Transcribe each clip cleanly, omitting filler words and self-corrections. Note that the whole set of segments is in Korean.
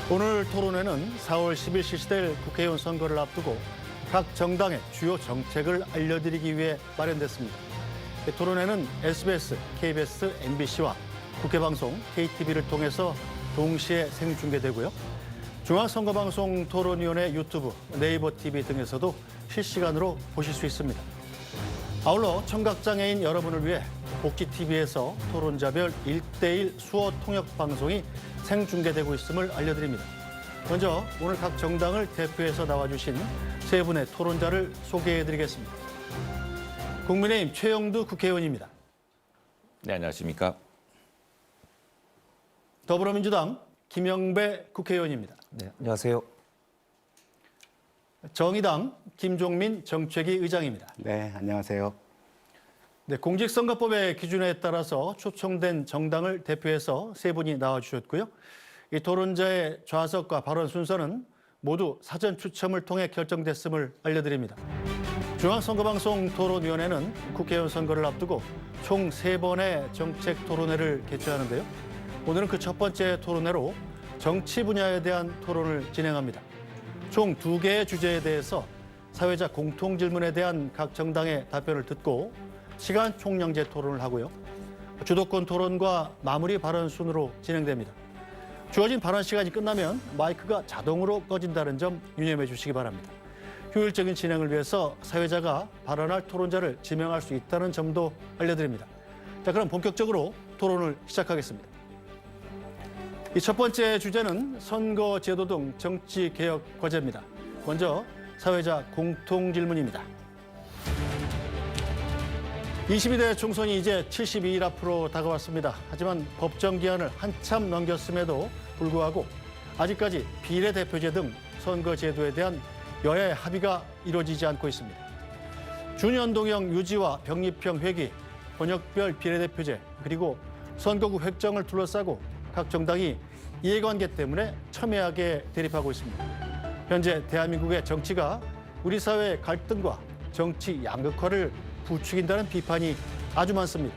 오늘 토론회는 4월 10일 실시될 국회의원 선거를 앞두고 각 정당의 주요 정책을 알려드리기 위해 마련됐습니다. 토론회는 SBS, KBS, MBC와 국회방송, KTV를 통해서 동시에 생중계되고요. 중앙선거방송 토론위원회 유튜브, 네이버 TV 등에서도 실시간으로 보실 수 있습니다. 아울러 청각장애인 여러분을 위해 복지TV에서 토론자별 1대1 수어 통역 방송이 생중계되고 있음을 알려드립니다. 먼저 오늘 각 정당을 대표해서 나와주신 세 분의 토론자를 소개해드리겠습니다. 국민의힘 최영두 국회의원입니다. 네, 안녕하십니까. 더불어민주당 김영배 국회의원입니다. 네, 안녕하세요. 정의당 김종민 정책위 의장입니다. 네, 안녕하세요. 네, 공직선거법의 기준에 따라서 초청된 정당을 대표해서 세 분이 나와주셨고요. 이 토론자의 좌석과 발언 순서는 모두 사전 추첨을 통해 결정됐음을 알려드립니다. 중앙선거방송 토론위원회는 국회의원 선거를 앞두고 총 3번의 정책 토론회를 개최하는데요. 오늘은 그 첫 번째 토론회로 정치 분야에 대한 토론을 진행합니다. 총 2개의 주제에 대해서 사회자 공통 질문에 대한 각 정당의 답변을 듣고 시간 총량제 토론을 하고요. 주도권 토론과 마무리 발언 순으로 진행됩니다. 주어진 발언 시간이 끝나면 마이크가 자동으로 꺼진다는 점 유념해 주시기 바랍니다. 효율적인 진행을 위해서 사회자가 발언할 토론자를 지명할 수 있다는 점도 알려드립니다. 자, 그럼 본격적으로 토론을 시작하겠습니다. 이 첫 번째 주제는 선거제도 등 정치개혁 과제입니다. 먼저 사회자 공통 질문입니다. 22대 총선이 이제 72일 앞으로 다가왔습니다. 하지만 법정 기한을 한참 넘겼음에도 불구하고 아직까지 비례대표제 등 선거제도에 대한 여야의 합의가 이루어지지 않고 있습니다. 준연동형 유지와 병립형 회귀, 번역별 비례대표제, 그리고 선거구 획정을 둘러싸고 각 정당이 이해관계 때문에 첨예하게 대립하고 있습니다. 현재 대한민국의 정치가 우리 사회의 갈등과 정치 양극화를 부추긴다는 비판이 아주 많습니다.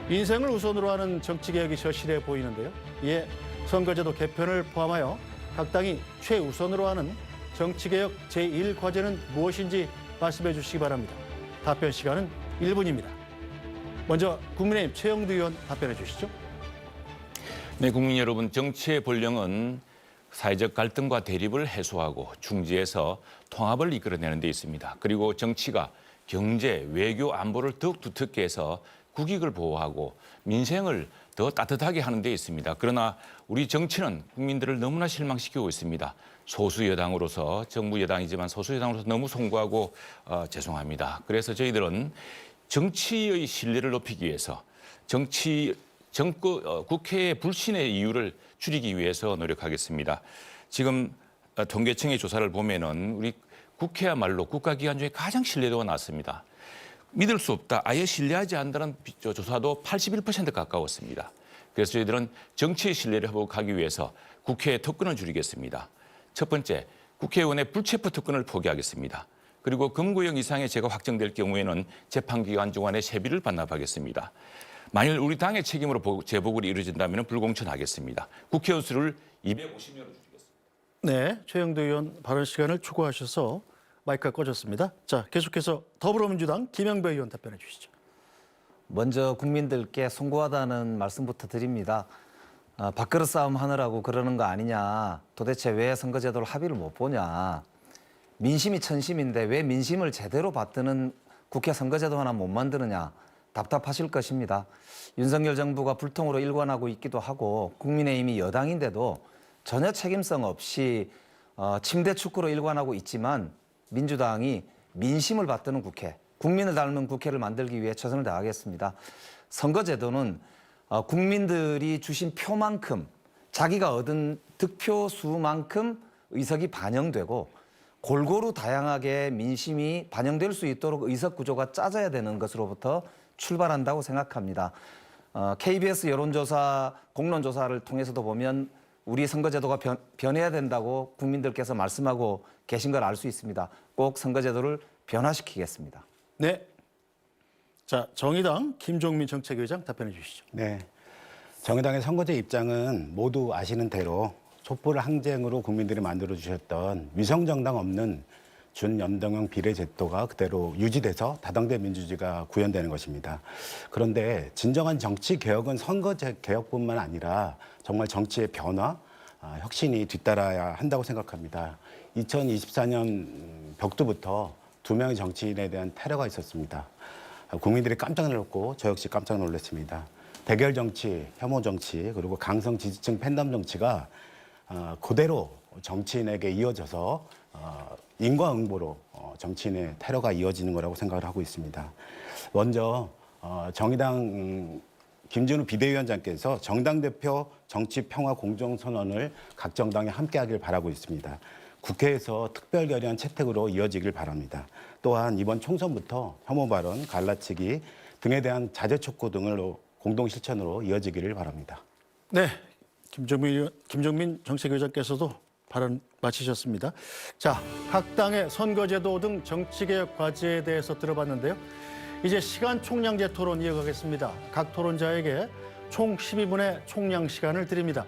민생을 우선으로 하는 정치개혁이 절실해 보이는데요. 이에 선거제도 개편을 포함하여 각 당이 최우선으로 하는 정치개혁 제1과제는 무엇인지 말씀해 주시기 바랍니다. 답변 시간은 1분입니다. 먼저 국민의힘 최영두 의원 답변해 주시죠. 네, 국민 여러분, 정치의 본령은 사회적 갈등과 대립을 해소하고 중지해서 통합을 이끌어내는 데 있습니다. 그리고 정치가 경제, 외교, 안보를 더욱 두텁게 해서 국익을 보호하고 민생을 더 따뜻하게 하는 데 있습니다. 그러나 우리 정치는 국민들을 너무나 실망시키고 있습니다. 소수 여당으로서, 정부 여당이지만 소수 여당으로서 너무 송구하고 죄송합니다. 그래서 저희들은 정치의 신뢰를 높이기 위해서 국회의 불신의 이유를 줄이기 위해서 노력하겠습니다. 지금 통계청의 조사를 보면은 우리 국회야말로 국가기관 중에 가장 신뢰도가 낮습니다. 믿을 수 없다, 아예 신뢰하지 않는다는 조사도 81% 가까웠습니다. 그래서 저희들은 정치의 신뢰를 회복하기 위해서 국회의 특권을 줄이겠습니다. 첫 번째, 국회의원의 불체포 특권을 포기하겠습니다. 그리고 금구형 이상의 죄가 확정될 경우에는 재판기관 중간에 세비를 반납하겠습니다. 만일 우리 당의 책임으로 재보궐이 이루어진다면 불공천하겠습니다. 국회의원 수를 250명으로 줄이겠습니다. 네, 최영두 의원 발언 시간을 초과하셔서 마이크가 꺼졌습니다. 자, 계속해서 더불어민주당 김영배 의원 답변해 주시죠. 먼저 국민들께 송구하다는 말씀부터 드립니다. 밥그릇 싸움 하느라고 그러는 거 아니냐. 도대체 왜 선거제도를 합의를 못 보냐. 민심이 천심인데 왜 민심을 제대로 받드는 국회 선거제도 하나 못 만드느냐. 답답하실 것입니다. 윤석열 정부가 불통으로 일관하고 있기도 하고 국민의힘이 여당인데도 전혀 책임성 없이 침대 축구로 일관하고 있지만 민주당이 민심을 받드는 국회, 국민을 닮은 국회를 만들기 위해 최선을 다하겠습니다. 선거제도는 국민들이 주신 표만큼 자기가 얻은 득표 수만큼 의석이 반영되고 골고루 다양하게 민심이 반영될 수 있도록 의석 구조가 짜져야 되는 것으로부터 출발한다고 생각합니다. KBS 여론조사, 공론조사를 통해서도 보면 우리 선거제도가 변해야 된다고 국민들께서 말씀하고 계신 걸 알 수 있습니다. 꼭 선거제도를 변화시키겠습니다. 네. 자, 정의당 김종민 정책위의장 답변해 주시죠. 네. 정의당의 선거제 입장은 모두 아시는 대로 촛불 항쟁으로 국민들이 만들어 주셨던 위성정당 없는 준연동형 비례제도가 그대로 유지돼서 다당제 민주주의가 구현되는 것입니다. 그런데 진정한 정치 개혁은 선거 개혁뿐만 아니라 정말 정치의 변화, 혁신이 뒤따라야 한다고 생각합니다. 2024년 벽두부터 2명의 정치인에 대한 테러가 있었습니다. 국민들이 깜짝 놀랐고 저 역시 깜짝 놀랐습니다. 대결 정치, 혐오 정치, 그리고 강성 지지층 팬덤 정치가 그대로 정치인에게 이어져서 인과응보로 정치인의 테러가 이어지는 거라고 생각을 하고 있습니다. 먼저 정의당 김진우 비대위원장께서 정당 대표 정치 평화 공정선언을 각 정당이 함께하길 바라고 있습니다. 국회에서 특별 결의안 채택으로 이어지길 바랍니다. 또한 이번 총선부터 혐오 발언, 갈라치기 등에 대한 자제 촉구 등을 공동 실천으로 이어지기를 바랍니다. 네, 김종민 정책위원장께서도 발언 마치셨습니다. 자, 각 당의 선거제도 등 정치개혁 과제에 대해서 들어봤는데요. 이제 시간 총량제 토론 이어가겠습니다. 각 토론자에게 총 12분의 총량 시간을 드립니다.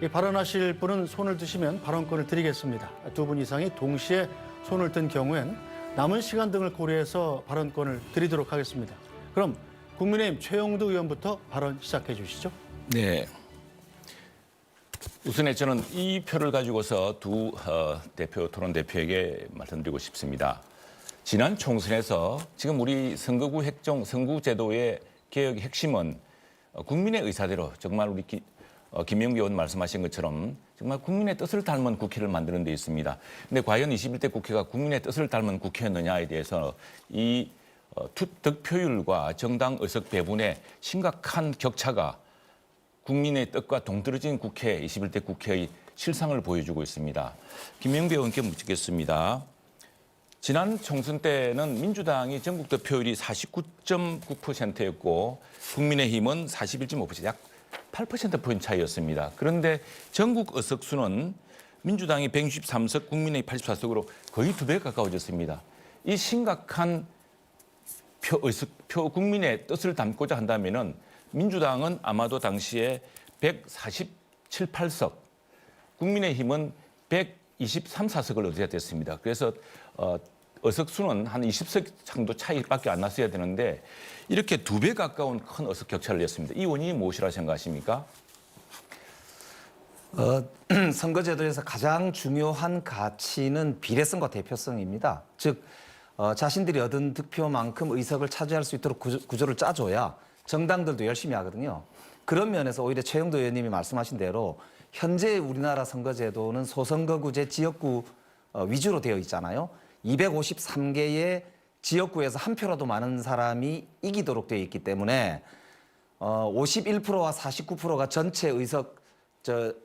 이 발언하실 분은 손을 드시면 발언권을 드리겠습니다. 2분 이상이 동시에 손을 든 경우엔 남은 시간 등을 고려해서 발언권을 드리도록 하겠습니다. 그럼 국민의힘 최영두 의원부터 발언 시작해 주시죠. 네. 우선에 저는 이 표를 가지고서 두 토론 대표에게 말씀드리고 싶습니다. 지난 총선에서 지금 우리 선거구 선거제도의 개혁의 핵심은 국민의 의사대로 정말 우리 김영기 의원 말씀하신 것처럼 정말 국민의 뜻을 닮은 국회를 만드는 데 있습니다. 그런데 과연 21대 국회가 국민의 뜻을 닮은 국회였느냐에 대해서 이 득표율과 정당 의석 배분의 심각한 격차가 국민의 뜻과 동떨어진 국회, 21대 국회의 실상을 보여주고 있습니다. 김영배 의원께 묻겠습니다. 지난 총선 때는 민주당이 전국 득표율이 49.9%였고 국민의힘은 41.5%, 약 8%포인트 차이였습니다. 그런데 전국 의석수는 민주당이 163석, 국민의힘 84석으로 거의 2배 가까워졌습니다. 이 심각한 국민의 뜻을 담고자 한다면은 민주당은 아마도 당시에 147, 8석, 국민의힘은 123, 4석을 얻어야 됐습니다. 그래서 의석수는 한 20석 정도 차이밖에 안 났어야 되는데 이렇게 2배 가까운 큰 의석 격차를 냈습니다. 이 원인이 무엇이라 생각하십니까? 선거제도에서 가장 중요한 가치는 비례성과 대표성입니다. 즉 자신들이 얻은 득표만큼 의석을 차지할 수 있도록 구조를 짜줘야 정당들도 열심히 하거든요. 그런 면에서 오히려 최영도 의원님이 말씀하신 대로 현재 우리나라 선거제도는 소선거구제 지역구 위주로 되어 있잖아요. 253개의 지역구에서 한 표라도 많은 사람이 이기도록 되어 있기 때문에 51%와 49%가 전체 의석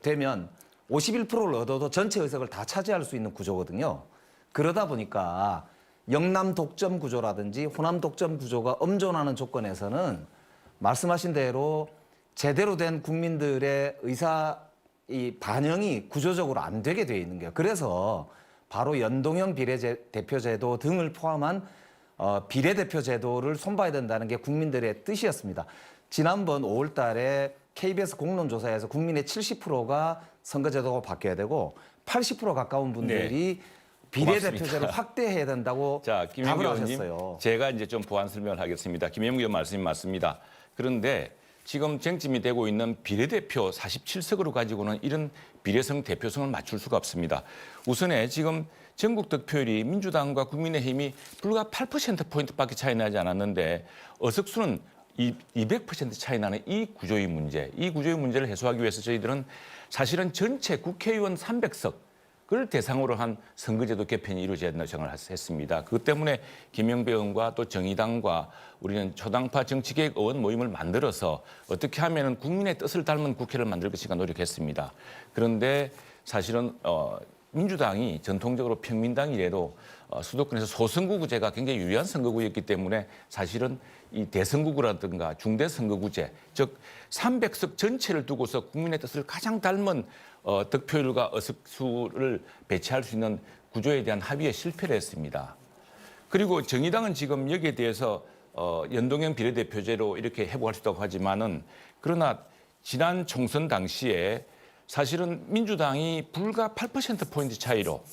되면 51%를 얻어도 전체 의석을 다 차지할 수 있는 구조거든요. 그러다 보니까 영남 독점 구조라든지 호남 독점 구조가 엄존하는 조건에서는 말씀하신 대로 제대로 된 국민들의 이 반영이 구조적으로 안 되게 돼 있는 거예요. 그래서 바로 연동형 비례대표제도 등을 포함한 비례대표제도를 손봐야 된다는 게 국민들의 뜻이었습니다. 지난번 5월 달에 KBS 공론조사에서 국민의 70%가 선거제도가 바뀌어야 되고 80% 가까운 분들이 비례대표제를 확대해야 된다고 답을 하셨어요. 제가 이제 좀 보완 설명을 하겠습니다. 김영기 의원 말씀이 맞습니다. 그런데 지금 쟁점이 되고 있는 비례대표 47석으로 가지고는 이런 비례성 대표성을 맞출 수가 없습니다. 우선에 지금 전국 득표율이 민주당과 국민의힘이 불과 8%포인트밖에 차이 나지 않았는데 의석수는 200% 차이 나는 이 구조의 문제를 해소하기 위해서 저희들은 사실은 전체 국회의원 300석을 대상으로 한 선거제도 개편이 이루어져야 된다고 생각을 했습니다. 그것 때문에 김영배 의원과 또 정의당과 우리는 초당파 정치개혁 의원 모임을 만들어서 어떻게 하면 국민의 뜻을 닮은 국회를 만들 것인가 노력했습니다. 그런데 사실은 민주당이 전통적으로 평민당 이래로 수도권에서 소선거구제가 굉장히 유리한 선거구였기 때문에 사실은 이 대선거구라든가 중대선거구제, 즉 300석 전체를 두고서 국민의 뜻을 가장 닮은 득표율과 의석수를 배치할 수 있는 구조에 대한 합의에 실패를 했습니다. 그리고 정의당은 지금 여기에 대해서 연동형 비례대표제로 이렇게 해보할 수 있다고 하지만은 그러나 지난 총선 당시에 사실은 민주당이 불과 8%포인트 차이로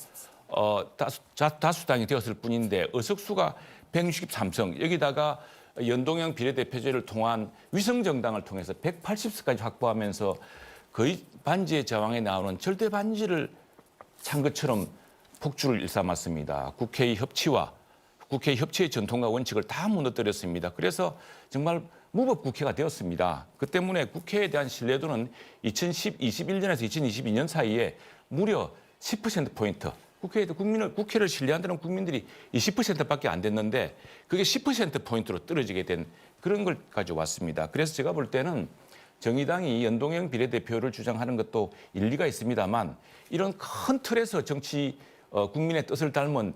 다수당이 되었을 뿐인데 의석수가 163석, 여기다가 연동형 비례대표제를 통한 위성정당을 통해서 180석까지 확보하면서 거의 반지의 제왕에 나오는 절대 반지를 찬 것처럼 폭주를 일삼았습니다. 국회의 협치의 전통과 원칙을 다 무너뜨렸습니다. 그래서 정말 무법 국회가 되었습니다. 그 때문에 국회에 대한 신뢰도는 2021년에서 2022년 사이에 무려 10%포인트, 국회를 신뢰한다는 국민들이 20%밖에 안 됐는데 그게 10%포인트로 떨어지게 된 그런 걸 가져왔습니다. 그래서 제가 볼 때는 정의당이 연동형 비례대표를 주장하는 것도 일리가 있습니다만 이런 큰 틀에서 국민의 뜻을 닮은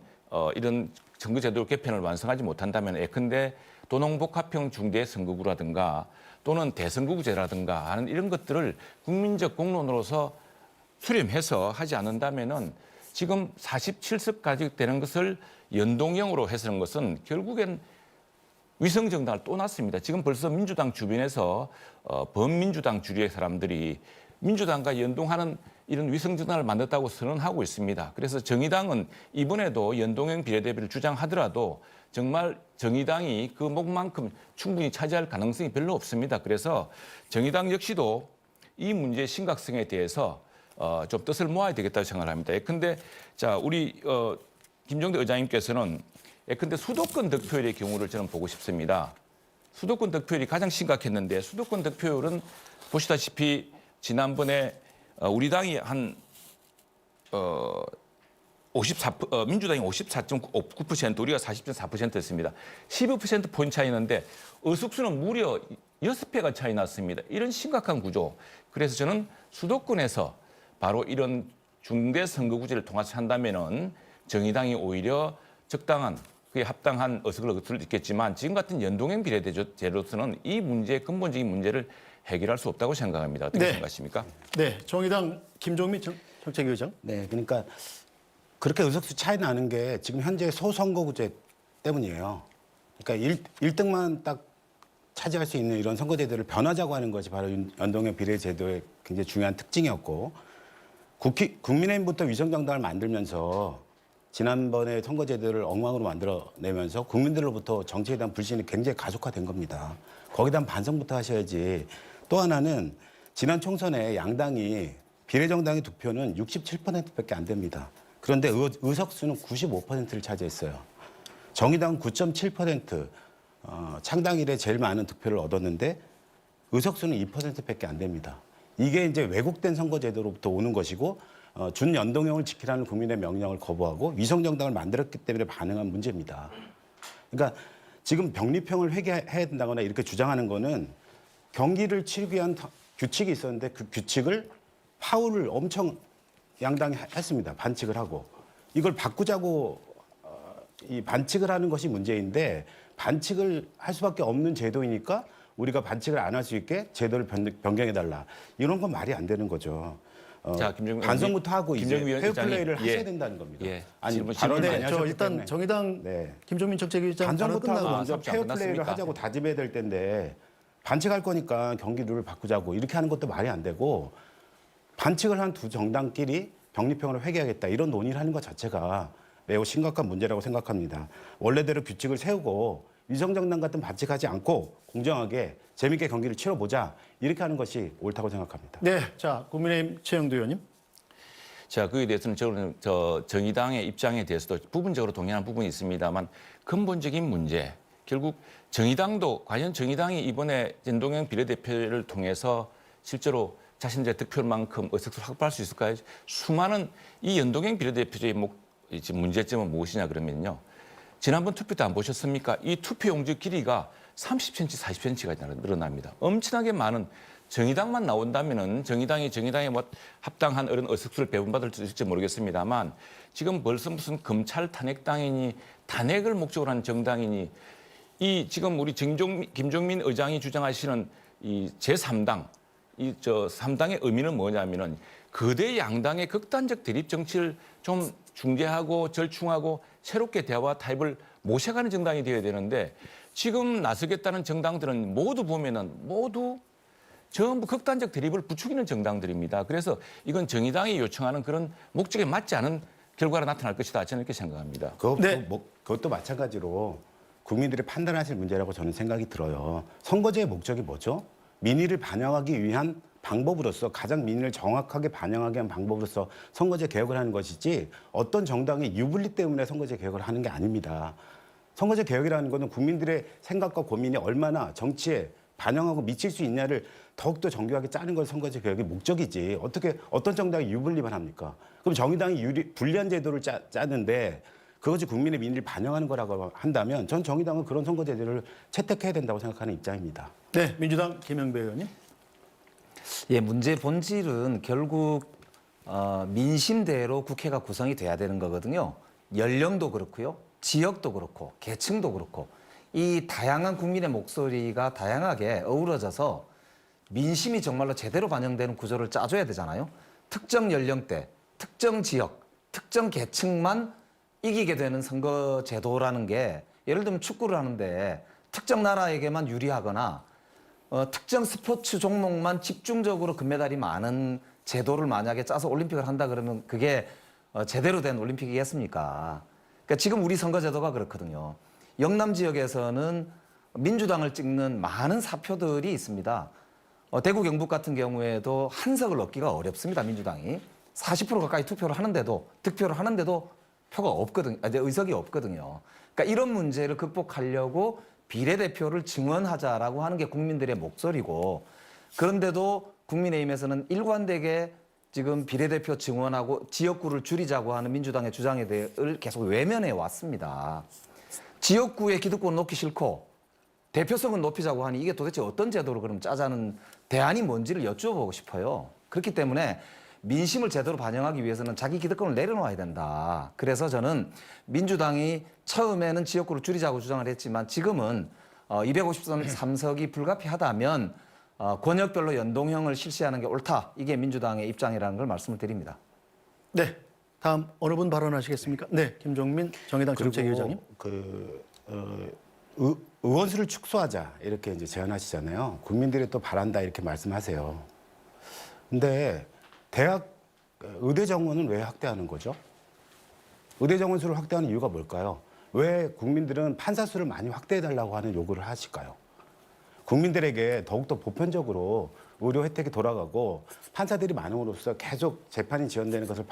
이런 선거제도 개편을 완성하지 못한다면 예컨대 도농복합형 중대선거구라든가 또는 대선거구제라든가 하는 이런 것들을 국민적 공론으로서 수렴해서 하지 않는다면은 지금 47석까지 되는 것을 연동형으로 해서는 것은 결국엔 위성정당을 또 놨습니다. 지금 벌써 민주당 주변에서 범민주당 주류의 사람들이 민주당과 연동하는 이런 위성정당을 만들었다고 선언하고 있습니다. 그래서 정의당은 이번에도 연동형 비례대표를 주장하더라도 정말 정의당이 그 목만큼 충분히 차지할 가능성이 별로 없습니다. 그래서 정의당 역시도 이 문제의 심각성에 대해서 좀 뜻을 모아야 되겠다고 생각을 합니다. 예컨대 자 우리 김종대 의장님께서는 예컨대 수도권 득표율의 경우를 저는 보고 싶습니다. 수도권 득표율이 가장 심각했는데 수도권 득표율은 보시다시피 지난번에 우리 당이 한 민주당이 54.9%, 우리가 40.4%였습니다. 15% 포인트 차이는데 의석수는 무려 6배가 차이 났습니다. 이런 심각한 구조. 그래서 저는 수도권에서 바로 이런 중대 선거구제를 통해서 한다면은 정의당이 오히려 적당한 그게 합당한 의석을 얻을 수 있겠지만 지금 같은 연동형 비례대표제로서는 이 문제의 근본적인 문제를 해결할 수 없다고 생각합니다. 어떻게 생각하십니까? 네, 정의당 김종민 정책위 의장. 네, 그러니까 그렇게 의석수 차이 나는 게 지금 현재 소선거구제 때문이에요. 그러니까 1등만 딱 차지할 수 있는 이런 선거제도를 변하자고 하는 것이 바로 연동형 비례제도의 굉장히 중요한 특징이었고 국민의힘부터 위성정당을 만들면서 지난번에 선거제도를 엉망으로 만들어내면서 국민들로부터 정치에 대한 불신이 굉장히 가속화된 겁니다. 거기에 대한 반성부터 하셔야지. 또 하나는 지난 총선에 양당이 비례정당의 득표는 67%밖에 안 됩니다. 그런데 의석수는 95%를 차지했어요. 정의당은 9.7%, 창당 이래 제일 많은 득표를 얻었는데 의석수는 2%밖에 안 됩니다. 이게 이제 왜곡된 선거제도로부터 오는 것이고 준연동형을 지키라는 국민의 명령을 거부하고 위성정당을 만들었기 때문에 반응한 문제입니다. 그러니까 지금 병립형을 회개해야 된다거나 이렇게 주장하는 거는 경기를 치르기 위한 규칙이 있었는데 그 규칙을 파울을 엄청 양당이 했습니다. 반칙을 하고. 이걸 바꾸자고 이 반칙을 하는 것이 문제인데 반칙을 할 수밖에 없는 제도이니까 우리가 반칙을 안 할 수 있게 제도를 변경해달라. 이런 건 말이 안 되는 거죠. 자, 반성부터 하고 이제 김정민 페어플레이를 위원장이 하셔야 된다는 겁니다. 아니 발언을 많이 저 하셨기 일단 때문에. 정의당 네. 김종민 정책위 의장 발언 반성부터 하고 끝나고 먼저 섭취 안 페어플레이를 끝났습니까? 하자고 다짐해야 될 텐데 반칙할 거니까 경기 룰을 바꾸자고 이렇게 하는 것도 말이 안 되고 반칙을 한 두 정당끼리 병립형을 회개하겠다 이런 논의를 하는 것 자체가 매우 심각한 문제라고 생각합니다. 원래대로 규칙을 세우고 위성정당 같은 반칙하지 않고 공정하게 재밌게 경기를 치러보자 이렇게 하는 것이 옳다고 생각합니다. 네, 자 국민의힘 최영두 의원님. 자, 그에 대해서는 저는 정의당의 입장에 대해서도 부분적으로 동의하는 부분이 있습니다만 근본적인 문제, 결국 정의당도 과연 정의당이 이번에 연동형 비례대표를 통해서 실제로 자신들의 득표만큼 의석수를 확보할 수 있을까요? 수많은 이 연동형 비례대표제의 문제점은 무엇이냐 그러면요. 지난번 투표 때 안 보셨습니까? 이 투표용지 길이가 30cm, 40cm가 늘어납니다. 엄청나게 많은 정의당만 나온다면은 정의당의 합당한 어른 의석수를 배분받을 수 있을지 모르겠습니다만 지금 벌써 무슨 검찰 탄핵당이니 탄핵을 목적으로 하는 정당이니 이 지금 우리 김종민 의장이 주장하시는 이 제3당 이 3당의 의미는 뭐냐면은 거대 양당의 극단적 대립 정치를 좀 중재하고 절충하고 새롭게 대화와 타협을 모셔가는 정당이 되어야 되는데 지금 나서겠다는 정당들은 모두 보면은 모두 전부 극단적 대립을 부추기는 정당들입니다. 그래서 이건 정의당이 요청하는 그런 목적에 맞지 않은 결과가 나타날 것이다. 저는 이렇게 생각합니다. 그것도 마찬가지로 국민들이 판단하실 문제라고 저는 생각이 들어요. 선거제의 목적이 뭐죠? 민의를 반영하기 위한 방법으로서 가장 민의를 정확하게 반영하게 한 방법으로서 선거제 개혁을 하는 것이지 어떤 정당의 유불리 때문에 선거제 개혁을 하는 게 아닙니다. 선거제 개혁이라는 것은 국민들의 생각과 고민이 얼마나 정치에 반영하고 미칠 수 있냐를 더욱더 정교하게 짜는 건 선거제 개혁의 목적이지 어떻게 어떤 정당이 유불리만 합니까? 그럼 정의당이 불리한 제도를 짜는데 그것이 국민의 민의를 반영하는 거라고 한다면 전 정의당은 그런 선거제도를 채택해야 된다고 생각하는 입장입니다. 네, 민주당 김영배 의원님. 예, 문제 본질은 결국 민심대로 국회가 구성이 돼야 되는 거거든요. 연령도 그렇고요, 지역도 그렇고, 계층도 그렇고 이 다양한 국민의 목소리가 다양하게 어우러져서 민심이 정말로 제대로 반영되는 구조를 짜줘야 되잖아요. 특정 연령대, 특정 지역, 특정 계층만 이기게 되는 선거 제도라는 게 예를 들면 축구를 하는데 특정 나라에게만 유리하거나 특정 스포츠 종목만 집중적으로 금메달이 많은 제도를 만약에 짜서 올림픽을 한다 그러면 그게 제대로 된 올림픽이겠습니까? 그러니까 지금 우리 선거제도가 그렇거든요. 영남 지역에서는 민주당을 찍는 많은 사표들이 있습니다. 대구 경북 같은 경우에도 한 석을 얻기가 어렵습니다. 민주당이 40% 가까이 투표를 하는데도 득표를 하는데도 표가 없거든요. 의석이 없거든요. 그러니까 이런 문제를 극복하려고 비례대표를 증원하자라고 하는 게 국민들의 목소리고 그런데도 국민의힘에서는 일관되게 지금 비례대표 증원하고 지역구를 줄이자고 하는 민주당의 주장에 대해서 계속 외면해 왔습니다. 지역구의 기득권을 놓기 싫고 대표성은 높이자고 하니 이게 도대체 어떤 제도로 그럼 짜자는 대안이 뭔지를 여쭤보고 싶어요. 그렇기 때문에 민심을 제대로 반영하기 위해서는 자기 기득권을 내려놓아야 된다. 그래서 저는 민주당이 처음에는 지역구를 줄이자고 주장을 했지만 지금은 253석이 불가피하다면 권역별로 연동형을 실시하는 게 옳다. 이게 민주당의 입장이라는 걸 말씀을 드립니다. 네, 다음 어느 분 발언하시겠습니까? 네, 김종민 정의당 정책위원장님. 의원 수를 축소하자 이렇게 이제 제안하시잖아요. 국민들이 또 바란다 이렇게 말씀하세요. 근데 대학 의대 정원은 왜 확대하는 거죠? 의대 정원 수를 확대하는 이유가 뭘까요? 왜 국민들은 판사 수를 많이 확대해달라고 하는 요구를 하실까요? 국민들에게 더욱더 보편적으로 의료 혜택이 돌아가고 판사들이 많음으로써 계속 재판이 지연되는 것을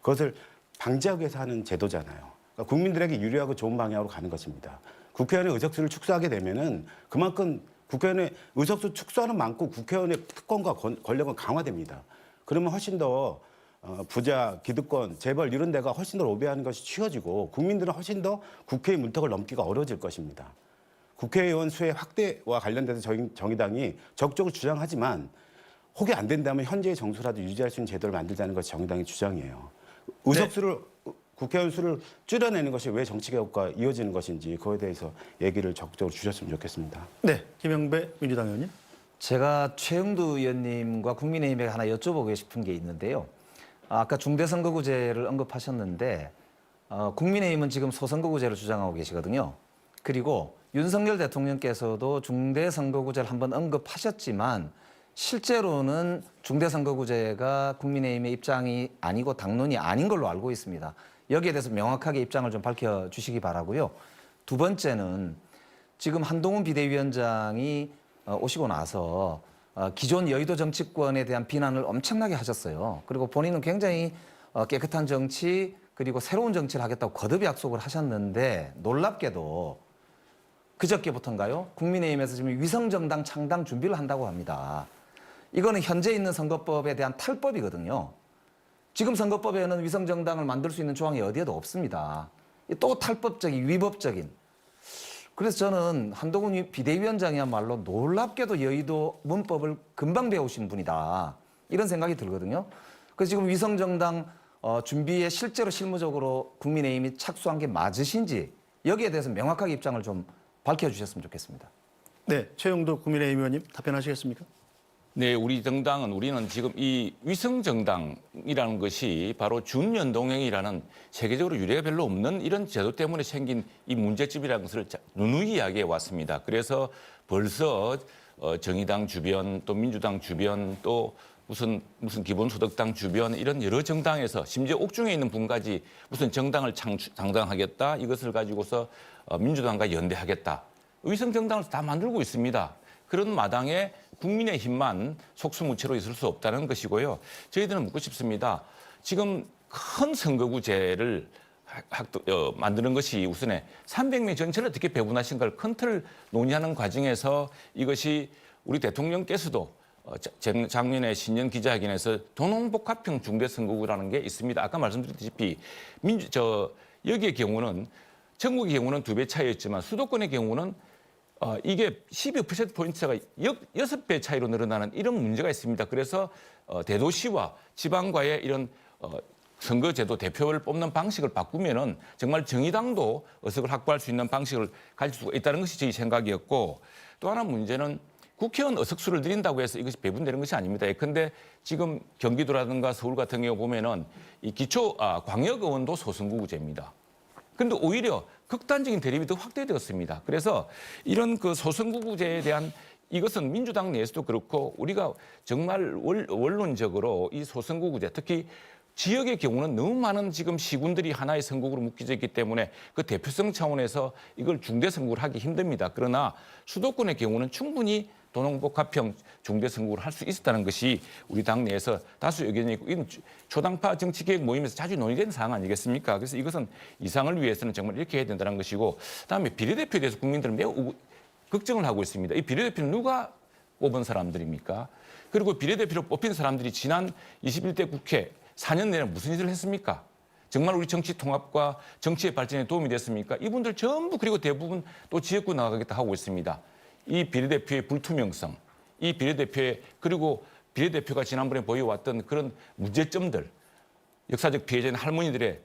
그것을 방지하기 위해서 하는 제도잖아요. 그러니까 국민들에게 유리하고 좋은 방향으로 가는 것입니다. 국회의원의 의석수를 축소하게 되면은 그만큼 국회의원의 의석수 축소하는 만큼 국회의원의 특권과 권력은 강화됩니다. 그러면 훨씬 더 부자, 기득권, 재벌 이런 데가 훨씬 더 로비하는 것이 쉬워지고 국민들은 훨씬 더 국회의 문턱을 넘기가 어려워질 것입니다. 국회의원 수의 확대와 관련돼서 정의당이 적극적으로 주장하지만 혹이 안 된다면 현재의 정수라도 유지할 수 있는 제도를 만들자는 것이 정의당의 주장이에요. 의석수를 국회의원 수를 줄여내는 것이 왜 정치개혁과 이어지는 것인지 그거에 대해서 얘기를 적극적으로 주셨으면 좋겠습니다. 네, 김영배 민주당 의원님. 제가 최영두 의원님과 국민의힘에 하나 여쭤보고 싶은 게 있는데요. 아까 중대선거구제를 언급하셨는데 국민의힘은 지금 소선거구제를 주장하고 계시거든요. 그리고 윤석열 대통령께서도 중대선거구제를 한번 언급하셨지만 실제로는 중대선거구제가 국민의힘의 입장이 아니고 당론이 아닌 걸로 알고 있습니다. 여기에 대해서 명확하게 입장을 좀 밝혀주시기 바라고요. 두 번째는 지금 한동훈 비대위원장이 오시고 나서 기존 여의도 정치권에 대한 비난을 엄청나게 하셨어요. 그리고 본인은 굉장히 깨끗한 정치 그리고 새로운 정치를 하겠다고 거듭 약속을 하셨는데 놀랍게도 그저께부터인가요? 국민의힘에서 지금 위성정당 창당 준비를 한다고 합니다. 이거는 현재 있는 선거법에 대한 탈법이거든요. 지금 선거법에는 위성정당을 만들 수 있는 조항이 어디에도 없습니다. 또 탈법적인, 위법적인. 그래서 저는 한동훈 비대위원장이야말로 놀랍게도 여의도 문법을 금방 배우신 분이다. 이런 생각이 들거든요. 그래서 지금 위성정당 준비에 실제로 실무적으로 국민의힘이 착수한 게 맞으신지 여기에 대해서 명확하게 입장을 좀 밝혀주셨으면 좋겠습니다. 네, 최영도 국민의힘 의원님 답변하시겠습니까? 네, 우리는 지금 이 위성정당이라는 것이 바로 준연동형이라는 세계적으로 유례가 별로 없는 이런 제도 때문에 생긴 이 문제점이라는 것을 누누이 이야기해 왔습니다. 그래서 벌써 정의당 주변 또 민주당 주변 또 무슨 기본소득당 주변 이런 여러 정당에서 심지어 옥중에 있는 분까지 무슨 정당을 창당하겠다 이것을 가지고서 민주당과 연대하겠다. 위성 정당을 다 만들고 있습니다. 그런 마당에 국민의힘만 속수무책으로 있을 수 없다는 것이고요. 저희들은 묻고 싶습니다. 지금 큰 선거구제를 만드는 것이 우선에 300명 전체를 어떻게 배분하신 걸 큰 틀을 논의하는 과정에서 이것이 우리 대통령께서도 작년에 신년 기자회견에서 도농복합형 중대선거구라는 게 있습니다. 아까 말씀드렸다시피 여기의 경우는 전국의 경우는 2배 차이였지만 수도권의 경우는 이게 12%포인트가 6배 차이로 늘어나는 이런 문제가 있습니다. 그래서 대도시와 지방과의 이런 선거제도 대표를 뽑는 방식을 바꾸면은 정말 정의당도 의석을 확보할 수 있는 방식을 가질 수가 있다는 것이 저희 생각이었고 또 하나 문제는 국회의원 의석수를 늘린다고 해서 이것이 배분되는 것이 아닙니다. 예컨대 지금 경기도라든가 서울 같은 경우 보면은 이 광역의원도 소선거구제입니다. 그런데 오히려 극단적인 대립이 더 확대되었습니다. 그래서 이런 그 소선거구제에 대한 이것은 민주당 내에서도 그렇고 우리가 정말 원론적으로 이 소선거구제 특히 지역의 경우는 너무 많은 지금 시군들이 하나의 선거구로 묶여져 있기 때문에 그 대표성 차원에서 이걸 중대선거를 하기 힘듭니다. 그러나 수도권의 경우는 충분히 도농복합형 중대선거를 할 수 있었다는 것이 우리 당 내에서 다수 의견이 있고 이건 초당파 정치개혁 모임에서 자주 논의된 사항 아니겠습니까? 그래서 이것은 이상을 위해서는 정말 이렇게 해야 된다는 것이고 그다음에 비례대표에 대해서 국민들은 매우 걱정을 하고 있습니다. 이 비례대표는 누가 뽑은 사람들입니까? 그리고 비례대표로 뽑힌 사람들이 지난 21대 국회 4년 내내 무슨 일을 했습니까? 정말 우리 정치 통합과 정치의 발전에 도움이 됐습니까? 이분들 전부 그리고 대부분 또 지역구 나가겠다 하고 있습니다. 이 비례대표의 불투명성, 이 비례대표의 그리고 비례대표가 지난번에 보여왔던 그런 문제점들, 역사적 피해자인 할머니들을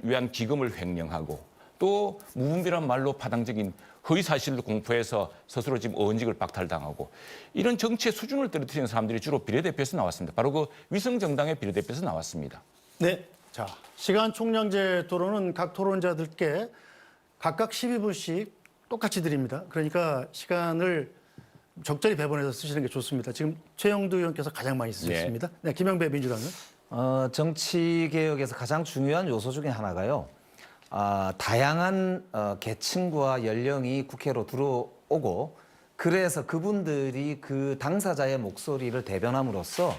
위한 기금을 횡령하고 또 무분별한 말로 파당적인 허위 사실을 공표해서 스스로 지금 의원직을 박탈당하고 이런 정치의 수준을 떨어뜨리는 사람들이 주로 비례대표에서 나왔습니다. 바로 그 위성정당의 비례대표에서 나왔습니다. 네, 자 시간 총량제 토론은 각 토론자들께 각각 12분씩 똑같이 드립니다. 그러니까 시간을 적절히 배분해서 쓰시는 게 좋습니다. 지금 최영두 의원께서 가장 많이 쓰셨습니다. 네, 김영배 민주당은? 정치 개혁에서 가장 중요한 요소 중에 하나가요. 다양한 계층과 연령이 국회로 들어오고 그래서 그분들이 그 당사자의 목소리를 대변함으로써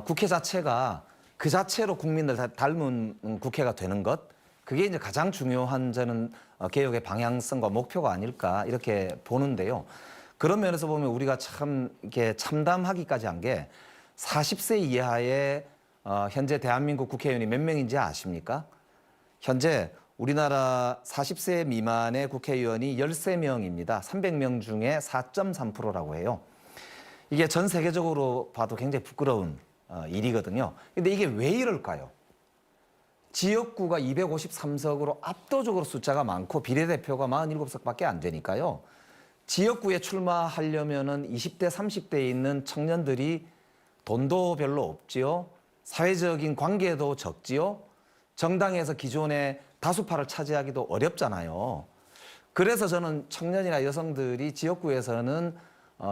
국회 자체가 그 자체로 국민을 닮은 국회가 되는 것 그게 이제 가장 중요한 저는 개혁의 방향성과 목표가 아닐까 이렇게 보는데요. 그런 면에서 보면 우리가 참 이렇게 참담하기까지 한 게 40세 이하의 현재 대한민국 국회의원이 몇 명인지 아십니까? 현재 우리나라 40세 미만의 국회의원이 13명입니다. 300명 중에 4.3%라고 해요. 이게 전 세계적으로 봐도 굉장히 부끄러운 일이거든요. 근데 이게 왜 이럴까요? 지역구가 253석으로 압도적으로 숫자가 많고 비례대표가 47석밖에 안 되니까요. 지역구에 출마하려면은 20대, 30대에 있는 청년들이 돈도 별로 없지요. 사회적인 관계도 적지요. 정당에서 기존의 다수파를 차지하기도 어렵잖아요. 그래서 저는 청년이나 여성들이 지역구에서는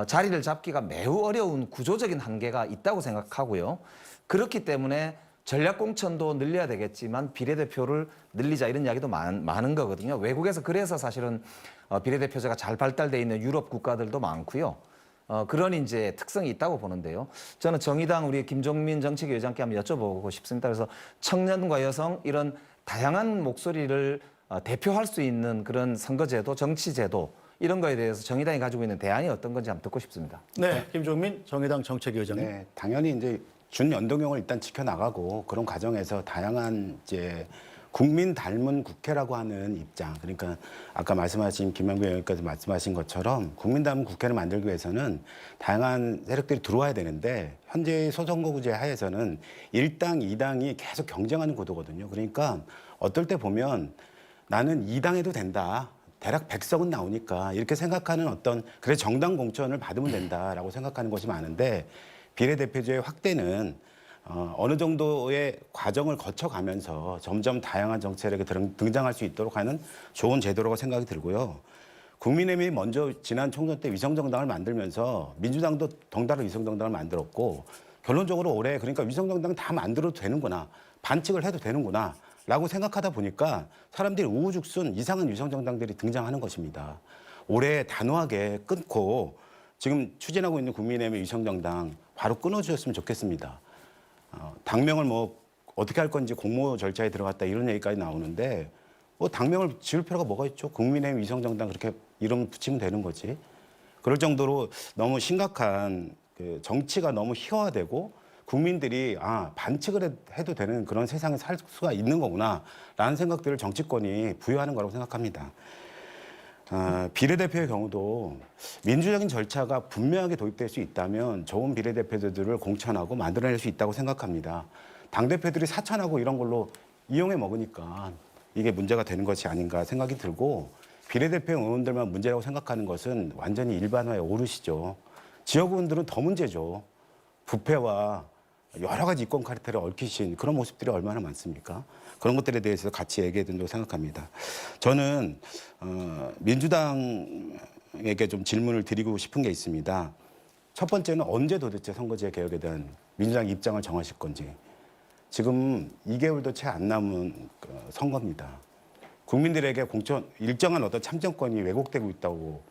자리를 잡기가 매우 어려운 구조적인 한계가 있다고 생각하고요. 그렇기 때문에 전략공천도 늘려야 되겠지만 비례대표를 늘리자 이런 이야기도 많은 거거든요. 외국에서 그래서 사실은 비례대표제가 잘 발달돼 있는 유럽 국가들도 많고요. 그런 이제 특성이 있다고 보는데요. 저는 정의당 우리 김종민 정책위원장께 한번 여쭤보고 싶습니다. 그래서 청년과 여성 이런 다양한 목소리를 대표할 수 있는 그런 선거제도, 정치제도 이런 거에 대해서 정의당이 가지고 있는 대안이 어떤 건지 한번 듣고 싶습니다. 네, 김종민 정의당 정책위원장님. 네, 당연히 이제 준연동형을 일단 지켜나가고 그런 과정에서 다양한 이제 국민 닮은 국회라고 하는 입장. 그러니까 아까 말씀하신 김영배 의원께서 말씀하신 것처럼 국민 닮은 국회를 만들기 위해서는 다양한 세력들이 들어와야 되는데 현재 소선거구제 하에서는 1당, 2당이 계속 경쟁하는 구도거든요. 그러니까 어떨 때 보면 나는 2당해도 된다. 대략 100석은 나오니까 이렇게 생각하는 어떤 그래 정당 공천을 받으면 된다라고 생각하는 것이 많은데 비례대표제의 확대는 어느 정도의 과정을 거쳐가면서 점점 다양한 정책이 등장할 수 있도록 하는 좋은 제도라고 생각이 들고요. 국민의힘이 먼저 지난 총선 때 위성정당을 만들면서 민주당도 덩달아 위성정당을 만들었고 결론적으로 올해 그러니까 위성정당 다 만들어도 되는구나. 반칙을 해도 되는구나. 라고 생각하다 보니까 사람들이 우후죽순 이상한 위성정당들이 등장하는 것입니다. 올해 단호하게 끊고 지금 추진하고 있는 국민의힘의 위성정당 바로 끊어주셨으면 좋겠습니다. 당명을 뭐 어떻게 할 건지 공모 절차에 들어갔다 이런 얘기까지 나오는데 뭐 당명을 지을 필요가 뭐가 있죠? 국민의힘 위성정당 그렇게 이름 붙이면 되는 거지. 그럴 정도로 너무 심각한 그 정치가 너무 희화화되고 국민들이 반칙을 해도 되는 그런 세상에 살 수가 있는 거구나라는 생각들을 정치권이 부여하는 거라고 생각합니다. 비례대표의 경우도 민주적인 절차가 분명하게 도입될 수 있다면 좋은 비례대표들을 공천하고 만들어낼 수 있다고 생각합니다. 당대표들이 사천하고 이런 걸로 이용해 먹으니까 이게 문제가 되는 것이 아닌가 생각이 들고 비례대표 의원들만 문제라고 생각하는 것은 완전히 일반화에 오르시죠. 지역 의원들은 더 문제죠. 부패와 여러 가지 이권 카르텔을 얽히신 그런 모습들이 얼마나 많습니까? 그런 것들에 대해서 같이 얘기해야 된다고 생각합니다. 저는 민주당에게 좀 질문을 드리고 싶은 게 있습니다. 첫 번째는 언제 도대체 선거제 개혁에 대한 민주당 입장을 정하실 건지. 지금 2개월도 채 안 남은 선거입니다. 국민들에게 일정한 어떤 참정권이 왜곡되고 있다고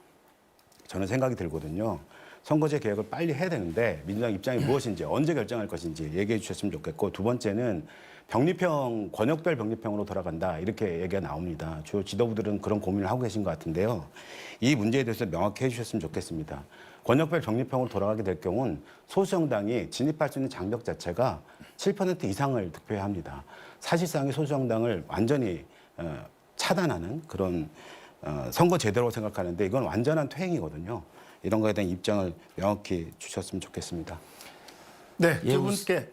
저는 생각이 들거든요. 선거제 개혁을 빨리 해야 되는데 민주당 입장이 무엇인지 언제 결정할 것인지 얘기해 주셨으면 좋겠고 두 번째는 권역별 병립형으로 돌아간다 이렇게 얘기가 나옵니다. 주요 지도부들은 그런 고민을 하고 계신 것 같은데요. 이 문제에 대해서 명확히 해주셨으면 좋겠습니다. 권역별 병립형으로 돌아가게 될 경우는 소수정당이 진입할 수 있는 장벽 자체가 7% 이상을 득표해야 합니다. 사실상의 소수정당을 완전히 차단하는 그런 선거 제도라고 생각하는데 이건 완전한 퇴행이거든요. 이런 거에 대한 입장을 명확히 주셨으면 좋겠습니다. 네, 예, 두 분께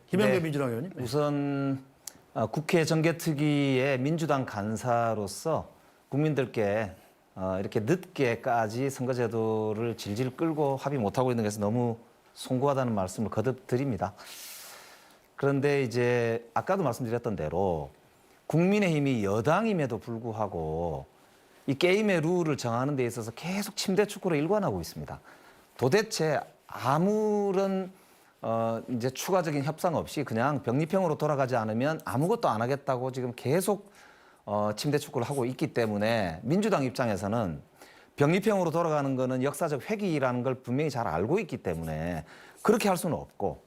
김영배 네, 민주당 의원님. 우선 국회 정개특위의 민주당 간사로서 국민들께 이렇게 늦게까지 선거제도를 질질 끌고 합의 못하고 있는 것에서 너무 송구하다는 말씀을 거듭 드립니다. 그런데 이제 아까도 말씀드렸던 대로 국민의힘이 여당임에도 불구하고 이 게임의 룰을 정하는 데 있어서 계속 침대 축구로 일관하고 있습니다. 도대체 아무런 이제 추가적인 협상 없이 그냥 병립형으로 돌아가지 않으면 아무것도 안 하겠다고 지금 계속 침대 축구를 하고 있기 때문에 민주당 입장에서는 병립형으로 돌아가는 거는 역사적 획기라는 걸 분명히 잘 알고 있기 때문에 그렇게 할 수는 없고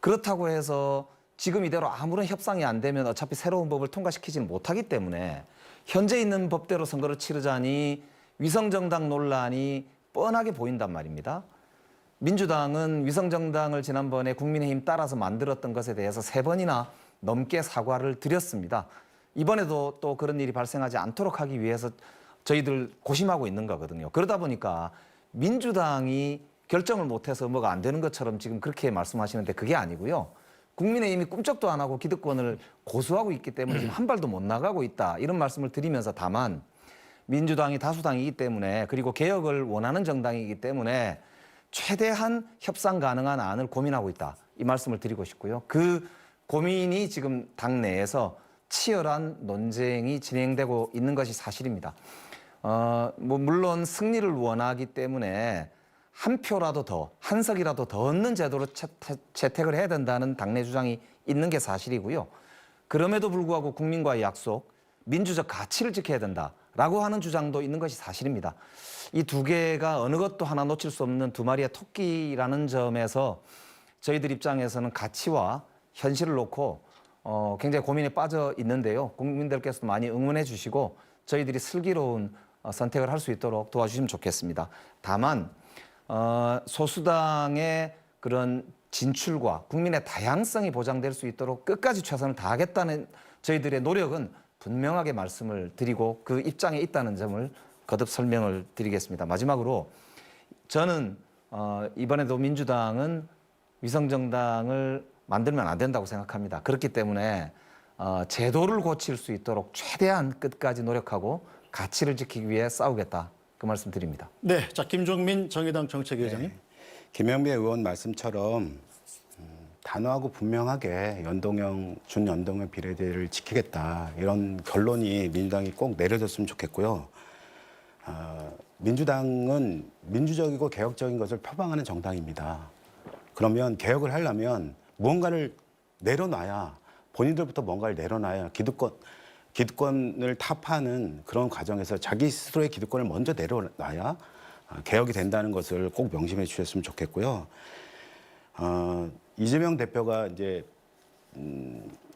그렇다고 해서 지금 이대로 아무런 협상이 안 되면 어차피 새로운 법을 통과시키지는 못하기 때문에 현재 있는 법대로 선거를 치르자니 위성정당 논란이 뻔하게 보인단 말입니다. 민주당은 위성정당을 지난번에 국민의힘 따라서 만들었던 것에 대해서 3번이나 넘게 사과를 드렸습니다. 이번에도 또 그런 일이 발생하지 않도록 하기 위해서 저희들 고심하고 있는 거거든요. 그러다 보니까 민주당이 결정을 못해서 뭐가 안 되는 것처럼 지금 그렇게 말씀하시는데 그게 아니고요. 국민의힘이 꿈쩍도 안 하고 기득권을 고수하고 있기 때문에 지금 한 발도 못 나가고 있다. 이런 말씀을 드리면서 다만 민주당이 다수당이기 때문에 그리고 개혁을 원하는 정당이기 때문에 최대한 협상 가능한 안을 고민하고 있다. 이 말씀을 드리고 싶고요. 그 고민이 지금 당내에서 치열한 논쟁이 진행되고 있는 것이 사실입니다. 물론 승리를 원하기 때문에 한 표라도 더, 한 석이라도 더 얻는 제도로 채택을 해야 된다는 당내 주장이 있는 게 사실이고요. 그럼에도 불구하고 국민과의 약속, 민주적 가치를 지켜야 된다라고 하는 주장도 있는 것이 사실입니다. 이 두 개가 어느 것도 하나 놓칠 수 없는 두 마리의 토끼라는 점에서 저희들 입장에서는 가치와 현실을 놓고 굉장히 고민에 빠져 있는데요. 국민들께서도 많이 응원해 주시고 저희들이 슬기로운 선택을 할 수 있도록 도와주시면 좋겠습니다. 다만 소수당의 그런 진출과 국민의 다양성이 보장될 수 있도록 끝까지 최선을 다하겠다는 저희들의 노력은 분명하게 말씀을 드리고 그 입장에 있다는 점을 거듭 설명을 드리겠습니다. 마지막으로 저는 이번에도 민주당은 위성정당을 만들면 안 된다고 생각합니다. 그렇기 때문에 제도를 고칠 수 있도록 최대한 끝까지 노력하고 가치를 지키기 위해 싸우겠다. 그 말씀 드립니다. 네, 자 김종민 정의당 정책위원장님. 네. 김영배 의원 말씀처럼 단호하고 분명하게 준연동형 비례대를 지키겠다 이런 결론이 민주당이 꼭 내려졌으면 좋겠고요. 민주당은 민주적이고 개혁적인 것을 표방하는 정당입니다. 그러면 개혁을 하려면 무언가를 내려놔야 본인들부터 뭔가를 내려놔야 기득권을 타파하는 그런 과정에서 자기 스스로의 기득권을 먼저 내려놔야 개혁이 된다는 것을 꼭 명심해 주셨으면 좋겠고요. 이재명 대표가 이제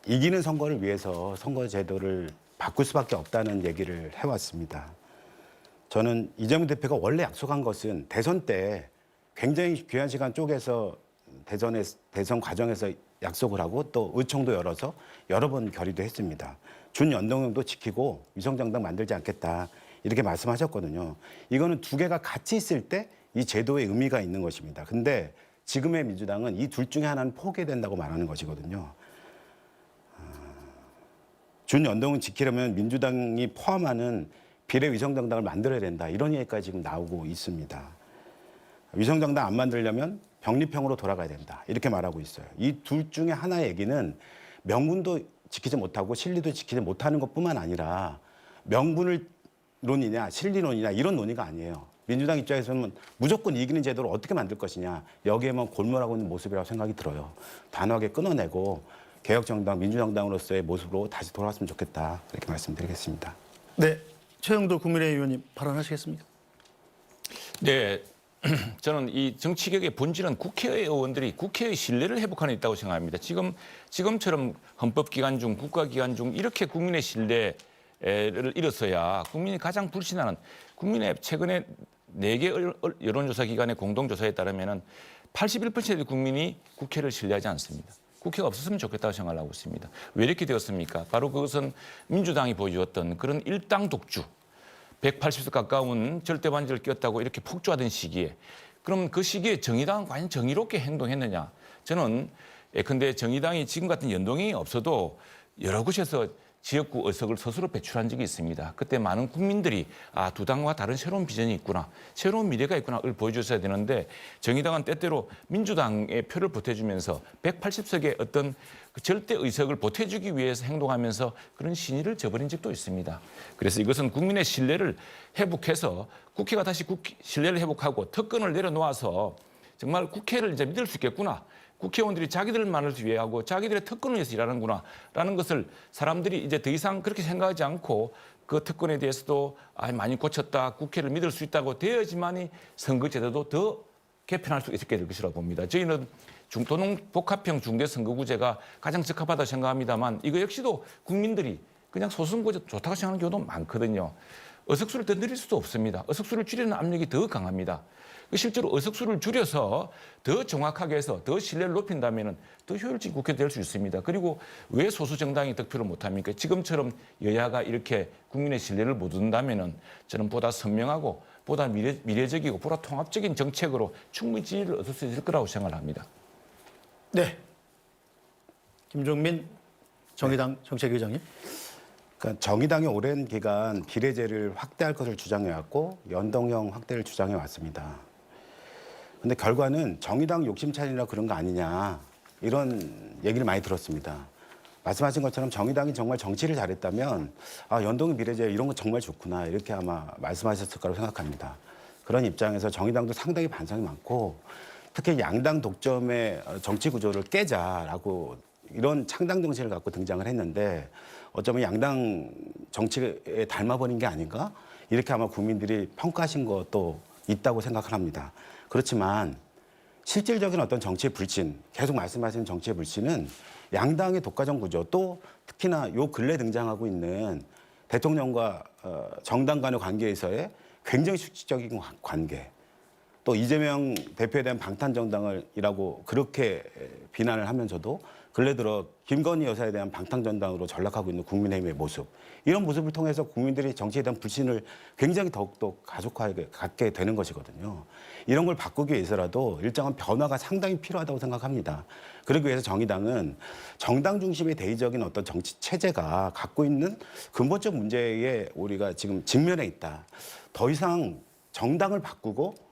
이기는 선거를 위해서 선거 제도를 바꿀 수밖에 없다는 얘기를 해왔습니다. 저는 이재명 대표가 원래 약속한 것은 대선 때 굉장히 귀한 시간 쪼개서 대선 과정에서 약속을 하고 또 의총도 열어서 여러 번 결의도 했습니다. 준연동형도 지키고 위성정당 만들지 않겠다 이렇게 말씀하셨거든요. 이거는 두 개가 같이 있을 때 이 제도의 의미가 있는 것입니다. 근데 지금의 민주당은 이 둘 중에 하나는 포기된다고 말하는 것이거든요. 준연동을 지키려면 민주당이 포함하는 비례위성정당을 만들어야 된다. 이런 얘기까지 지금 나오고 있습니다. 위성정당 안 만들려면 병립형으로 돌아가야 된다. 이렇게 말하고 있어요. 이 둘 중에 하나의 얘기는 명분도 지키지 못하고 실리도 지키지 못하는 것뿐만 아니라 명분론이냐 실리론이냐 이런 논의가 아니에요. 민주당 입장에서는 무조건 이기는 제도를 어떻게 만들 것이냐 여기에만 골몰하고 있는 모습이라고 생각이 들어요. 단호하게 끊어내고 개혁정당, 민주정당으로서의 모습으로 다시 돌아왔으면 좋겠다. 이렇게 말씀드리겠습니다. 네, 최영도 국민의힘 의원님 발언하시겠습니까? 네, 저는 이 정치개혁의 본질은 국회의원들이 국회의 신뢰를 회복하는 데 있다고 생각합니다. 지금처럼 헌법기관 중, 국가기관 중 이렇게 국민의 신뢰를 잃었어야 국민이 가장 불신하는 국민의 최근에 4개 여론조사 기관의 공동조사에 따르면 81%의 국민이 국회를 신뢰하지 않습니다. 국회가 없었으면 좋겠다고 생각을 하고 있습니다. 왜 이렇게 되었습니까? 바로 그것은 민주당이 보여주었던 그런 일당 독주, 180석 가까운 절대 반지를 꼈다고 이렇게 폭주하던 시기에 그럼 그 시기에 정의당은 과연 정의롭게 행동했느냐? 저는 예컨대 정의당이 지금 같은 연동이 없어도 여러 곳에서 지역구 의석을 스스로 배출한 적이 있습니다. 그때 많은 국민들이 두 당과 다른 새로운 비전이 있구나, 새로운 미래가 있구나를 보여줬어야 되는데 정의당은 때때로 민주당의 표를 보태주면서 180석의 어떤 그 절대 의석을 보태주기 위해서 행동하면서 그런 신의를 저버린 적도 있습니다. 그래서 이것은 국민의 신뢰를 회복해서 국회가 다시 신뢰를 회복하고 특권을 내려놓아서 정말 국회를 이제 믿을 수 있겠구나. 국회의원들이 자기들만을 위해 하고 자기들의 특권을 위해서 일하는구나라는 것을 사람들이 이제 더 이상 그렇게 생각하지 않고 그 특권에 대해서도 많이 고쳤다, 국회를 믿을 수 있다고 되어야지만이 선거제도도 더 개편할 수 있게 될 것이라고 봅니다. 저희는 중도농 복합형 중대선거구제가 가장 적합하다고 생각합니다만 이거 역시도 국민들이 그냥 소선거제 좋다고 생각하는 경우도 많거든요. 의석수를 더 늘릴 수도 없습니다. 의석수를 줄이는 압력이 더 강합니다. 실제로 의석수를 줄여서 더 정확하게 해서 더 신뢰를 높인다면 더 효율적인 국회가 될 수 있습니다. 그리고 왜 소수 정당이 득표를 못합니까? 지금처럼 여야가 이렇게 국민의 신뢰를 못 얻는다면 저는 보다 선명하고 보다 미래적이고 보다 통합적인 정책으로 충분히 지지를 얻을 수 있을 거라고 생각을 합니다. 네, 김종민 정의당 정책위원장님. 그러니까 정의당이 오랜 기간 비례제를 확대할 것을 주장해왔고 연동형 확대를 주장해왔습니다. 근데 결과는 정의당 욕심 차리라 그런 거 아니냐 이런 얘기를 많이 들었습니다. 말씀하신 것처럼 정의당이 정말 정치를 잘했다면 연동형 비례제 이런 거 정말 좋구나 이렇게 아마 말씀하셨을 거라고 생각합니다. 그런 입장에서 정의당도 상당히 반성이 많고 특히 양당 독점의 정치 구조를 깨자라고 이런 창당 정신을 갖고 등장을 했는데 어쩌면 양당 정치에 닮아버린 게 아닌가? 이렇게 아마 국민들이 평가하신 것도 있다고 생각을 합니다. 그렇지만 실질적인 어떤 정치의 불신, 계속 말씀하시는 정치의 불신은 양당의 독과점 구조 또 특히나 요 근래 등장하고 있는 대통령과 정당 간의 관계에서의 굉장히 수직적인 관계 또 이재명 대표에 대한 방탄정당이라고 그렇게 비난을 하면서도 근래 들어 김건희 여사에 대한 방탄정당으로 전락하고 있는 국민의힘의 모습 이런 모습을 통해서 국민들이 정치에 대한 불신을 굉장히 더욱더 가속화하게 갖게 되는 것이거든요. 이런 걸 바꾸기 위해서라도 일정한 변화가 상당히 필요하다고 생각합니다. 그러기 위해서 정의당은 정당 중심의 대의적인 어떤 정치 체제가 갖고 있는 근본적 문제에 우리가 지금 직면해 있다. 더 이상 정당을 바꾸고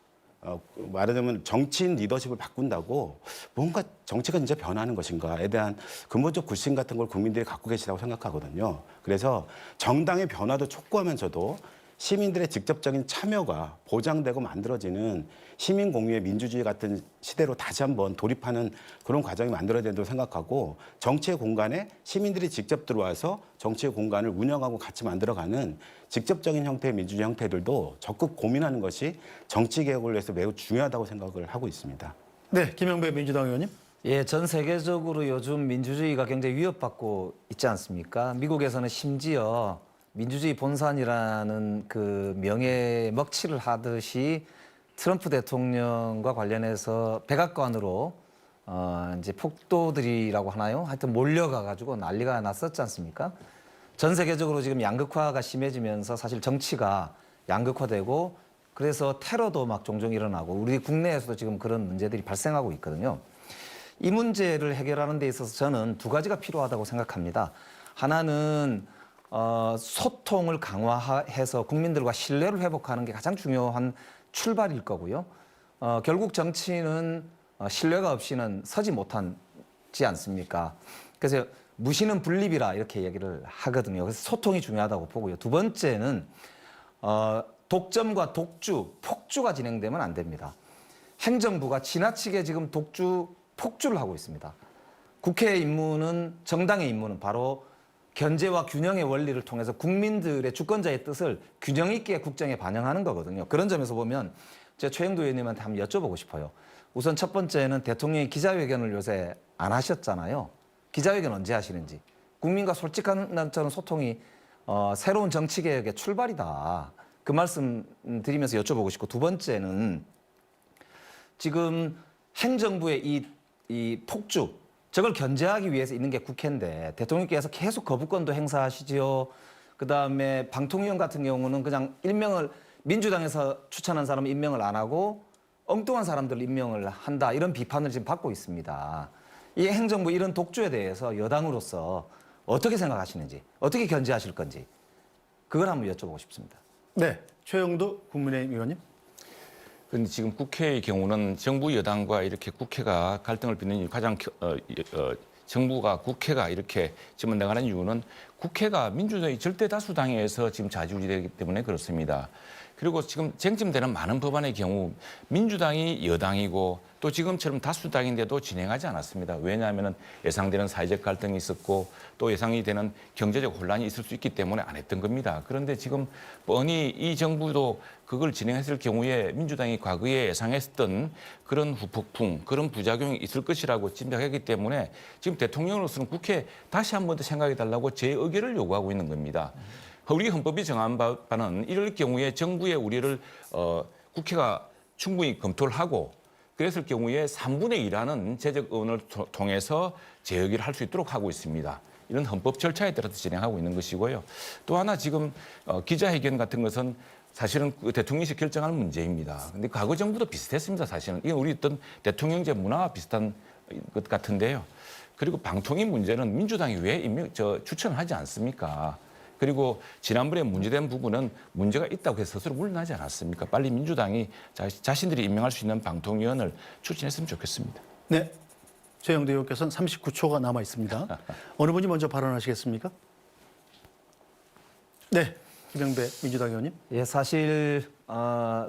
말하자면 정치인 리더십을 바꾼다고 뭔가 정치가 진짜 변하는 것인가에 대한 근본적 불신 같은 걸 국민들이 갖고 계시다고 생각하거든요. 그래서 정당의 변화도 촉구하면서도 시민들의 직접적인 참여가 보장되고 만들어지는 시민 공유의 민주주의 같은 시대로 다시 한번 돌입하는 그런 과정이 만들어야 된다고 생각하고 정치의 공간에 시민들이 직접 들어와서 정치의 공간을 운영하고 같이 만들어가는 직접적인 형태의 민주주의 형태들도 적극 고민하는 것이 정치 개혁을 위해서 매우 중요하다고 생각을 하고 있습니다. 네, 김영배 민주당 의원님. 예, 전 세계적으로 요즘 민주주의가 굉장히 위협받고 있지 않습니까? 미국에서는 심지어 민주주의 본산이라는 그 명예 먹칠을 하듯이 트럼프 대통령과 관련해서 백악관으로 이제 폭도들이라고 하나요? 하여튼 몰려가 가지고 난리가 났었지 않습니까? 전 세계적으로 지금 양극화가 심해지면서 사실 정치가 양극화되고 그래서 테러도 막 종종 일어나고 우리 국내에서도 지금 그런 문제들이 발생하고 있거든요. 이 문제를 해결하는 데 있어서 저는 두 가지가 필요하다고 생각합니다. 하나는 소통을 강화해서 국민들과 신뢰를 회복하는 게 가장 중요한 출발일 거고요. 결국 정치는 신뢰가 없이는 서지 못하지 않습니까? 그래서 무신은 분립이라 이렇게 얘기를 하거든요. 그래서 소통이 중요하다고 보고요. 두 번째는 독점과 독주, 폭주가 진행되면 안 됩니다. 행정부가 지나치게 지금 폭주를 하고 있습니다. 국회의 임무는 정당의 임무는 바로 견제와 균형의 원리를 통해서 국민들의 주권자의 뜻을 균형 있게 국정에 반영하는 거거든요. 그런 점에서 보면 제가 최영도 의원님한테 한번 여쭤보고 싶어요. 우선 첫 번째는 대통령이 기자회견을 요새 안 하셨잖아요. 기자회견 언제 하시는지. 국민과 솔직한 저는 소통이 새로운 정치개혁의 출발이다. 그 말씀 드리면서 여쭤보고 싶고 두 번째는 지금 행정부의 이 폭주 저걸 견제하기 위해서 있는 게 국회인데 대통령께서 계속 거부권도 행사하시지요. 그다음에 방통위원 같은 경우는 그냥 임명을 민주당에서 추천한 사람 임명을 안 하고 엉뚱한 사람들 임명을 한다. 이런 비판을 지금 받고 있습니다. 이 행정부 이런 독주에 대해서 여당으로서 어떻게 생각하시는지, 어떻게 견제하실 건지 그걸 한번 여쭤보고 싶습니다. 네, 최영도 국민의힘 의원님. 그런데 지금 국회의 경우는 정부 여당과 이렇게 국회가 갈등을 빚는 가장 정부가 국회가 이렇게 지금 나가는 이유는 국회가 민주주의 절대 다수당에서 지금 좌지우지되기 때문에 그렇습니다. 그리고 지금 쟁점되는 많은 법안의 경우 민주당이 여당이고 또 지금처럼 다수당인데도 진행하지 않았습니다. 왜냐하면 예상되는 사회적 갈등이 있었고 또 예상이 되는 경제적 혼란이 있을 수 있기 때문에 안 했던 겁니다. 그런데 지금 뻔히 이 정부도 그걸 진행했을 경우에 민주당이 과거에 예상했던 그런 후폭풍, 그런 부작용이 있을 것이라고 짐작했기 때문에 지금 대통령으로서는 국회에 다시 한 번 더 생각해달라고 재의결을 요구하고 있는 겁니다. 우리 헌법이 정한 바는 이럴 경우에 정부의 우리를 국회가 충분히 검토를 하고 그랬을 경우에 3분의 1하는 제적 의원을 통해서 재의결을 할 수 있도록 하고 있습니다. 이런 헌법 절차에 따라서 진행하고 있는 것이고요. 또 하나 지금 기자회견 같은 것은 사실은 그 대통령이 결정하는 문제입니다. 근데 과거 정부도 비슷했습니다. 사실은 이게 우리 어떤 대통령제 문화와 비슷한 것 같은데요. 그리고 방통위 문제는 민주당이 왜 추천을 하지 않습니까? 그리고 지난번에 문제된 부분은 문제가 있다고 해서 스스로 물러나지 않았습니까? 빨리 민주당이 자신들이 임명할 수 있는 방통위원을 추천했으면 좋겠습니다. 네, 최영도 의원께서는 39초가 남아 있습니다. 어느 분이 먼저 발언하시겠습니까? 네, 김영배 민주당 의원님. 예, 사실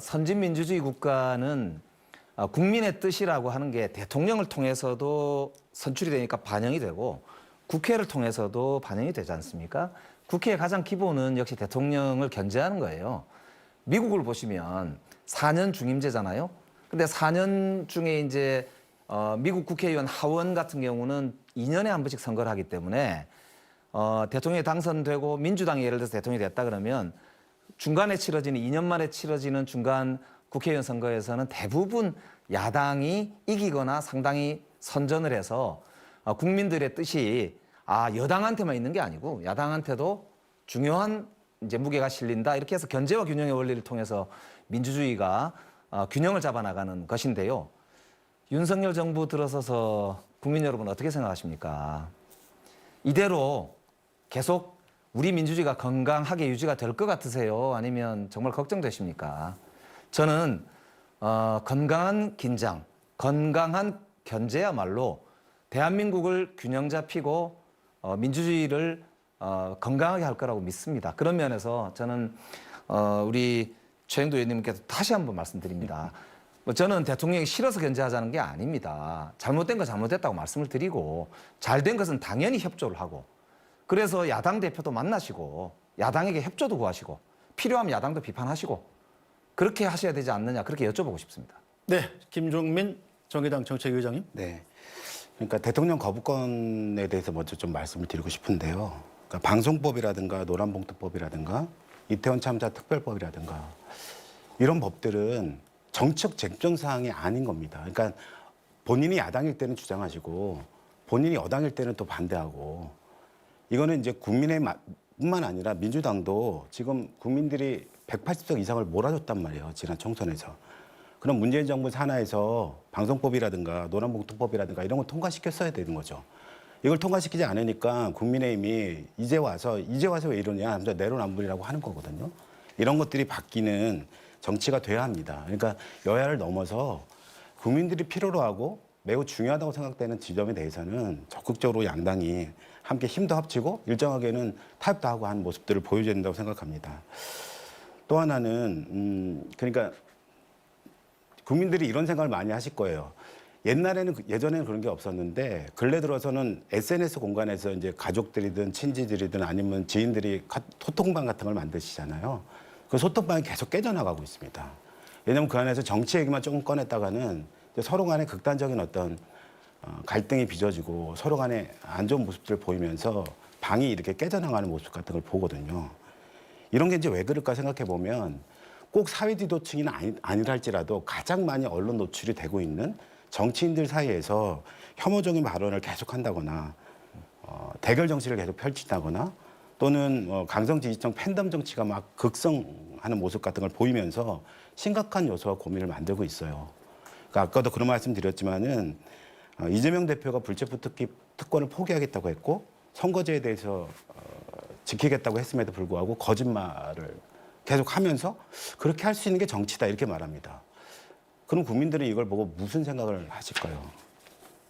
선진 민주주의 국가는 국민의 뜻이라고 하는 게 대통령을 통해서도 선출이 되니까 반영이 되고 국회를 통해서도 반영이 되지 않습니까? 국회의 가장 기본은 역시 대통령을 견제하는 거예요. 미국을 보시면 4년 중임제잖아요. 근데 4년 중에 이제 미국 국회의원 하원 같은 경우는 2년에 한 번씩 선거를 하기 때문에 대통령이 당선되고 민주당이 예를 들어서 대통령이 됐다 그러면 중간에 치러지는 2년 만에 치러지는 중간 국회의원 선거에서는 대부분 야당이 이기거나 상당히 선전을 해서 국민들의 뜻이 여당한테만 있는 게 아니고 야당한테도 중요한 이제 무게가 실린다. 이렇게 해서 견제와 균형의 원리를 통해서 민주주의가 균형을 잡아나가는 것인데요. 윤석열 정부 들어서서 국민 여러분 어떻게 생각하십니까? 이대로 계속 우리 민주주의가 건강하게 유지가 될 것 같으세요? 아니면 정말 걱정되십니까? 저는 건강한 긴장, 건강한 견제야말로 대한민국을 균형 잡히고 민주주의를 건강하게 할 거라고 믿습니다. 그런 면에서 저는 우리 최영도 의원님께서 다시 한번 말씀드립니다. 뭐 저는 대통령이 싫어서 견제하자는 게 아닙니다. 잘못된 거 잘못됐다고 말씀을 드리고 잘된 것은 당연히 협조를 하고 그래서 야당 대표도 만나시고 야당에게 협조도 구하시고 필요하면 야당도 비판하시고 그렇게 하셔야 되지 않느냐 그렇게 여쭤보고 싶습니다. 네, 김종민 정의당 정책위의장님. 네. 그러니까 대통령 거부권에 대해서 먼저 좀 말씀을 드리고 싶은데요. 그러니까 방송법이라든가 노란봉투법이라든가 이태원 참사 특별법이라든가 이런 법들은 정책 쟁점 사항이 아닌 겁니다. 그러니까 본인이 야당일 때는 주장하시고 본인이 여당일 때는 또 반대하고 이거는 이제 국민의뿐만 아니라 민주당도 지금 국민들이 180석 이상을 몰아줬단 말이에요. 지난 총선에서. 그럼 문재인 정부 산하에서 방송법이라든가 노란봉투법이라든가 이런 걸 통과시켰어야 되는 거죠. 이걸 통과시키지 않으니까 국민의힘이 이제 와서 왜 이러냐 하면서 내로남불이라고 하는 거거든요. 이런 것들이 바뀌는 정치가 돼야 합니다. 그러니까 여야를 넘어서 국민들이 필요로 하고 매우 중요하다고 생각되는 지점에 대해서는 적극적으로 양당이 함께 힘도 합치고 일정하게는 타협도 하고 하는 모습들을 보여줘야 된다고 생각합니다. 또 하나는 그러니까 국민들이 이런 생각을 많이 하실 거예요. 예전에는 그런 게 없었는데 근래 들어서는 SNS 공간에서 이제 가족들이든 친지들이든 아니면 지인들이 소통방 같은 걸 만드시잖아요. 그 소통방이 계속 깨져나가고 있습니다. 왜냐하면 그 안에서 정치 얘기만 조금 꺼냈다가는 서로 간에 극단적인 어떤 갈등이 빚어지고 서로 간에 안 좋은 모습들을 보이면서 방이 이렇게 깨져나가는 모습 같은 걸 보거든요. 이런 게 이제 왜 그럴까 생각해 보면 꼭 사회 지도층이 아니라 할지라도 가장 많이 언론 노출이 되고 있는 정치인들 사이에서 혐오적인 발언을 계속한다거나 대결 정치를 계속 펼친다거나 또는 강성 지지층 팬덤 정치가 막 극성하는 모습 같은 걸 보이면서 심각한 요소와 고민을 만들고 있어요. 그러니까 아까도 그런 말씀 드렸지만은 이재명 대표가 불체포 특권을 포기하겠다고 했고 선거제에 대해서 지키겠다고 했음에도 불구하고 거짓말을 계속하면서 그렇게 할 수 있는 게 정치다 이렇게 말합니다. 그럼 국민들은 이걸 보고 무슨 생각을 하실까요?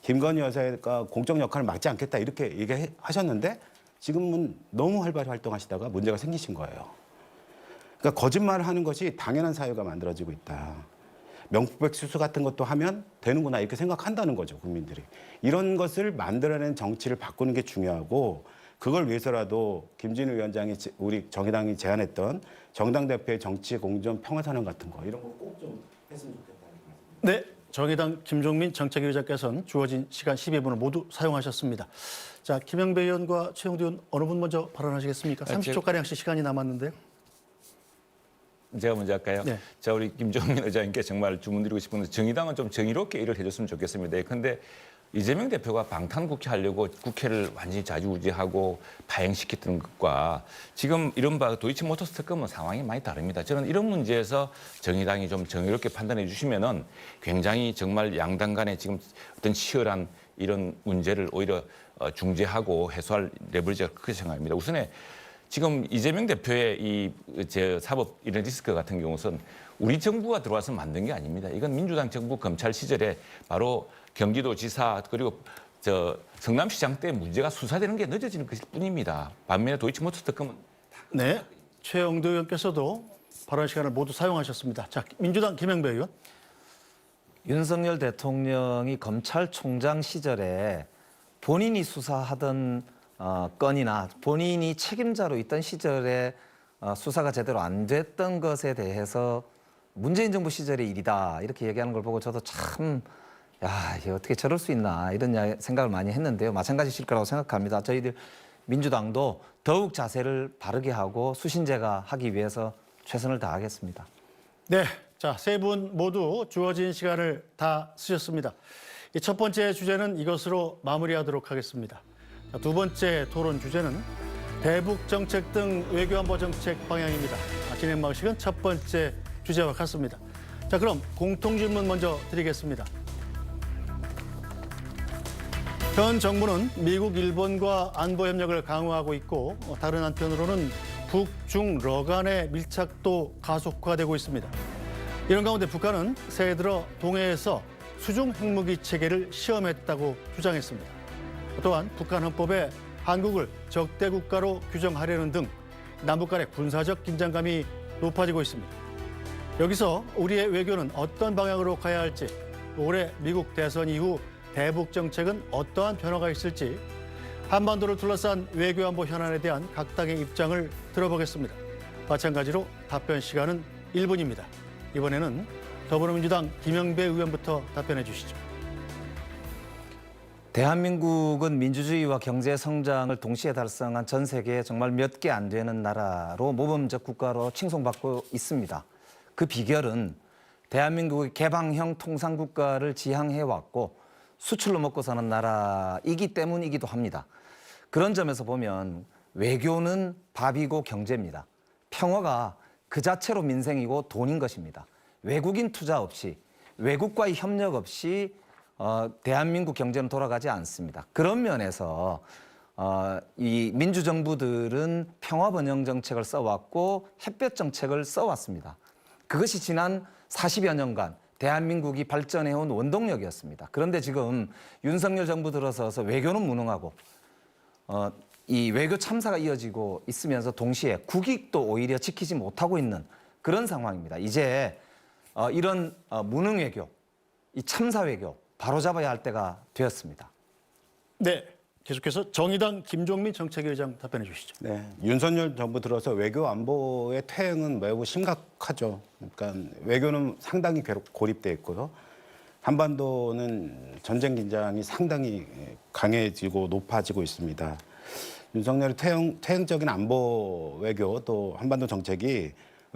김건희 여사가 공적 역할을 맡지 않겠다 이렇게 얘기하셨는데 지금은 너무 활발히 활동하시다가 문제가 생기신 거예요. 그러니까 거짓말을 하는 것이 당연한 사회가 만들어지고 있다. 명품백수수 같은 것도 하면 되는구나 이렇게 생각한다는 거죠, 국민들이. 이런 것을 만들어낸 정치를 바꾸는 게 중요하고 그걸 위해서라도 김진우 위원장이 우리 정의당이 제안했던 정당 대표의 정치 공정 평화선언 같은 거 이런 거 꼭 좀 했으면 좋겠다. 네, 정의당 김종민 정책위의장께서는 주어진 시간 12분을 모두 사용하셨습니다. 자, 김영배 의원과 최영두 의원 어느 분 먼저 발언하시겠습니까? 30초가량씩 시간이 남았는데요. 제가 먼저 할까요? 네. 자, 우리 김종민 의장님께 정말 주문드리고 싶은데 정의당은 좀 정의롭게 일을 해줬으면 좋겠습니다. 그런데 이재명 대표가 방탄국회 하려고 국회를 완전히 좌지우지하고 파행시켰던 것과 지금 이른바 도이치모터스 특검은 상황이 많이 다릅니다. 저는 이런 문제에서 정의당이 좀 정의롭게 판단해 주시면은 굉장히 정말 양당 간에 지금 어떤 치열한 이런 문제를 오히려 중재하고 해소할 레버리지가 크게 생각합니다. 우선에 지금 이재명 대표의 이 사법 이런 리스크 같은 경우는 우리 정부가 들어와서 만든 게 아닙니다. 이건 민주당 정부 검찰 시절에 바로 경기도지사 그리고 성남시장 때 문제가 수사되는 게 늦어지는 것일 뿐입니다. 반면에 도이치모터스 특검은 네, 최영두 의원께서도 발언 시간을 모두 사용하셨습니다. 자, 민주당 김영배 의원. 윤석열 대통령이 검찰총장 시절에 본인이 수사하던 건이나 본인이 책임자로 있던 시절에 수사가 제대로 안 됐던 것에 대해서 문재인 정부 시절의 일이다 이렇게 얘기하는 걸 보고 저도 참 이게 어떻게 저럴 수 있나 이런 생각을 많이 했는데요. 마찬가지실 거라고 생각합니다. 저희들 민주당도 더욱 자세를 바르게 하고 수신제가 하기 위해서 최선을 다하겠습니다. 네, 자, 세 분 모두 주어진 시간을 다 쓰셨습니다. 이 첫 번째 주제는 이것으로 마무리하도록 하겠습니다. 자, 두 번째 토론 주제는 대북 정책 등 외교안보 정책 방향입니다. 진행 방식은 첫 번째 주제와 같습니다. 자, 그럼 공통 질문 먼저 드리겠습니다. 현 정부는 미국, 일본과 안보 협력을 강화하고 있고 다른 한편으로는 북중러 간의 밀착도 가속화되고 있습니다. 이런 가운데 북한은 새해 들어 동해에서 수중 핵무기 체계를 시험했다고 주장했습니다. 또한 북한 헌법에 한국을 적대 국가로 규정하려는 등 남북 간의 군사적 긴장감이 높아지고 있습니다. 여기서 우리의 외교는 어떤 방향으로 가야 할지, 올해 미국 대선 이후 대북 정책은 어떠한 변화가 있을지, 한반도를 둘러싼 외교안보 현안에 대한 각 당의 입장을 들어보겠습니다. 마찬가지로 답변 시간은 1분입니다. 이번에는 더불어민주당 김영배 의원부터 답변해 주시죠. 대한민국은 민주주의와 경제 성장을 동시에 달성한 전 세계에 정말 몇 개 안 되는 나라로 모범적 국가로 칭송받고 있습니다. 그 비결은 대한민국의 개방형 통상국가를 지향해왔고 수출로 먹고 사는 나라이기 때문이기도 합니다. 그런 점에서 보면 외교는 밥이고 경제입니다. 평화가 그 자체로 민생이고 돈인 것입니다. 외국인 투자 없이, 외국과의 협력 없이 대한민국 경제는 돌아가지 않습니다. 그런 면에서 이 민주정부들은 평화번영 정책을 써왔고 햇볕 정책을 써왔습니다. 그것이 지난 40여 년간 대한민국이 발전해온 원동력이었습니다. 그런데 지금 윤석열 정부 들어서서 외교는 무능하고 이 외교 참사가 이어지고 있으면서 동시에 국익도 오히려 지키지 못하고 있는 그런 상황입니다. 이제 이런 무능 외교, 이 참사 외교 바로잡아야 할 때가 되었습니다. 네, 계속해서 정의당 김종민 정책위의장 답변해 주시죠. 네, 윤석열 정부 들어서 외교 안보의 퇴행은 매우 심각하죠. 그러니까 외교는 상당히 고립돼 있고요. 한반도는 전쟁 긴장이 상당히 강해지고 높아지고 있습니다. 윤석열의 퇴행적인 안보 외교 또 한반도 정책을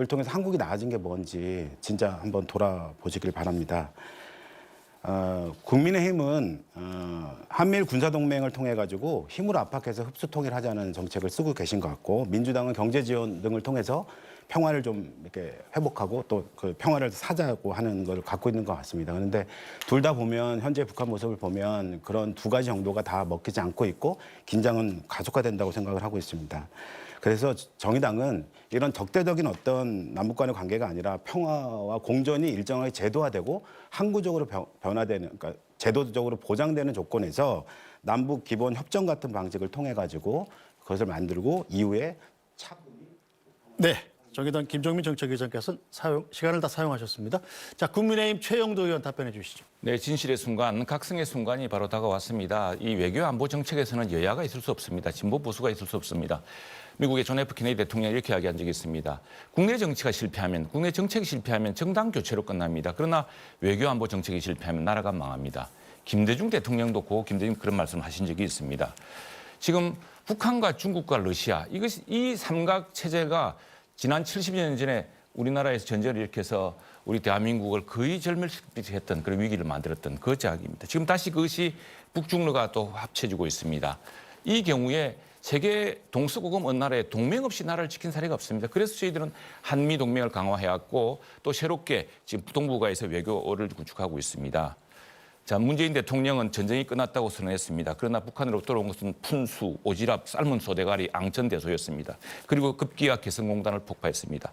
통해서 한국이 나아진 게 뭔지 진짜 한번 돌아보시길 바랍니다. 국민의힘은 한미일 군사동맹을 통해 가지고 힘으로 압박해서 흡수 통일하자는 정책을 쓰고 계신 것 같고, 민주당은 경제 지원 등을 통해서 평화를 좀 이렇게 회복하고 또 그 평화를 사자고 하는 걸 갖고 있는 것 같습니다. 그런데 둘 다 보면 현재 북한 모습을 보면 그런 두 가지 정도가 다 먹히지 않고 있고 긴장은 가속화된다고 생각을 하고 있습니다. 그래서 정의당은 이런 적대적인 어떤 남북 간의 관계가 아니라 평화와 공존이 일정하게 제도화되고 항구적으로 변화되는, 그러니까 제도적으로 보장되는 조건에서 남북 기본 협정 같은 방식을 통해 가지고 그것을 만들고 이후에 네, 정의당 김종민 정책위원장께서는 시간을 다 사용하셨습니다. 자, 국민의힘 최영도 의원 답변해 주시죠. 네, 진실의 순간, 각성의 순간이 바로 다가왔습니다. 이 외교 안보 정책에서는 여야가 있을 수 없습니다. 진보 보수가 있을 수 없습니다. 미국의 존 F 케네디 대통령이 이렇게 이야기한 적이 있습니다. 국내 정치가 실패하면, 국내 정책이 실패하면 정당 교체로 끝납니다. 그러나 외교 안보 정책이 실패하면 나라가 망합니다. 김대중 대통령도 고 김대중 그런 말씀을 하신 적이 있습니다. 지금 북한과 중국과 러시아, 이 삼각 체제가 지난 70년 전에 우리나라에서 전쟁을 일으켜서 우리 대한민국을 거의 절멸시켰던 그런 위기를 만들었던 그 작입니다. 지금 다시 그것이 북중러가 또 합쳐지고 있습니다. 이 경우에 세계 동서고금 어느 나라에 동맹 없이 나라를 지킨 사례가 없습니다. 그래서 저희들은 한미 동맹을 강화해왔고 또 새롭게 지금 동북아에서 외교를 구축하고 있습니다. 자, 문재인 대통령은 전쟁이 끝났다고 선언했습니다. 그러나 북한으로 돌아온 것은 푼수, 오지랖, 삶은 소대가리, 앙천대소였습니다. 그리고 급기야 개성공단을 폭파했습니다.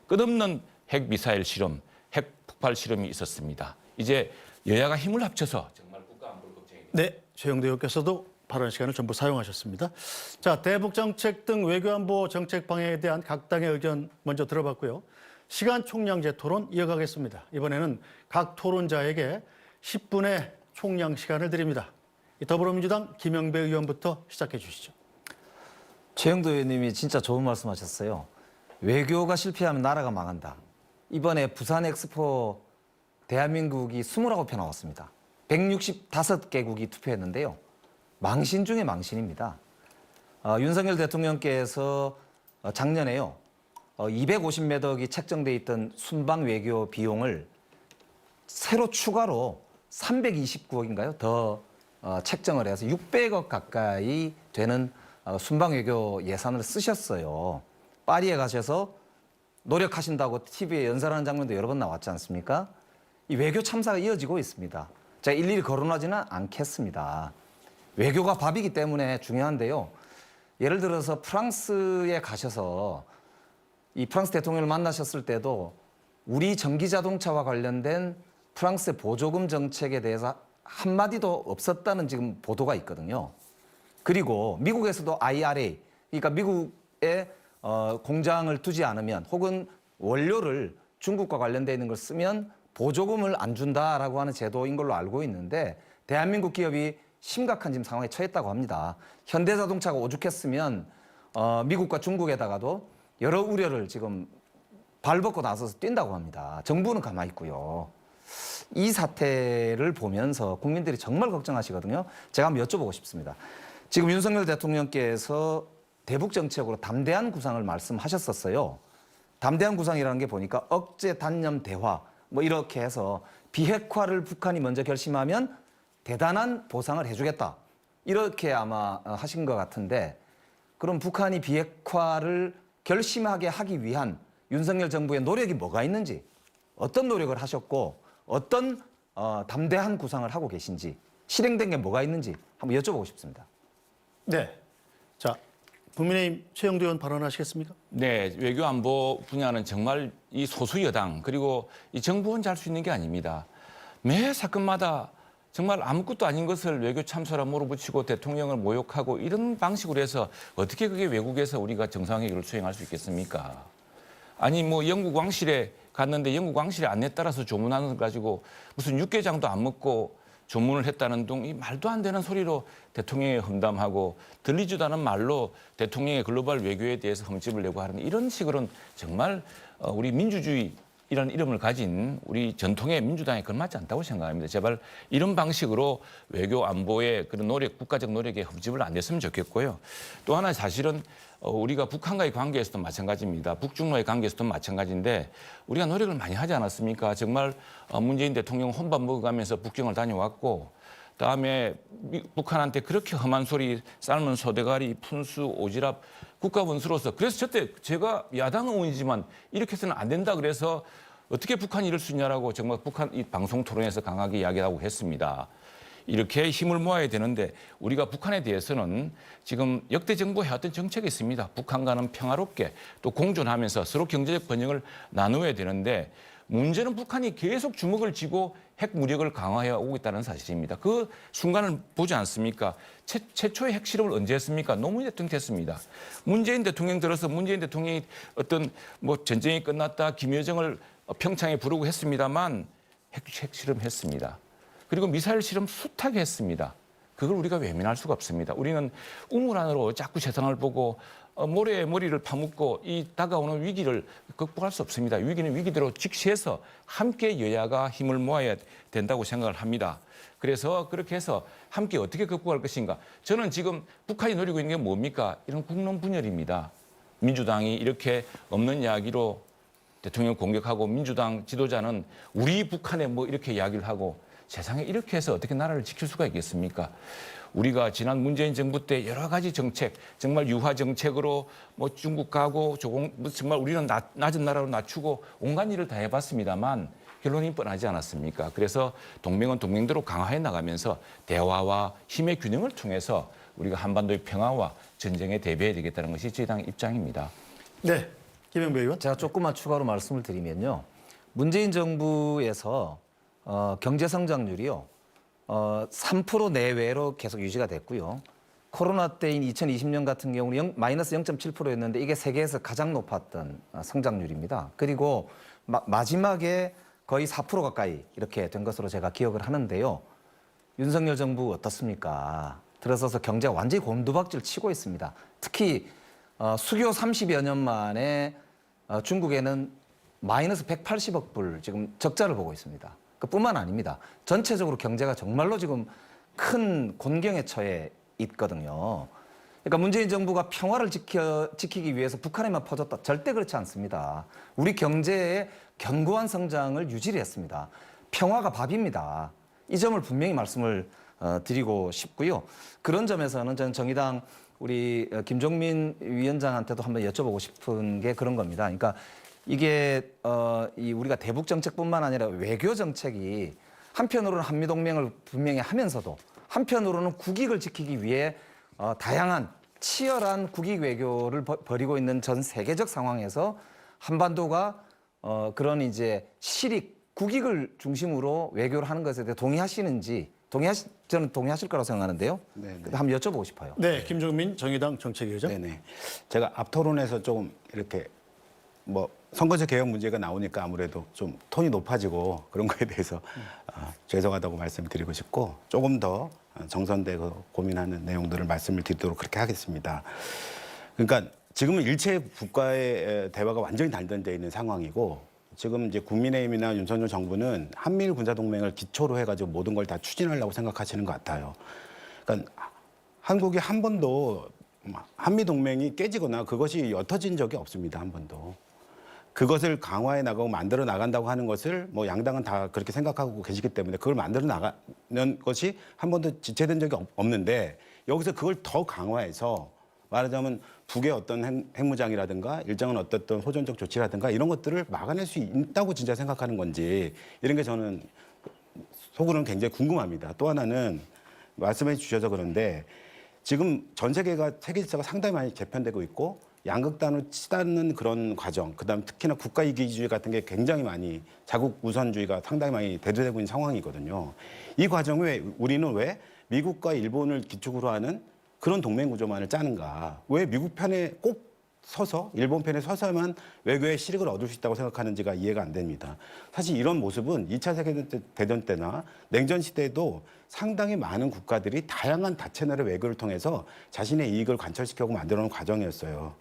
끝없는 핵미사일 실험, 핵 폭발 실험이 있었습니다. 이제 여야가 힘을 합쳐서 정말 국가 안보를 걱정해야 됩니다. 네, 최영도 의원께서도 발언 시간을 전부 사용하셨습니다. 자, 대북 정책 등 외교안보 정책 방향에 대한 각 당의 의견 먼저 들어봤고요. 시간 총량제 토론 이어가겠습니다. 이번에는 각 토론자에게 10분의 총량 시간을 드립니다. 더불어민주당 김영배 의원부터 시작해 주시죠. 최영도 의원님이 진짜 좋은 말씀하셨어요. 외교가 실패하면 나라가 망한다. 이번에 부산 엑스포 대한민국이 20표 나왔습니다. 165개국이 투표했는데요. 망신 중에 망신입니다. 윤석열 대통령께서 작년에요. 250몇 억이 책정돼 있던 순방 외교 비용을 새로 추가로 329억인가요? 더 책정을 해서 600억 가까이 되는 순방 외교 예산을 쓰셨어요. 파리에 가셔서 노력하신다고 TV에 연설하는 장면도 여러 번 나왔지 않습니까? 이 외교 참사가 이어지고 있습니다. 제가 일일이 거론하지는 않겠습니다. 외교가 밥이기 때문에 중요한데요. 예를 들어서 프랑스에 가셔서 이 프랑스 대통령을 만나셨을 때도 우리 전기자동차와 관련된 프랑스의 보조금 정책에 대해서 한마디도 없었다는 지금 보도가 있거든요. 그리고 미국에서도 IRA, 그러니까 미국에 공장을 두지 않으면 혹은 원료를 중국과 관련돼 있는 걸 쓰면 보조금을 안 준다라고 하는 제도인 걸로 알고 있는데 대한민국 기업이 심각한 지금 상황에 처했다고 합니다. 현대자동차가 오죽했으면 미국과 중국에다가도 여러 우려를 지금 발벗고 나서서 뛴다고 합니다. 정부는 가만히 있고요. 이 사태를 보면서 국민들이 정말 걱정하시거든요. 제가 한번 여쭤보고 싶습니다. 지금 윤석열 대통령께서 대북 정책으로 담대한 구상을 말씀하셨었어요. 담대한 구상이라는 게 보니까 억제, 단념, 대화 뭐 이렇게 해서 비핵화를 북한이 먼저 결심하면 대단한 보상을 해주겠다. 이렇게 아마 하신 것 같은데 그럼 북한이 비핵화를 결심하게 하기 위한 윤석열 정부의 노력이 뭐가 있는지 어떤 노력을 하셨고 어떤 담대한 구상을 하고 계신지 실행된 게 뭐가 있는지 한번 여쭤보고 싶습니다. 네. 자, 국민의힘 최영두 의원 발언하시겠습니까? 네, 외교 안보 분야는 정말 이 소수 여당 그리고 이 정부 혼자 할 수 있는 게 아닙니다. 매 사건마다 정말 아무것도 아닌 것을 외교 참사라 몰아붙이고 대통령을 모욕하고 이런 방식으로 해서 어떻게 그게 외국에서 우리가 정상회의를 수행할 수 있겠습니까? 아니 뭐 영국 왕실에 갔는데 영국 왕실의 안내에 따라서 조문하는 걸 가지고 무슨 육개장도 안 먹고 조문을 했다는 등 이 말도 안 되는 소리로 대통령에 험담하고 들리지도 않은 말로 대통령의 글로벌 외교에 대해서 흠집을 내고 하는 이런 식으로는 정말 우리 민주주의라는 이름을 가진 우리 전통의 민주당에 걸맞지 않다고 생각합니다. 제발 이런 방식으로 외교 안보의 그런 노력, 국가적 노력에 흠집을 안 냈으면 좋겠고요. 또 하나 사실은 우리가 북한과의 관계에서도 마찬가지입니다. 북중로의 관계에서도 마찬가지인데 우리가 노력을 많이 하지 않았습니까? 정말 문재인 대통령 혼밥 먹어가면서 북경을 다녀왔고 그다음에 북한한테 그렇게 험한 소리 삶은 소대가리, 푼수, 오지랖 국가원수로서 그래서 저때 제가 야당 의원이지만 이렇게 해서는 안 된다 그래서 어떻게 북한이 이럴 수 있냐라고 정말 북한 이 방송 토론에서 강하게 이야기하고 했습니다. 이렇게 힘을 모아야 되는데 우리가 북한에 대해서는 지금 역대 정부가 해왔던 정책이 있습니다. 북한과는 평화롭게 또 공존하면서 서로 경제적 번영을 나누어야 되는데 문제는 북한이 계속 주먹을 쥐고 핵 무력을 강화해 오고 있다는 사실입니다. 그 순간을 보지 않습니까? 최초의 핵실험을 언제 했습니까? 노무현 대통령 했습니다. 문재인 대통령 들어서 문재인 대통령이 어떤 뭐 전쟁이 끝났다 김여정을 평창에 부르고 했습니다만 핵실험 했습니다. 그리고 미사일 실험 숱하게 했습니다. 그걸 우리가 외면할 수가 없습니다. 우리는 우물 안으로 자꾸 세상을 보고 모래에 머리를 파묻고 이 다가오는 위기를 극복할 수 없습니다. 위기는 위기대로 직시해서 함께 여야가 힘을 모아야 된다고 생각을 합니다. 그래서 그렇게 해서 함께 어떻게 극복할 것인가. 저는 지금 북한이 노리고 있는 게 뭡니까? 이런 국론 분열입니다. 민주당이 이렇게 없는 이야기로 대통령을 공격하고 민주당 지도자는 우리 북한에 뭐 이렇게 이야기를 하고 세상에 이렇게 해서 어떻게 나라를 지킬 수가 있겠습니까? 우리가 지난 문재인 정부 때 여러 가지 정책, 정말 유화 정책으로 뭐 중국 가고 정말 우리는 낮은 나라로 낮추고 온갖 일을 다 해봤습니다만 결론이 뻔하지 않았습니까? 그래서 동맹은 동맹대로 강화해 나가면서 대화와 힘의 균형을 통해서 우리가 한반도의 평화와 전쟁에 대비해야 되겠다는 것이 저희 당 입장입니다. 네. 김영배 의원. 제가 조금만 추가로 말씀을 드리면요. 문재인 정부에서 경제 성장률이요. 3% 내외로 계속 유지가 됐고요. 코로나 때인 2020년 같은 경우는 마이너스 0.7%였는데 이게 세계에서 가장 높았던 성장률입니다. 그리고 마지막에 거의 4% 가까이 이렇게 된 것으로 제가 기억을 하는데요. 윤석열 정부 어떻습니까? 들어서서 경제가 완전히 곤두박질 치고 있습니다. 특히 수교 30여 년 만에 중국에는 마이너스 180억 불 지금 적자를 보고 있습니다. 그뿐만 아닙니다. 전체적으로 경제가 정말로 지금 큰 곤경에 처해 있거든요. 그러니까 문재인 정부가 평화를 지키기 위해서 북한에만 퍼졌다. 절대 그렇지 않습니다. 우리 경제의 견고한 성장을 유지를 했습니다. 평화가 밥입니다. 이 점을 분명히 말씀을 드리고 싶고요. 그런 점에서는 저는 정의당 우리 김종민 위원장한테도 한번 여쭤보고 싶은 게 그런 겁니다. 그러니까 이게 우리가 대북 정책뿐만 아니라 외교 정책이 한편으로는 한미 동맹을 분명히 하면서도 한편으로는 국익을 지키기 위해 다양한 치열한 국익 외교를 벌이고 있는 전 세계적 상황에서 한반도가 그런 이제 실익 국익을 중심으로 외교를 하는 것에 대해 동의하시는지 저는 동의하실 거라고 생각하는데요. 네네. 한번 여쭤보고 싶어요. 네, 김종민 정의당 정책위원장. 네네. 제가 앞 토론에서 조금 이렇게 뭐 선거제 개혁 문제가 나오니까 아무래도 좀 톤이 높아지고 그런 거에 대해서 죄송하다고 말씀을 드리고 싶고 조금 더 정선되고 고민하는 내용들을 말씀을 드리도록 그렇게 하겠습니다. 그러니까 지금은 일체 국가의 대화가 완전히 단절되어 있는 상황이고 지금 이제 국민의힘이나 윤석열 정부는 한미일 군사동맹을 기초로 해가지고 모든 걸 다 추진하려고 생각하시는 것 같아요. 그러니까 한국이 한 번도 한미동맹이 깨지거나 그것이 옅어진 적이 없습니다. 한 번도. 그것을 강화해 나가고 만들어 나간다고 하는 것을 뭐 양당은 다 그렇게 생각하고 계시기 때문에 그걸 만들어 나가는 것이 한 번도 지체된 적이 없는데 여기서 그걸 더 강화해서 말하자면 북의 어떤 핵무장이라든가 일정한 어떤 호전적 조치라든가 이런 것들을 막아낼 수 있다고 진짜 생각하는 건지 이런 게 저는 속으로는 굉장히 궁금합니다. 또 하나는 말씀해 주셔서 그런데 지금 전 세계 질서가 상당히 많이 개편되고 있고 양극단을 치닫는 그런 과정, 그다음 특히나 국가 이기주의 같은 게 굉장히 많이 자국 우선주의가 상당히 많이 대두되고 있는 상황이거든요. 이 과정에 우리는 왜 미국과 일본을 기축으로 하는 그런 동맹 구조만을 짜는가? 왜 미국 편에 꼭 서서 일본 편에 서서만 외교의 실익을 얻을 수 있다고 생각하는지가 이해가 안 됩니다. 사실 이런 모습은 2차 세계대전 때나 냉전 시대에도 상당히 많은 국가들이 다양한 다채널의 외교를 통해서 자신의 이익을 관철시켜고 만들어놓은 과정이었어요.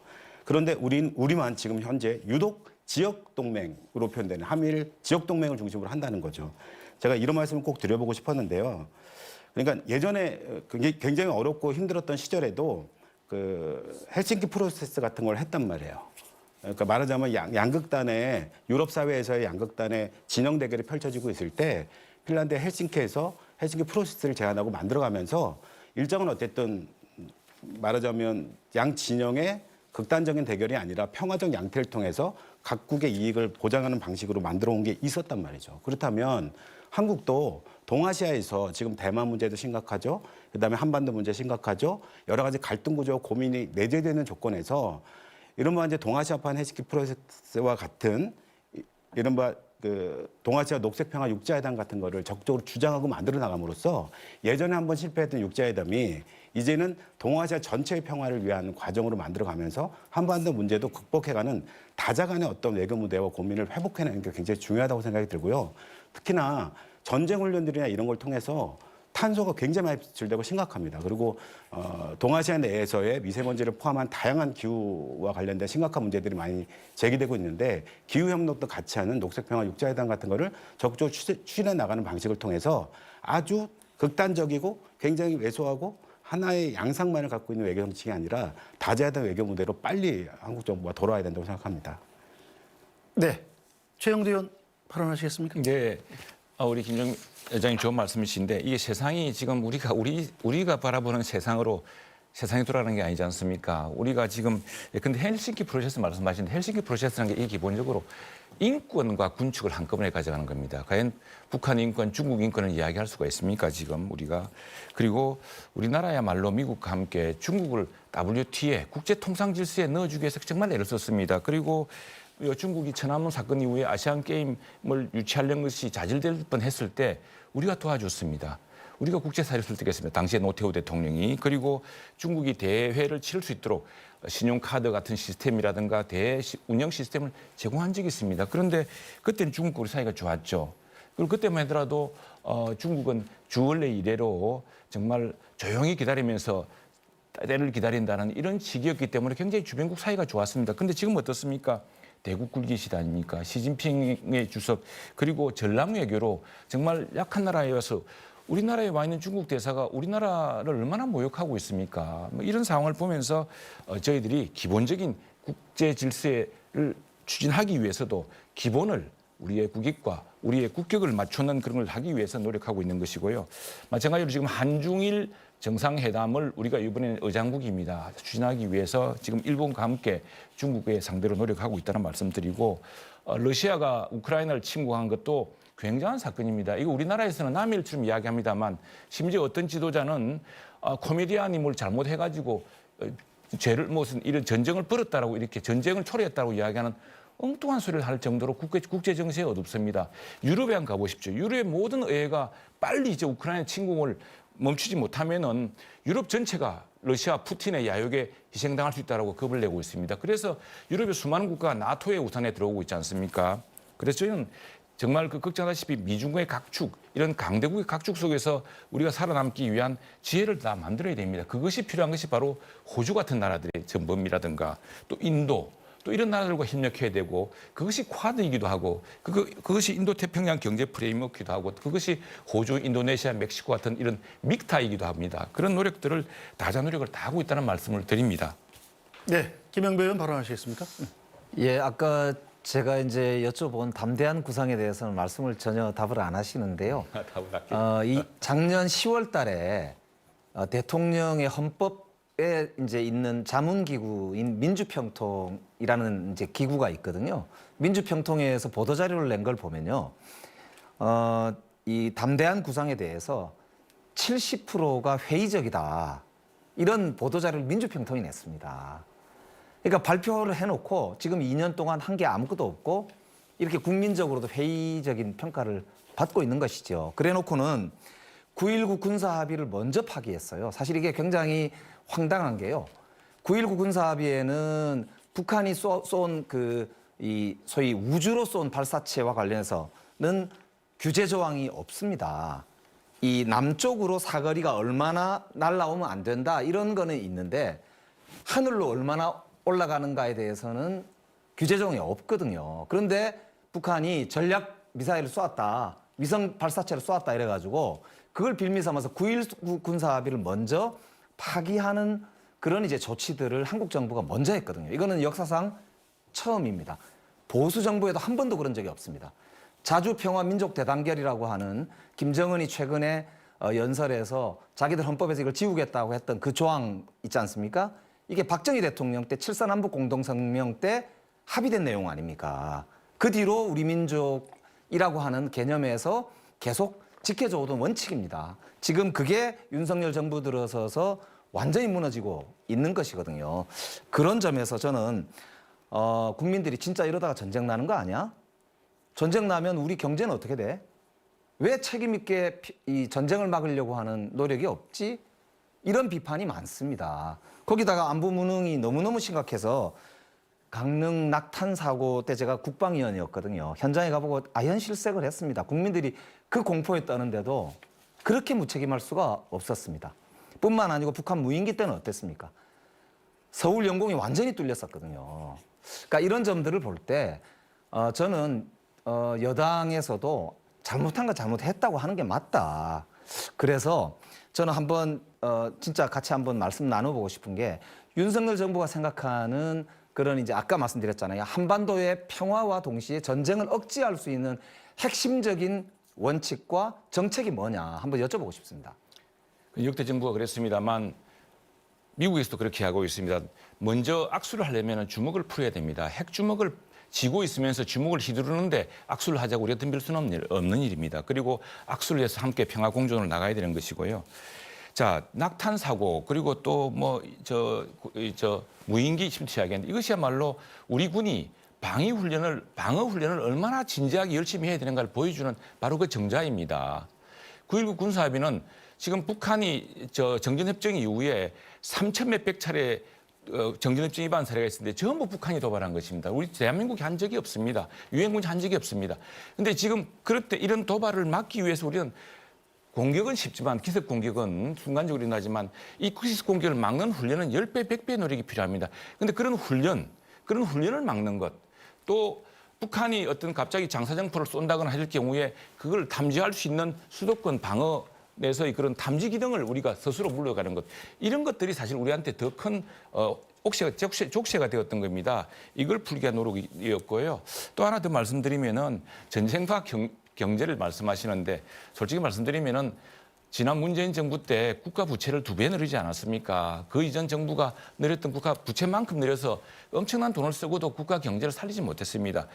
그런데 우리만 지금 현재 유독 지역 동맹으로 표현되는 한미일 지역 동맹을 중심으로 한다는 거죠. 제가 이런 말씀을 꼭 드려보고 싶었는데요. 그러니까 예전에 굉장히 어렵고 힘들었던 시절에도 그 헬싱키 프로세스 같은 걸 했단 말이에요. 그러니까 말하자면 양극단의 유럽 사회에서의 양극단의 진영 대결이 펼쳐지고 있을 때 핀란드 헬싱키에서 헬싱키 프로세스를 제안하고 만들어가면서 일정은 어쨌든 말하자면 양 진영의 극단적인 대결이 아니라 평화적 양태를 통해서 각국의 이익을 보장하는 방식으로 만들어 온 게 있었단 말이죠. 그렇다면 한국도 동아시아에서 지금 대만 문제도 심각하죠. 그다음에 한반도 문제 심각하죠. 여러 가지 갈등 구조 고민이 내재되는 조건에서 이른바 이제 동아시아판 헬싱키 프로세스와 같은 이른바 그 동아시아 녹색평화 육자회담 같은 거를 적극적으로 주장하고 만들어 나감으로써 예전에 한번 실패했던 육자회담이 이제는 동아시아 전체의 평화를 위한 과정으로 만들어가면서 한반도 문제도 극복해가는 다자 간의 어떤 외교 무대와 고민을 회복해내는 게 굉장히 중요하다고 생각이 들고요. 특히나 전쟁 훈련들이나 이런 걸 통해서 탄소가 굉장히 많이 배출되고 심각합니다. 그리고 동아시아 내에서의 미세먼지를 포함한 다양한 기후와 관련된 심각한 문제들이 많이 제기되고 있는데 기후협력도 같이 하는 녹색평화 육자회담 같은 거를 적극적으로 추진해 나가는 방식을 통해서 아주 극단적이고 굉장히 왜소하고 하나의 양상만을 갖고 있는 외교 정책이 아니라 다재화된 외교 무대로 빨리 한국 정부가 돌아와야 된다고 생각합니다. 네, 최영두 의원 발언하시겠습니까? 네, 우리 김정 회장님 좋은 말씀이신데 이게 세상이 지금 우리가 바라보는 세상이 돌아가는 게 아니지 않습니까? 우리가 지금 근데 헬싱키 프로세스 말씀하시는데 헬싱키 프로세스라는 게 이 기본적으로 인권과 군축을 한꺼번에 가져가는 겁니다. 과연 북한 인권, 중국 인권을 이야기할 수가 있습니까? 지금 우리가 그리고 우리나라야말로 미국과 함께 중국을 WTO에 국제 통상 질서에 넣어주기 위해서 정말 애를 썼습니다. 그리고 중국이 천안문 사건 이후에 아시안 게임을 유치하려는 것이 자질될 뻔했을 때 우리가 도와줬습니다. 우리가 국제사회를 설득했습니다. 당시에 노태우 대통령이. 그리고 중국이 대회를 치를 수 있도록 신용카드 같은 시스템이라든가 운영 시스템을 제공한 적이 있습니다. 그런데 그때는 중국과 우리 사이가 좋았죠. 그리고 그때만 하더라도 중국은 주얼레 이래로 정말 조용히 기다리면서 때를 기다린다는 이런 시기였기 때문에 굉장히 주변국 사이가 좋았습니다. 그런데 지금 어떻습니까? 대국 굴기 시대 아닙니까? 시진핑의 주석 그리고 전랑 외교로 정말 약한 나라여서 우리나라에 와 있는 중국 대사가 우리나라를 얼마나 모욕하고 있습니까? 뭐 이런 상황을 보면서 저희들이 기본적인 국제 질서를 추진하기 위해서도 기본을 우리의 국익과 우리의 국격을 맞추는 그런 걸 하기 위해서 노력하고 있는 것이고요. 마찬가지로 지금 한중일 정상회담을 우리가 이번에는 의장국입니다. 추진하기 위해서 지금 일본과 함께 중국의 상대로 노력하고 있다는 말씀드리고 러시아가 우크라이나를 침공한 것도 굉장한 사건입니다. 이거 우리나라에서는 남일처럼 이야기합니다만 심지어 어떤 지도자는 코미디언이 뭘 잘못해가지고 죄를 무슨 이런 전쟁을 벌였다라고 이렇게 전쟁을 초래했다고 이야기하는 엉뚱한 소리를 할 정도로 국제 정세에 어둡습니다. 유럽에 한번 가보십시오. 유럽의 모든 의회가 빨리 이제 우크라이나 침공을 멈추지 못하면은 유럽 전체가 러시아 푸틴의 야욕에 희생당할 수 있다고 겁을 내고 있습니다. 그래서 유럽의 수많은 국가가 나토의 우산에 들어오고 있지 않습니까? 그래서 저희는 정말 그 걱정하다시피 미중국의 각축, 이런 강대국의 각축 속에서 우리가 살아남기 위한 지혜를 다 만들어야 됩니다. 그것이 필요한 것이 바로 호주 같은 나라들의 전범이라든가 또 인도, 또 이런 나라들과 협력해야 되고, 그것이 쿼드이기도 하고, 그것이 인도태평양 경제 프레임워크이기도 하고, 그것이 호주, 인도네시아, 멕시코 같은 이런 믹타이기도 합니다. 그런 노력들을 다자 노력을 다 하고 있다는 말씀을 드립니다. 네, 김영배 의원 발언하시겠습니까? 예, 아까 제가 이제 여쭤본 담대한 구상에 대해서는 말씀을 전혀 답을 안 하시는데요. 답을 할게요. 이 작년 10월 달에 대통령의 헌법에 이제 있는 자문기구인 민주평통이라는 이제 기구가 있거든요. 민주평통에서 보도자료를 낸 걸 보면요. 이 담대한 구상에 대해서 70%가 회의적이다. 이런 보도자료를 민주평통이 냈습니다. 그러니까 발표를 해놓고 지금 2년 동안 한 게 아무것도 없고 이렇게 국민적으로도 회의적인 평가를 받고 있는 것이죠. 그래놓고는 9.19 군사합의를 먼저 파기했어요. 사실 이게 굉장히 황당한 게요. 9.19 군사합의에는 북한이 쏜 이 소위 우주로 쏜 발사체와 관련해서는 규제 조항이 없습니다. 이 남쪽으로 사거리가 얼마나 날아오면 안 된다 이런 거는 있는데 하늘로 얼마나 올라가는가에 대해서는 규제 조항이 없거든요. 그런데 북한이 전략 미사일을 쏘았다, 위성 발사체를 쏘았다 이래가지고 그걸 빌미 삼아서 9.19 군사합의를 먼저 파기하는 그런 이제 조치들을 한국 정부가 먼저 했거든요. 이거는 역사상 처음입니다. 보수 정부에도 한 번도 그런 적이 없습니다. 자주평화민족대단결이라고 하는 김정은이 최근에 연설에서 자기들 헌법에서 이걸 지우겠다고 했던 그 조항 있지 않습니까? 이게 박정희 대통령 때 7.4남북 공동성명 때 합의된 내용 아닙니까? 그 뒤로 우리 민족이라고 하는 개념에서 계속 지켜져 오던 원칙입니다. 지금 그게 윤석열 정부 들어서서 완전히 무너지고 있는 것이거든요. 그런 점에서 저는 국민들이 진짜 이러다가 전쟁 나는 거 아니야? 전쟁 나면 우리 경제는 어떻게 돼? 왜 책임 있게 이 전쟁을 막으려고 하는 노력이 없지? 이런 비판이 많습니다. 거기다가 안보 무능이 너무너무 심각해서 강릉 낙탄 사고 때 제가 국방위원이었거든요. 현장에 가보고 아현실색을 했습니다. 국민들이 그 공포에 떠는데도 그렇게 무책임할 수가 없었습니다. 뿐만 아니고 북한 무인기 때는 어땠습니까? 서울 영공이 완전히 뚫렸었거든요. 그러니까 이런 점들을 볼 때 저는 여당에서도 잘못한 거 잘못했다고 하는 게 맞다. 그래서 저는 한번 진짜 같이 한번 말씀 나눠보고 싶은 게 윤석열 정부가 생각하는 그런 이제 아까 말씀드렸잖아요. 한반도의 평화와 동시에 전쟁을 억제할 수 있는 핵심적인 원칙과 정책이 뭐냐 한번 여쭤보고 싶습니다. 역대 정부가 그랬습니다만 미국에서도 그렇게 하고 있습니다. 먼저 악수를 하려면 주먹을 풀어야 됩니다. 핵주먹을 쥐고 있으면서 주먹을 휘두르는데 악수를 하자고 우리가 덤빌 수는 없는 일입니다. 그리고 악수를 해서 함께 평화 공존을 나가야 되는 것이고요. 자, 낙탄 사고 그리고 또 뭐 무인기 침투하겠는데 이것이야말로 우리 군이 방어 훈련을 얼마나 진지하게 열심히 해야 되는가를 보여주는 바로 그 정자입니다. 9.19 군사합의는 지금 북한이 정전협정 이후에 3천 몇백 차례 정전협정 위반 사례가 있었는데 전부 북한이 도발한 것입니다. 우리 대한민국이 한 적이 없습니다. 유엔군이 한 적이 없습니다. 그런데 지금 그럴 때 이런 도발을 막기 위해서 우리는 공격은 쉽지만 기습 공격은 순간적으로 일어나지만 이 기습 공격을 막는 훈련은 10배, 100배의 노력이 필요합니다. 그런데 그런 훈련을 막는 것, 또 북한이 어떤 갑자기 장사정포를 쏜다거나 할 경우에 그걸 탐지할 수 있는 수도권 방어 내에서의 그런 탐지 기능을 우리가 스스로 물려가는 것, 이런 것들이 사실 우리한테 더 큰 족쇄가 되었던 겁니다. 이걸 풀기 위한 노력이었고요. 또 하나 더 말씀드리면은 전쟁과 경제를 말씀하시는데 솔직히 말씀드리면은 지난 문재인 정부 때 국가 부채를 2배 늘리지 않았습니까? 그 이전 정부가 늘렸던 국가 부채만큼 늘려서 엄청난 돈을 쓰고도 국가 경제를 살리지 못했습니다.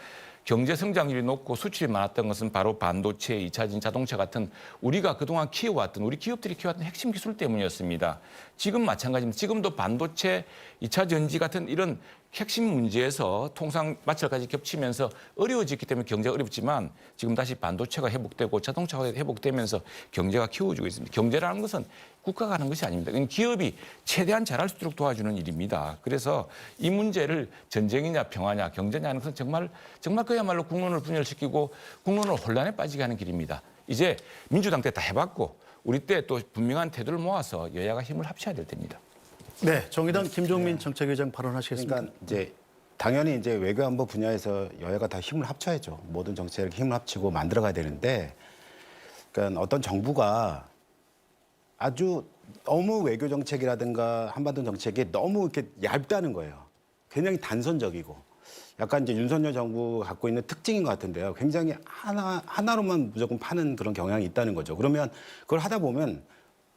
경제 성장률이 높고 수출이 많았던 것은 바로 반도체, 2차전 자동차 같은 우리가 그동안 키워왔던 우리 기업들이 키워왔던 핵심 기술 때문이었습니다. 지금 마찬가지입니다. 지금도 반도체, 2차 전지 같은 이런 핵심 문제에서 통상 마찰까지 겹치면서 어려워졌기 때문에 경제가 어렵지만 지금 다시 반도체가 회복되고 자동차가 회복되면서 경제가 키워지고 있습니다. 경제라는 것은 국가가 하는 것이 아닙니다. 이건 기업이 최대한 잘할 수 있도록 도와주는 일입니다. 그래서 이 문제를 전쟁이냐 평화냐 경제냐 하는 것은 정말 그야말로 국론을 분열시키고 국론을 혼란에 빠지게 하는 길입니다. 이제 민주당 때 다 해봤고 우리 때 또 분명한 태도를 모아서 여야가 힘을 합쳐야 될 때입니다. 네, 정의당 김종민 정책위장 발언하시겠습니까? 그러니까 이제 당연히 이제 외교안보 분야에서 여야가 다 힘을 합쳐야죠. 모든 정책을 힘을 합치고 만들어가야 되는데, 그러니까 어떤 정부가 아주 너무 외교 정책이라든가 한반도 정책이 너무 이렇게 얇다는 거예요. 굉장히 단선적이고, 약간 이제 윤석열 정부가 갖고 있는 특징인 것 같은데요. 굉장히 하나로만 무조건 파는 그런 경향이 있다는 거죠. 그러면 그걸 하다 보면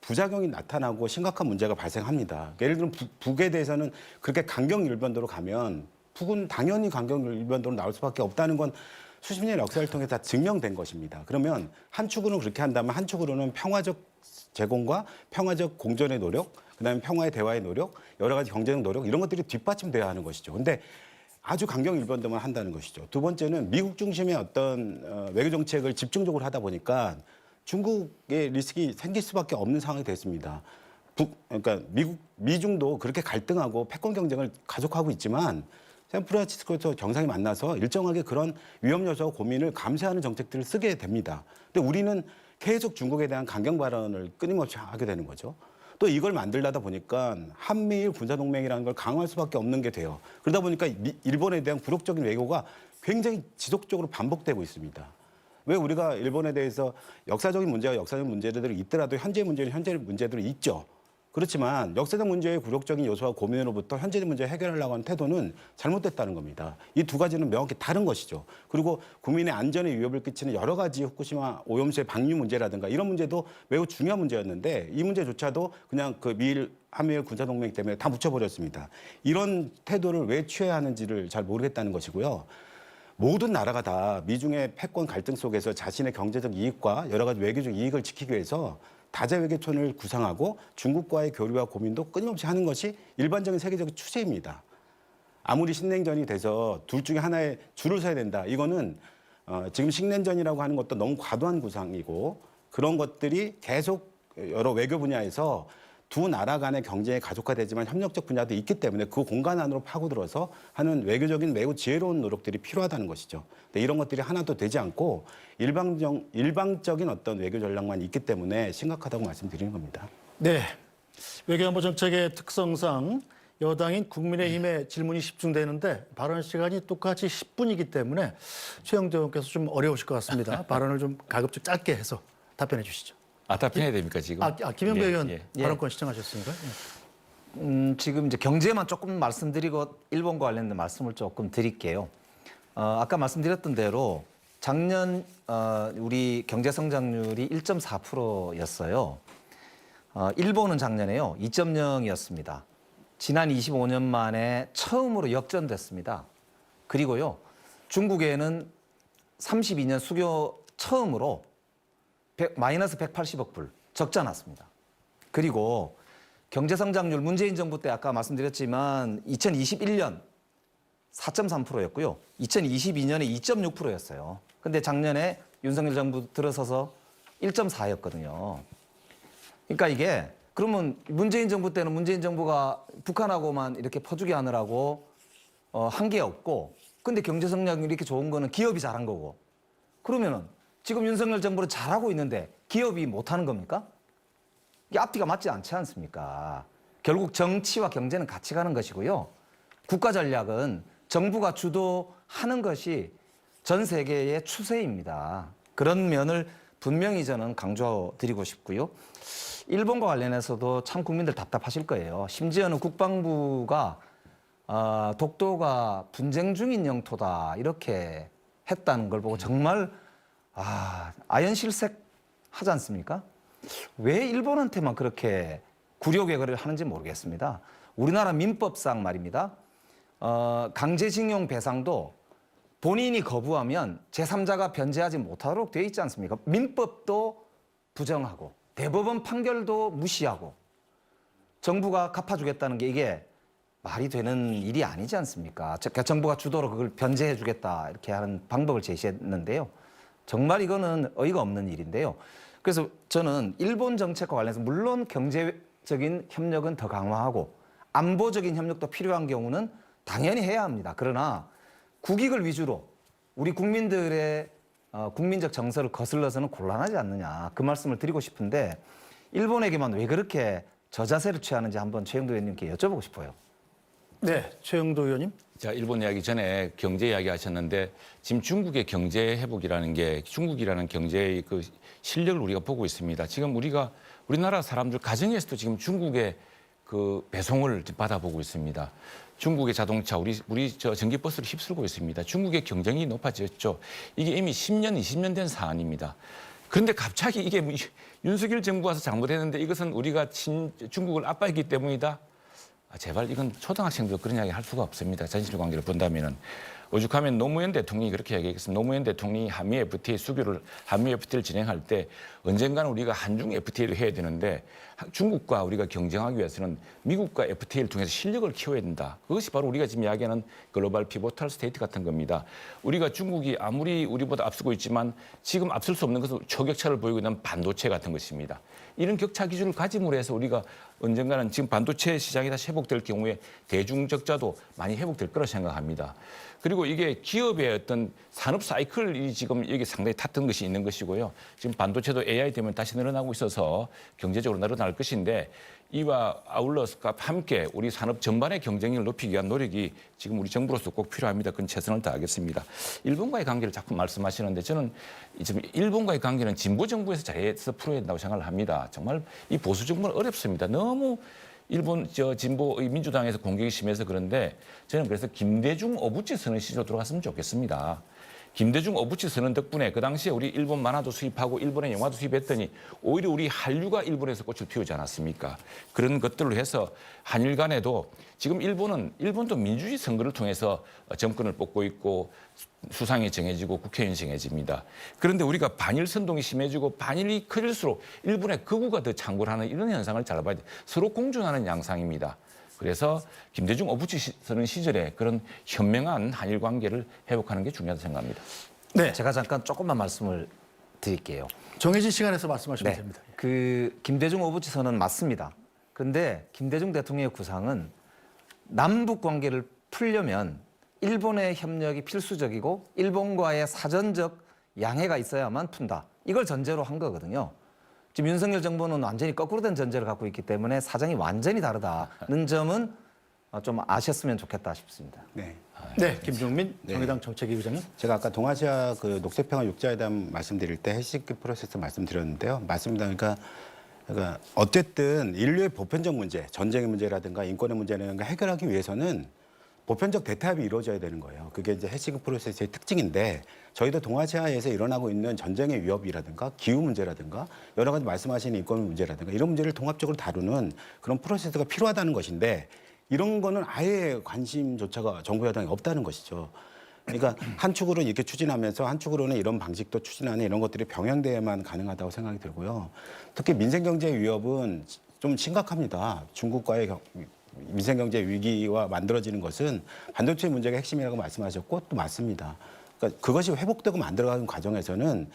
부작용이 나타나고 심각한 문제가 발생합니다. 예를 들면 북에 대해서는 그렇게 강경일변도로 가면 북은 당연히 강경일변도로 나올 수밖에 없다는 건 수십 년의 역사를 통해 다 증명된 것입니다. 그러면 한 축으로는 그렇게 한다면 한 축으로는 평화적 제공과 평화적 공존의 노력, 그다음에 평화의 대화의 노력, 여러 가지 경제적 노력 이런 것들이 뒷받침돼야 하는 것이죠. 근데 아주 강경일변도만 한다는 것이죠. 두 번째는 미국 중심의 어떤 외교 정책을 집중적으로 하다 보니까 중국의 리스크가 생길 수밖에 없는 상황이 됐습니다. 그러니까 미중도 그렇게 갈등하고 패권 경쟁을 가속하고 있지만 샌프란시스코에서 정상이 만나서 일정하게 그런 위험 요소와 고민을 감시하는 정책들을 쓰게 됩니다. 근데 우리는 계속 중국에 대한 강경 발언을 끊임없이 하게 되는 거죠. 또 이걸 만들다 보니까 한미일 군사동맹이라는 걸 강화할 수밖에 없는 게 돼요. 그러다 보니까 일본에 대한 굴욕적인 외교가 굉장히 지속적으로 반복되고 있습니다. 왜 우리가 일본에 대해서 역사적인 문제와 역사적 문제들이 있더라도 현재 문제는 현재 문제들이 있죠. 그렇지만 역사적 문제의 굴욕적인 요소와 고민으로부터 현재의 문제 해결하려고 하는 태도는 잘못됐다는 겁니다. 이 두 가지는 명확히 다른 것이죠. 그리고 국민의 안전에 위협을 끼치는 여러 가지 후쿠시마 오염수의 방류 문제라든가 이런 문제도 매우 중요한 문제였는데 이 문제조차도 그냥 그 한미일 군사동맹 때문에 다 묻혀버렸습니다. 이런 태도를 왜 취해야 하는지를 잘 모르겠다는 것이고요. 모든 나라가 다 미중의 패권 갈등 속에서 자신의 경제적 이익과 여러 가지 외교적 이익을 지키기 위해서 다자 외교촌을 구상하고 중국과의 교류와 고민도 끊임없이 하는 것이 일반적인 세계적 추세입니다. 아무리 신냉전이 돼서 둘 중에 하나에 줄을 서야 된다. 이거는 지금 신냉전이라고 하는 것도 너무 과도한 구상이고 그런 것들이 계속 여러 외교 분야에서 두 나라 간의 경쟁이 가속화되지만 협력적 분야도 있기 때문에 그 공간 안으로 파고들어서 하는 외교적인 매우 지혜로운 노력들이 필요하다는 것이죠. 근데 이런 것들이 하나도 되지 않고 일방적인 어떤 외교 전략만 있기 때문에 심각하다고 말씀드리는 겁니다. 네, 외교안보 정책의 특성상 여당인 국민의힘의 질문이 집중되는데 발언 시간이 똑같이 10분이기 때문에 최영재 의원께서 좀 어려우실 것 같습니다. 발언을 좀 가급적 짧게 해서 답변해 주시죠. 답변해야 됩니까 지금? 김영배 의원 예. 발언권 시청하셨습니까? 지금 이제 경제만 조금 말씀드리고 일본과 관련된 말씀을 조금 드릴게요. 아까 말씀드렸던 대로 작년 우리 경제 성장률이 1.4%였어요. 일본은 작년에요 2.0이었습니다. 지난 25년 만에 처음으로 역전됐습니다. 그리고요 중국에는 32년 수교 처음으로 마이너스 180억 불 적자 났습니다. 그리고 경제 성장률 문재인 정부 때 아까 말씀드렸지만 2021년 4.3%였고요. 2022년에 2.6%였어요. 근데 작년에 윤석열 정부 들어서서 1.4였거든요. 그러니까 이게 그러면 문재인 정부 때는 문재인 정부가 북한하고만 이렇게 퍼주기 하느라고 한 게 없고 근데 경제 성장률이 이렇게 좋은 거는 기업이 잘한 거고 그러면은 지금 윤석열 정부는 잘하고 있는데 기업이 못하는 겁니까? 이게 앞뒤가 맞지 않지 않습니까? 결국 정치와 경제는 같이 가는 것이고요. 국가 전략은 정부가 주도하는 것이 전 세계의 추세입니다. 그런 면을 분명히 저는 강조드리고 싶고요. 일본과 관련해서도 참 국민들 답답하실 거예요. 심지어는 국방부가 독도가 분쟁 중인 영토다 이렇게 했다는 걸 보고 정말 아연실색 하지 않습니까? 왜 일본한테만 그렇게 굴욕외교를 하는지 모르겠습니다. 우리나라 민법상 말입니다. 강제징용 배상도 본인이 거부하면 제3자가 변제하지 못하도록 되어 있지 않습니까? 민법도 부정하고 대법원 판결도 무시하고 정부가 갚아주겠다는 게 이게 말이 되는 일이 아니지 않습니까? 정부가 주도로 그걸 변제해 주겠다 이렇게 하는 방법을 제시했는데요. 정말 이거는 어이가 없는 일인데요. 그래서 저는 일본 정책과 관련해서 물론 경제적인 협력은 더 강화하고 안보적인 협력도 필요한 경우는 당연히 해야 합니다. 그러나 국익을 위주로 우리 국민들의 국민적 정서를 거슬러서는 곤란하지 않느냐 그 말씀을 드리고 싶은데 일본에게만 왜 그렇게 저자세를 취하는지 한번 최영도 의원님께 여쭤보고 싶어요. 네, 최영도 의원님. 자, 일본 이야기 전에 경제 이야기 하셨는데 지금 중국의 경제 회복이라는 게 중국이라는 경제의 그 실력을 우리가 보고 있습니다. 지금 우리나라 사람들 가정에서도 지금 중국의 그 배송을 받아보고 있습니다. 중국의 자동차, 우리 전기버스를 휩쓸고 있습니다. 중국의 경쟁이 높아졌죠. 이게 이미 10년, 20년 된 사안입니다. 그런데 갑자기 이게 윤석열 정부 와서 잘못했는데 이것은 우리가 중국을 압박했기 때문이다. 제발 이건 초등학생도 그런 이야기 할 수가 없습니다. 자신실 관계를 본다면은. 오죽하면 노무현 대통령이 그렇게 이야기했습니다. 노무현 대통령이 한미 FTA를 진행할 때 언젠가는 우리가 한중 FTA를 해야 되는데 중국과 우리가 경쟁하기 위해서는 미국과 FTA를 통해서 실력을 키워야 된다. 그것이 바로 우리가 지금 이야기하는 글로벌 피보탈 스테이트 같은 겁니다. 우리가 중국이 아무리 우리보다 앞서고 있지만 지금 앞설 수 없는 것은 초격차를 보이고 있는 반도체 같은 것입니다. 이런 격차 기준을 가짐으로 해서 우리가 언젠가는 지금 반도체 시장이 다시 회복될 경우에 대중적자도 많이 회복될 거라 생각합니다. 그리고 이게 기업의 어떤 산업 사이클이 지금 여기 상당히 탔던 것이 있는 것이고요. 지금 반도체도 AI 때문에 다시 늘어나고 있어서 경제적으로 늘어날 것인데 이와 아울러서 함께 우리 산업 전반의 경쟁력을 높이기 위한 노력이 지금 우리 정부로서 꼭 필요합니다. 그건 최선을 다하겠습니다. 일본과의 관계를 자꾸 말씀하시는데 저는 지금 일본과의 관계는 진보 정부에서 잘해서 풀어야 된다고 생각을 합니다. 정말 이 보수 정부는 어렵습니다. 너무 일본 진보 민주당에서 공격이 심해서 그런데 저는 그래서 김대중 오부치 선언 시대로 돌아갔으면 좋겠습니다. 김대중 오부치 선언 덕분에 그 당시에 우리 일본 만화도 수입하고 일본의 영화도 수입했더니 오히려 우리 한류가 일본에서 꽃을 피우지 않았습니까? 그런 것들로 해서 한일 간에도 지금 일본도 민주주의 선거를 통해서 정권을 뽑고 있고 수상이 정해지고 국회의원이 정해집니다. 그런데 우리가 반일 선동이 심해지고 반일이 커질수록 일본의 극우가 더 창궐하는 이런 현상을 잘 봐야 돼. 서로 공존하는 양상입니다. 그래서 김대중 오부치 선언 시절에 그런 현명한 한일 관계를 회복하는 게 중요하다고 생각합니다. 네, 제가 잠깐 조금만 말씀을 드릴게요. 정해진 시간에서 말씀하시면 네. 됩니다. 그 김대중 오부치 선언은 맞습니다. 그런데 김대중 대통령의 구상은 남북 관계를 풀려면 일본의 협력이 필수적이고 일본과의 사전적 양해가 있어야만 푼다. 이걸 전제로 한 거거든요. 지금 윤석열 정부는 완전히 거꾸로 된 전제를 갖고 있기 때문에 사정이 완전히 다르다는 점은 좀 아셨으면 좋겠다 싶습니다. 네. 네, 김종민 정의당 정책위 의장님. 제가 아까 동아시아 그 녹색평화 육자회담 말씀드릴 때 헬싱키 프로세스 말씀드렸는데요. 맞습니다. 그러니까 어쨌든 인류의 보편적 문제, 전쟁의 문제라든가 인권의 문제라든가 해결하기 위해서는 보편적 대타협이 이루어져야 되는 거예요. 그게 이제 헬싱키 프로세스의 특징인데 저희도 동아시아에서 일어나고 있는 전쟁의 위협이라든가 기후 문제라든가 여러 가지 말씀하신 인권 문제라든가 이런 문제를 통합적으로 다루는 그런 프로세스가 필요하다는 것인데 이런 거는 아예 관심조차가 정부 여당이 없다는 것이죠. 그러니까 한 축으로는 이렇게 추진하면서 한 축으로는 이런 방식도 추진하는 이런 것들이 병행돼야만 가능하다고 생각이 들고요. 특히 민생경제 위협은 좀 심각합니다. 중국과의 민생경제 위기와 만들어지는 것은 반도체 문제가 핵심이라고 말씀하셨고 또 맞습니다. 그러니까 그것이 회복되고 만들어가는 과정에서는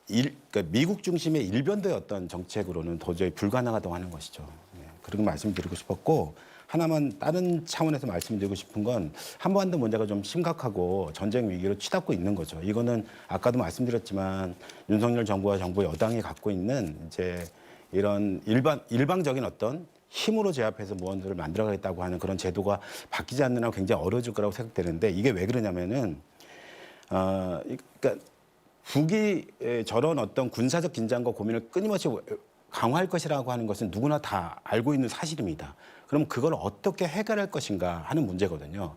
그러니까 미국 중심의 일변도의 어떤 정책으로는 도저히 불가능하다고 하는 것이죠. 그런 말씀드리고 싶었고 하나만 다른 차원에서 말씀드리고 싶은 건 한반도 문제가 좀 심각하고 전쟁 위기로 치닫고 있는 거죠. 이거는 아까도 말씀드렸지만 윤석열 정부와 정부 여당이 갖고 있는 이제 이런 일방적인 어떤 힘으로 제압해서 무언들을 만들어가겠다고 하는 그런 제도가 바뀌지 않는 한 굉장히 어려워질 거라고 생각되는데 이게 왜 그러냐면은 그러니까 북이 저런 어떤 군사적 긴장과 고민을 끊임없이 강화할 것이라고 하는 것은 누구나 다 알고 있는 사실입니다. 그럼 그걸 어떻게 해결할 것인가 하는 문제거든요.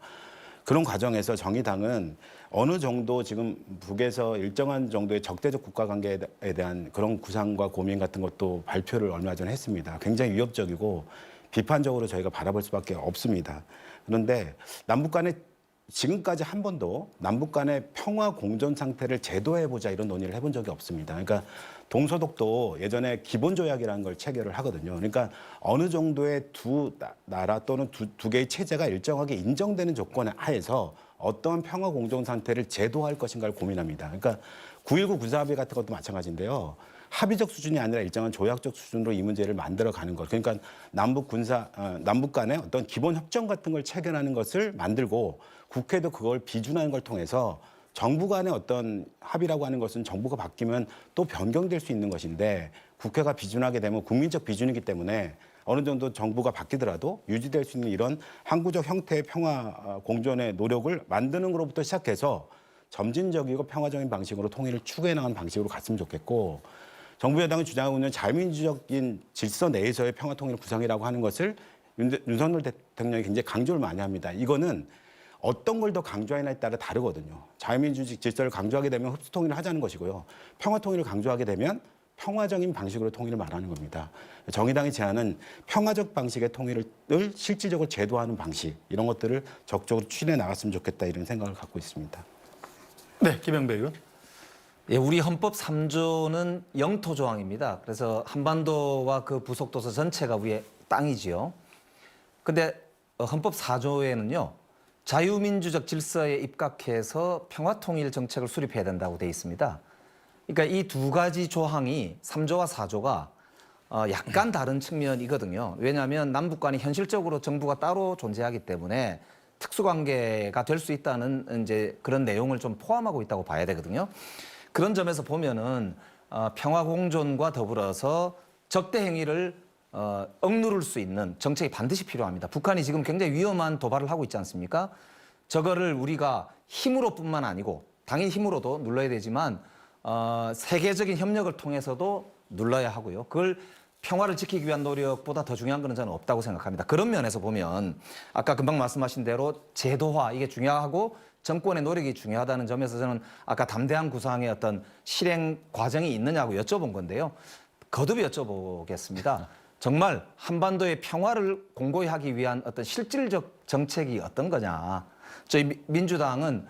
그런 과정에서 정의당은 어느 정도 지금 북에서 일정한 정도의 적대적 국가 관계에 대한 그런 구상과 고민 같은 것도 발표를 얼마 전에 했습니다. 굉장히 위협적이고 비판적으로 저희가 바라볼 수밖에 없습니다. 그런데 남북 간의 지금까지 한 번도 남북 간의 평화 공존 상태를 제도해보자 이런 논의를 해본 적이 없습니다. 그러니까 동서독도 예전에 기본조약이라는 걸 체결을 하거든요. 그러니까 어느 정도의 두 나라 또는 두 개의 체제가 일정하게 인정되는 조건에 하에서 어떤 평화 공정 상태를 제도할 것인가를 고민합니다. 그러니까 9.19 군사합의 같은 것도 마찬가지인데요. 합의적 수준이 아니라 일정한 조약적 수준으로 이 문제를 만들어가는 것. 그러니까 남북 간의 어떤 기본 협정 같은 걸 체결하는 것을 만들고 국회도 그걸 비준하는 걸 통해서 정부 간의 어떤 합의라고 하는 것은 정부가 바뀌면 또 변경될 수 있는 것인데 국회가 비준하게 되면 국민적 비준이기 때문에 어느 정도 정부가 바뀌더라도 유지될 수 있는 이런 항구적 형태의 평화 공존의 노력을 만드는 것부터 시작해서 점진적이고 평화적인 방식으로 통일을 추구해 나가는 방식으로 갔으면 좋겠고 정부 여당이 주장하고 있는 자유민주적인 질서 내에서의 평화 통일 구상이라고 하는 것을 윤석열 대통령이 굉장히 강조를 많이 합니다. 이거는 어떤 걸 더 강조하느냐에 따라 다르거든요. 자유민주주의 질서를 강조하게 되면 흡수 통일을 하자는 것이고요. 평화 통일을 강조하게 되면 평화적인 방식으로 통일을 말하는 겁니다. 정의당이 제안은 평화적 방식의 통일을 실질적으로 제도하는 방식 이런 것들을 적극적으로 추진해 나갔으면 좋겠다 이런 생각을 갖고 있습니다. 네, 김영배 의원. 예, 우리 헌법 3조는 영토 조항입니다. 그래서 한반도와 그 부속도서 전체가 우리의 땅이지요. 근데 헌법 4조에는요. 자유민주적 질서에 입각해서 평화통일 정책을 수립해야 된다고 돼 있습니다. 그러니까 이 두 가지 조항이 3조와 4조가 약간 다른 측면이거든요. 왜냐하면 남북 간이 현실적으로 정부가 따로 존재하기 때문에 특수관계가 될 수 있다는 이제 그런 내용을 좀 포함하고 있다고 봐야 되거든요. 그런 점에서 보면은 평화 공존과 더불어서 적대 행위를 억누를 수 있는 정책이 반드시 필요합니다. 북한이 지금 굉장히 위험한 도발을 하고 있지 않습니까? 저거를 우리가 힘으로뿐만 아니고 당연히 힘으로도 눌러야 되지만 세계적인 협력을 통해서도 눌러야 하고요. 그걸 평화를 지키기 위한 노력보다 더 중요한 것은 저는 없다고 생각합니다. 그런 면에서 보면 아까 금방 말씀하신 대로 제도화 이게 중요하고 정권의 노력이 중요하다는 점에서 저는 아까 담대한 구상의 어떤 실행 과정이 있느냐고 여쭤본 건데요. 거듭 여쭤보겠습니다. 정말 한반도의 평화를 공고히 하기 위한 어떤 실질적 정책이 어떤 거냐. 저희 민주당은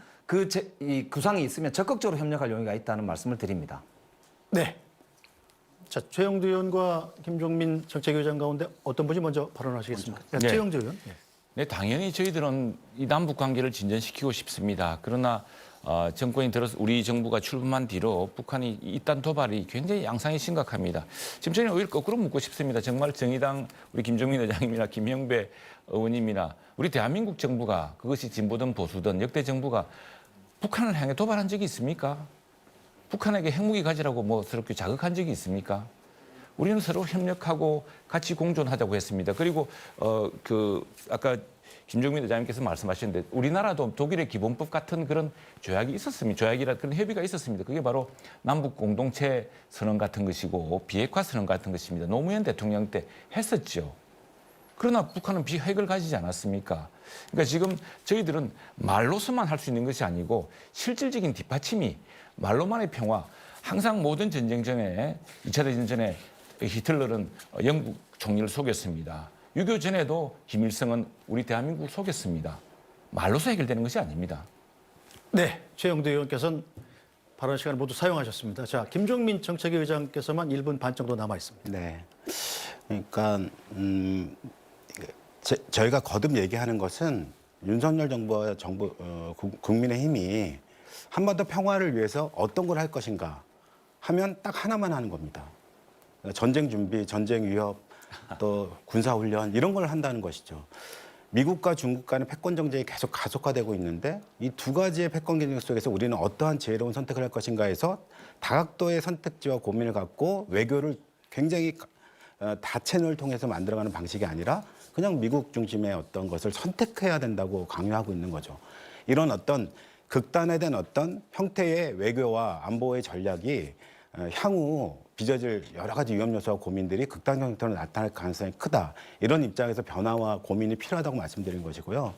이 구상이 있으면 적극적으로 협력할 용의가 있다는 말씀을 드립니다. 네. 자, 최영두 의원과 김종민 정책위원장 가운데 어떤 분이 먼저 발언하시겠습니까? 네. 최영두 의원. 네, 당연히 저희들은 이 남북 관계를 진전시키고 싶습니다. 그러나 정권이 들어서 우리 정부가 출범한 뒤로 북한이 이딴 도발이 굉장히 양상이 심각합니다. 지금 저는 오히려 거꾸로 묻고 싶습니다. 정말 정의당 우리 김종민 의장님이나 김영배 의원님이나 우리 대한민국 정부가 그것이 진보든 보수든 역대 정부가 북한을 향해 도발한 적이 있습니까? 북한에게 핵무기 가지라고 뭐 그렇게 자극한 적이 있습니까? 우리는 서로 협력하고 같이 공존하자고 했습니다. 그리고 아까 김종민 의장님께서 말씀하셨는데 우리나라도 독일의 기본법 같은 그런 조약이 있었습니다. 조약이라 그런 협의가 있었습니다. 그게 바로 남북 공동체 선언 같은 것이고 비핵화 선언 같은 것입니다. 노무현 대통령 때 했었죠. 그러나 북한은 비핵을 가지지 않았습니까? 그러니까 지금 저희들은 말로서만 할 수 있는 것이 아니고 실질적인 뒷받침이 말로만의 평화. 항상 모든 전쟁 전에 2차 대전 전에 히틀러는 영국 총리를 속였습니다. 6.25 전에도 김일성은 우리 대한민국을 속였습니다. 말로서 해결되는 것이 아닙니다. 네, 최영두 의원께서는 발언 시간을 모두 사용하셨습니다. 자, 김종민 정책위 의장께서만 1분 반 정도 남아 있습니다. 네. 그러니까 저희가 거듭 얘기하는 것은 윤석열 정부와 국민의힘이 한반도 평화를 위해서 어떤 걸 할 것인가 하면 딱 하나만 하는 겁니다. 전쟁 준비, 전쟁 위협, 또 군사훈련 이런 걸 한다는 것이죠. 미국과 중국 간의 패권 정쟁이 계속 가속화되고 있는데 이 두 가지의 패권 경쟁 속에서 우리는 어떠한 지혜로운 선택을 할 것인가에서 다각도의 선택지와 고민을 갖고 외교를 굉장히 다채널을 통해서 만들어가는 방식이 아니라 그냥 미국 중심의 어떤 것을 선택해야 된다고 강요하고 있는 거죠. 이런 어떤 극단화된 어떤 형태의 외교와 안보의 전략이 향후 빚어질 여러 가지 위험 요소와 고민들이 극단 형태로 나타날 가능성이 크다. 이런 입장에서 변화와 고민이 필요하다고 말씀드린 것이고요.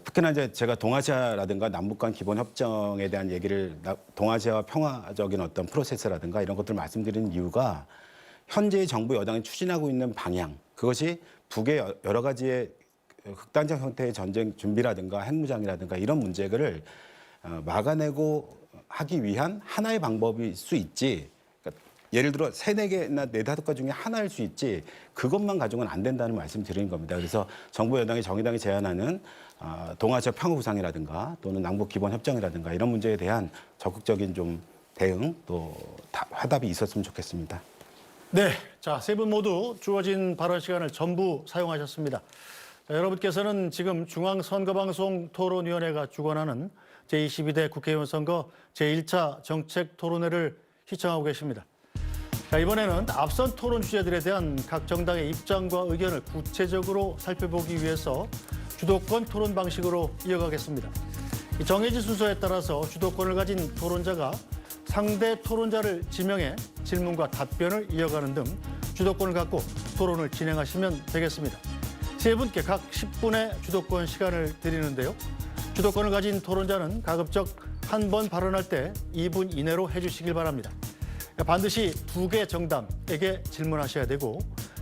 특히나 이제 제가 동아시아라든가 남북 간 기본 협정에 대한 얘기를 동아시아와 평화적인 어떤 프로세스라든가 이런 것들을 말씀드리는 이유가 현재의 정부 여당이 추진하고 있는 방향, 그것이 북의 여러 가지의 극단적 형태의 전쟁 준비라든가 핵무장이라든가 이런 문제를 막아내고 하기 위한 하나의 방법일 수 있지. 그러니까 예를 들어 3-4개나 4-5개 중에 하나일 수 있지 그것만 가지고는 안 된다는 말씀 드리는 겁니다. 그래서 정부 여당이 정의당이 제안하는 동아시아 평화 구상이라든가 또는 남북 기본 협정이라든가 이런 문제에 대한 적극적인 좀 대응 또 화답이 있었으면 좋겠습니다. 네, 자, 세 분 모두 주어진 발언 시간을 전부 사용하셨습니다. 자, 여러분께서는 지금 중앙선거방송 토론위원회가 주관하는 제22대 국회의원 선거 제1차 정책 토론회를 시청하고 계십니다. 자, 이번에는 앞선 토론 주제들에 대한 각 정당의 입장과 의견을 구체적으로 살펴보기 위해서 주도권 토론 방식으로 이어가겠습니다. 이 정해진 순서에 따라서 주도권을 가진 토론자가 상대 토론자를 지명해 질문과 답변을 이어가는 등 주도권을 갖고 토론을 진행하시면 되겠습니다. 세 분께 각 10분의 주도권 시간을 드리는데요. 주도권을 가진 토론자는 가급적 한 번 발언할 때 2분 이내로 해주시길 바랍니다. 반드시 2개 정당에게 질문하셔야 되고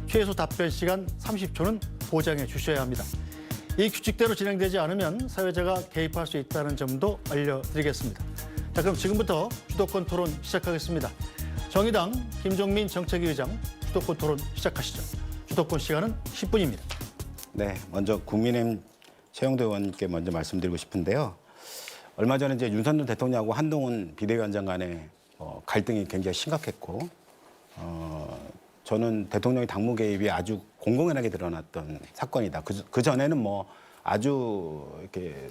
최소 답변 시간 30초는 보장해 주셔야 합니다. 이 규칙대로 진행되지 않으면 사회자가 개입할 수 있다는 점도 알려드리겠습니다. 자, 그럼 지금부터 주도권 토론 시작하겠습니다. 정의당 김종민 정책위 의장 주도권 토론 시작하시죠. 주도권 시간은 10분입니다. 네, 먼저 국민의힘 최영도 의원님께 먼저 말씀드리고 싶은데요. 얼마 전에 이제 윤석열 대통령하고 한동훈 비대위원장 간의 갈등이 굉장히 심각했고, 저는 대통령의 당무 개입이 아주 공공연하게 드러났던 사건이다. 그 전에는 뭐 아주 이렇게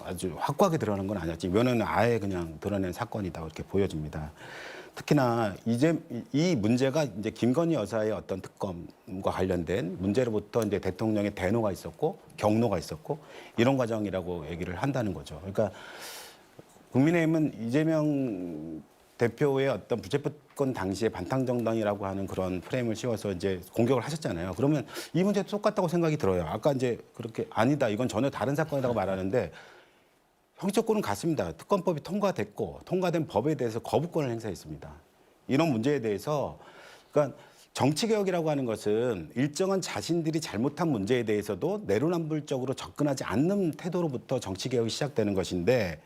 아주 확고하게 드러난 건 아니었지. 이번에는 아예 그냥 드러낸 사건이다 이렇게 보여집니다. 특히나 이제 이 문제가 이제 김건희 여사의 어떤 특검과 관련된 문제로부터 이제 대통령의 대노가 있었고 경로가 있었고 이런 과정이라고 얘기를 한다는 거죠. 그러니까 국민의힘은 이재명 대표의 어떤 부채법권 당시에 반탕정당이라고 하는 그런 프레임을 씌워서 이제 공격을 하셨잖아요. 그러면 이 문제도 똑같다고 생각이 들어요. 아까 이제 그렇게 아니다, 이건 전혀 다른 사건이라고 말하는데 형식적으로는 같습니다. 특검법이 통과됐고 통과된 법에 대해서 거부권을 행사했습니다. 이런 문제에 대해서 그러니까 정치개혁이라고 하는 것은 일정한 자신들이 잘못한 문제에 대해서도 내로남불적으로 접근하지 않는 태도로부터 정치개혁이 시작되는 것인데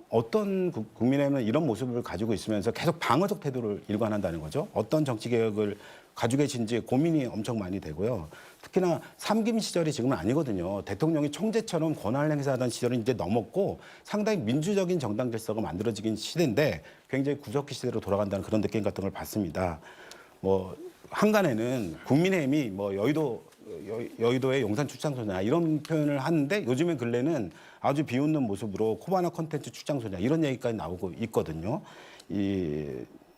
어떤 국민의힘은 이런 모습을 가지고 있으면서 계속 방어적 태도를 일관한다는 거죠. 어떤 정치개혁을 가지고 계신지 고민이 엄청 많이 되고요. 특히나 삼김 시절이 지금은 아니거든요. 대통령이 총재처럼 권한을 행사하던 시절은 이제 넘었고 상당히 민주적인 정당 질서가 만들어지긴 시대인데 굉장히 구석기 시대로 돌아간다는 그런 느낌 같은 걸 받습니다. 뭐 한간에는 국민의힘이 뭐 여의도의 용산 출장소냐 이런 표현을 하는데 요즘엔 근래는 아주 비웃는 모습으로 코바나 콘텐츠 출장소냐 이런 얘기까지 나오고 있거든요.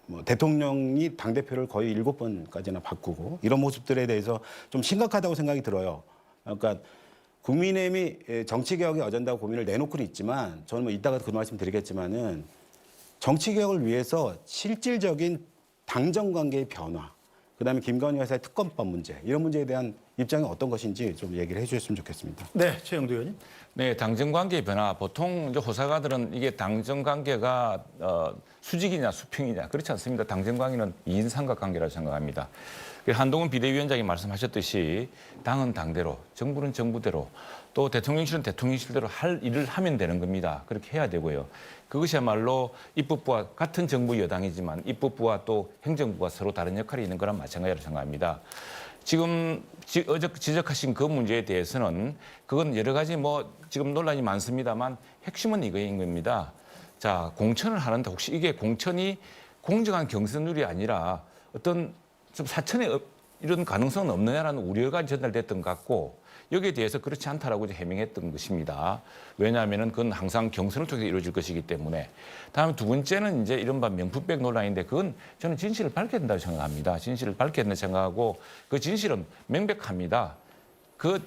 뭐 대통령이 당대표를 거의 7번까지나 바꾸고 이런 모습들에 대해서 좀 심각하다고 생각이 들어요. 그러니까 국민의힘이 정치개혁의 어젠다 고민을 내놓고는 있지만 저는 뭐 이따가 그 말씀 드리겠지만은 정치개혁을 위해서 실질적인 당정관계의 변화, 그다음에 김건희 여사의 특검법 문제 이런 문제에 대한 입장이 어떤 것인지 좀 얘기를 해주셨으면 좋겠습니다. 네, 최영도 의원님. 네, 당정관계의 변화. 보통 이제 호사가들은 이게 당정관계가 수직이냐 수평이냐 그렇지 않습니다. 당정관계는 이인삼각관계라고 생각합니다. 한동훈 비대위원장이 말씀하셨듯이 당은 당대로, 정부는 정부대로, 또 대통령실은 대통령실대로 할 일을 하면 되는 겁니다. 그렇게 해야 되고요. 그것이야말로 입법부와 같은 정부 여당이지만 입법부와 또 행정부가 서로 다른 역할이 있는 거랑 마찬가지라고 생각합니다. 지금 지적하신 그 문제에 대해서는 그건 여러 가지 뭐 지금 논란이 많습니다만 핵심은 이거인 겁니다. 자, 공천을 하는데 혹시 이게 공천이 공정한 경선률이 아니라 어떤 좀 사천에 이런 가능성은 없느냐라는 우려가 전달됐던 것 같고 여기에 대해서 그렇지 않다라고 해명했던 것입니다. 왜냐하면은 그건 항상 경선을 통해서 이루어질 것이기 때문에. 다음 두 번째는 이제 이른바 명품백 논란인데 그건 저는 진실을 밝혀야 된다고 생각합니다. 진실을 밝혀야 된다고 생각하고 그 진실은 명백합니다. 그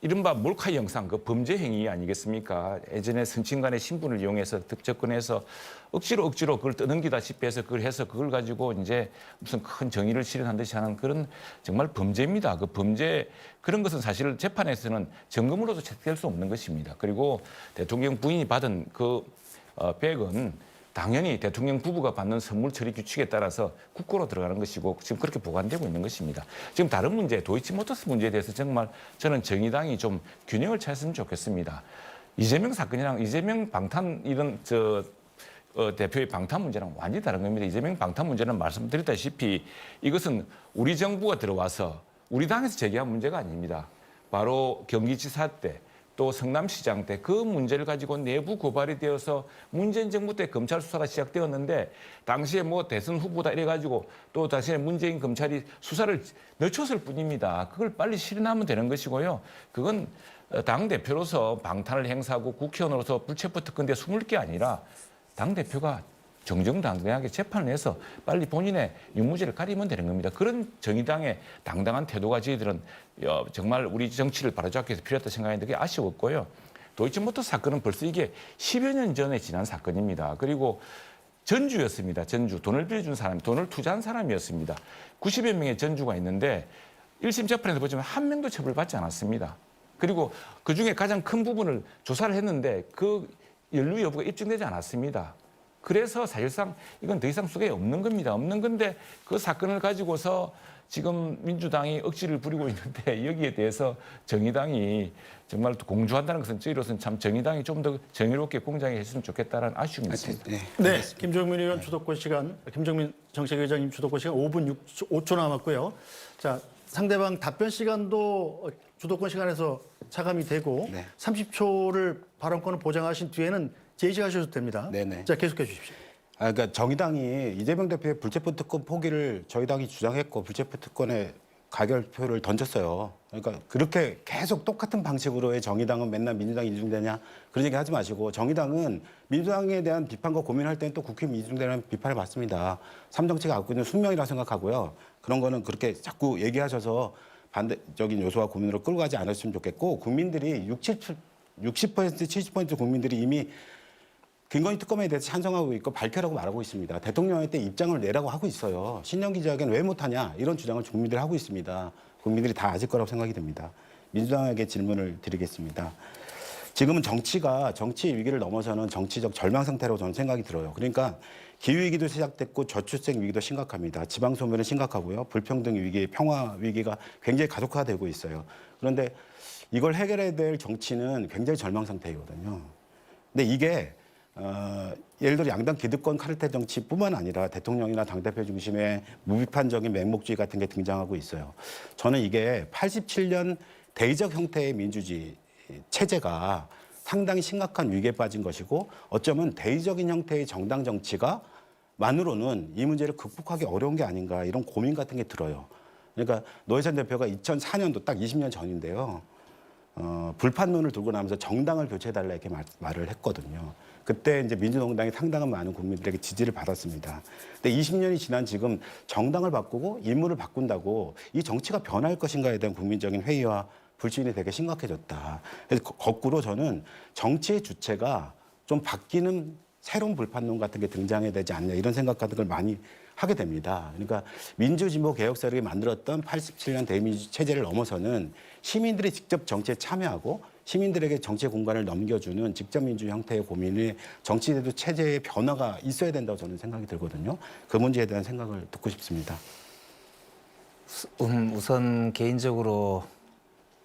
이른바 몰카 영상, 그 범죄 행위 아니겠습니까? 예전에 선친간의 신분을 이용해서 접근해서 억지로 그걸 떠넘기다시피 해서 그걸 해서 그걸 가지고 이제 무슨 큰 정의를 실현한 듯이 하는 그런 정말 범죄입니다. 그 범죄, 그런 것은 사실 재판에서는 증거물로도 채택될 수 없는 것입니다. 그리고 대통령 부인이 받은 그 백은 당연히 대통령 부부가 받는 선물 처리 규칙에 따라서 국고로 들어가는 것이고 지금 그렇게 보관되고 있는 것입니다. 지금 다른 문제, 도이치모터스 문제에 대해서 정말 저는 정의당이 좀 균형을 찾았으면 좋겠습니다. 이재명 사건이랑 이재명 방탄 이런 대표의 방탄 문제랑 완전히 다른 겁니다. 이재명 방탄 문제는 말씀드렸다시피 이것은 우리 정부가 들어와서 우리 당에서 제기한 문제가 아닙니다. 바로 경기지사 때 또 성남시장 때 그 문제를 가지고 내부 고발이 되어서 문재인 정부 때 검찰 수사가 시작되었는데 당시에 뭐 대선 후보다 이래가지고 또 다시 문재인 검찰이 수사를 늦췄을 뿐입니다. 그걸 빨리 실현하면 되는 것이고요. 그건 당 대표로서 방탄을 행사하고 국회의원으로서 불체포 특권에 숨을 게 아니라 당 대표가 정정당당하게 재판을 해서 빨리 본인의 유무죄를 가리면 되는 겁니다. 그런 정의당의 당당한 태도가 저희들은 정말 우리 정치를 바로잡기 위해서 필요했다 생각했는데 그게 아쉬웠고요. 도이치모터 사건은 벌써 이게 10여 년 전에 지난 사건입니다. 그리고 전주였습니다. 전주. 돈을 빌려준 사람, 돈을 투자한 사람이었습니다. 90여 명의 전주가 있는데 1심 재판에서 보시면 한 명도 처벌받지 않았습니다. 그리고 그중에 가장 큰 부분을 조사를 했는데 그 연루 여부가 입증되지 않았습니다. 그래서 사실상 이건 더 이상 수가 없는 겁니다. 없는 건데 그 사건을 가지고서 지금 민주당이 억지를 부리고 있는데 여기에 대해서 정의당이 정말 공조한다는 것은 저희로서는 참 정의당이 좀 더 정의롭게 공정하게 했으면 좋겠다는 아쉬움이 있습니다. 네, 김종민 의원 주도권 시간, 김종민 정책위원장님 주도권 시간 5분 5초 남았고요. 자, 상대방 답변 시간도 주도권 시간에서 차감이 되고 네. 30초를 발언권을 보장하신 뒤에는 제시하셔도 됩니다. 네네. 자, 계속해 주십시오. 그러니까 정의당이 이재명 대표의 불체포 특권 포기를 저희 당이 주장했고 불체포 특권에 가결표를 던졌어요. 그러니까 그렇게 계속 똑같은 방식으로의 정의당은 맨날 민주당이 이중되냐 그런 얘기 하지 마시고 정의당은 민주당에 대한 비판과 고민할 때는 또 국회 이중되는 비판을 받습니다. 삼정치가 갖고 있는 숙명이라고 생각하고요. 그런 거는 그렇게 자꾸 얘기하셔서 반대적인 요소와 고민으로 끌고 가지 않았으면 좋겠고 국민들이 60% 70% 국민들이 이미 김건희 특검에 대해서 찬성하고 있고 밝혀라고 말하고 있습니다. 대통령한테 입장을 내라고 하고 있어요. 신년 기자회견 왜 못하냐 이런 주장을 국민들이 하고 있습니다. 국민들이 다 아실 거라고 생각이 듭니다. 민주당에게 질문을 드리겠습니다. 지금은 정치가 정치 위기를 넘어서는 정치적 절망 상태라고 저는 생각이 들어요. 그러니까 기후위기도 시작됐고 저출생 위기도 심각합니다. 지방소멸은 심각하고요. 불평등 위기, 평화 위기가 굉장히 가속화되고 있어요. 그런데 이걸 해결해야 될 정치는 굉장히 절망 상태이거든요. 근데 이게 예를 들어 양당 기득권 카르텔 정치뿐만 아니라 대통령이나 당대표 중심의 무비판적인 맹목주의 같은 게 등장하고 있어요. 저는 이게 87년 대의적 형태의 민주주의 체제가 상당히 심각한 위기에 빠진 것이고 어쩌면 대의적인 형태의 정당 정치가 만으로는 이 문제를 극복하기 어려운 게 아닌가 이런 고민 같은 게 들어요. 그러니까 노회찬 대표가 2004년도 딱 20년 전인데요. 불판론을 들고 나면서 정당을 교체해달라 이렇게 말을 했거든요. 그때 이제 민주노동당이 상당한 많은 국민들에게 지지를 받았습니다. 근데 20년이 지난 지금 정당을 바꾸고 인물을 바꾼다고 이 정치가 변할 것인가에 대한 국민적인 회의와 불신이 되게 심각해졌다. 그래서 거꾸로 저는 정치의 주체가 좀 바뀌는 새로운 불판론 같은 게 등장해야 되지 않냐 이런 생각 같은 걸 많이 하게 됩니다. 그러니까 민주진보 개혁 세력이 만들었던 87년 대민주 체제를 넘어서는 시민들이 직접 정치에 참여하고 시민들에게 정치의 공간을 넘겨주는 직접 민주 형태의 고민이 정치제도 체제의 변화가 있어야 된다고 저는 생각이 들거든요. 그 문제에 대한 생각을 듣고 싶습니다. 우선 개인적으로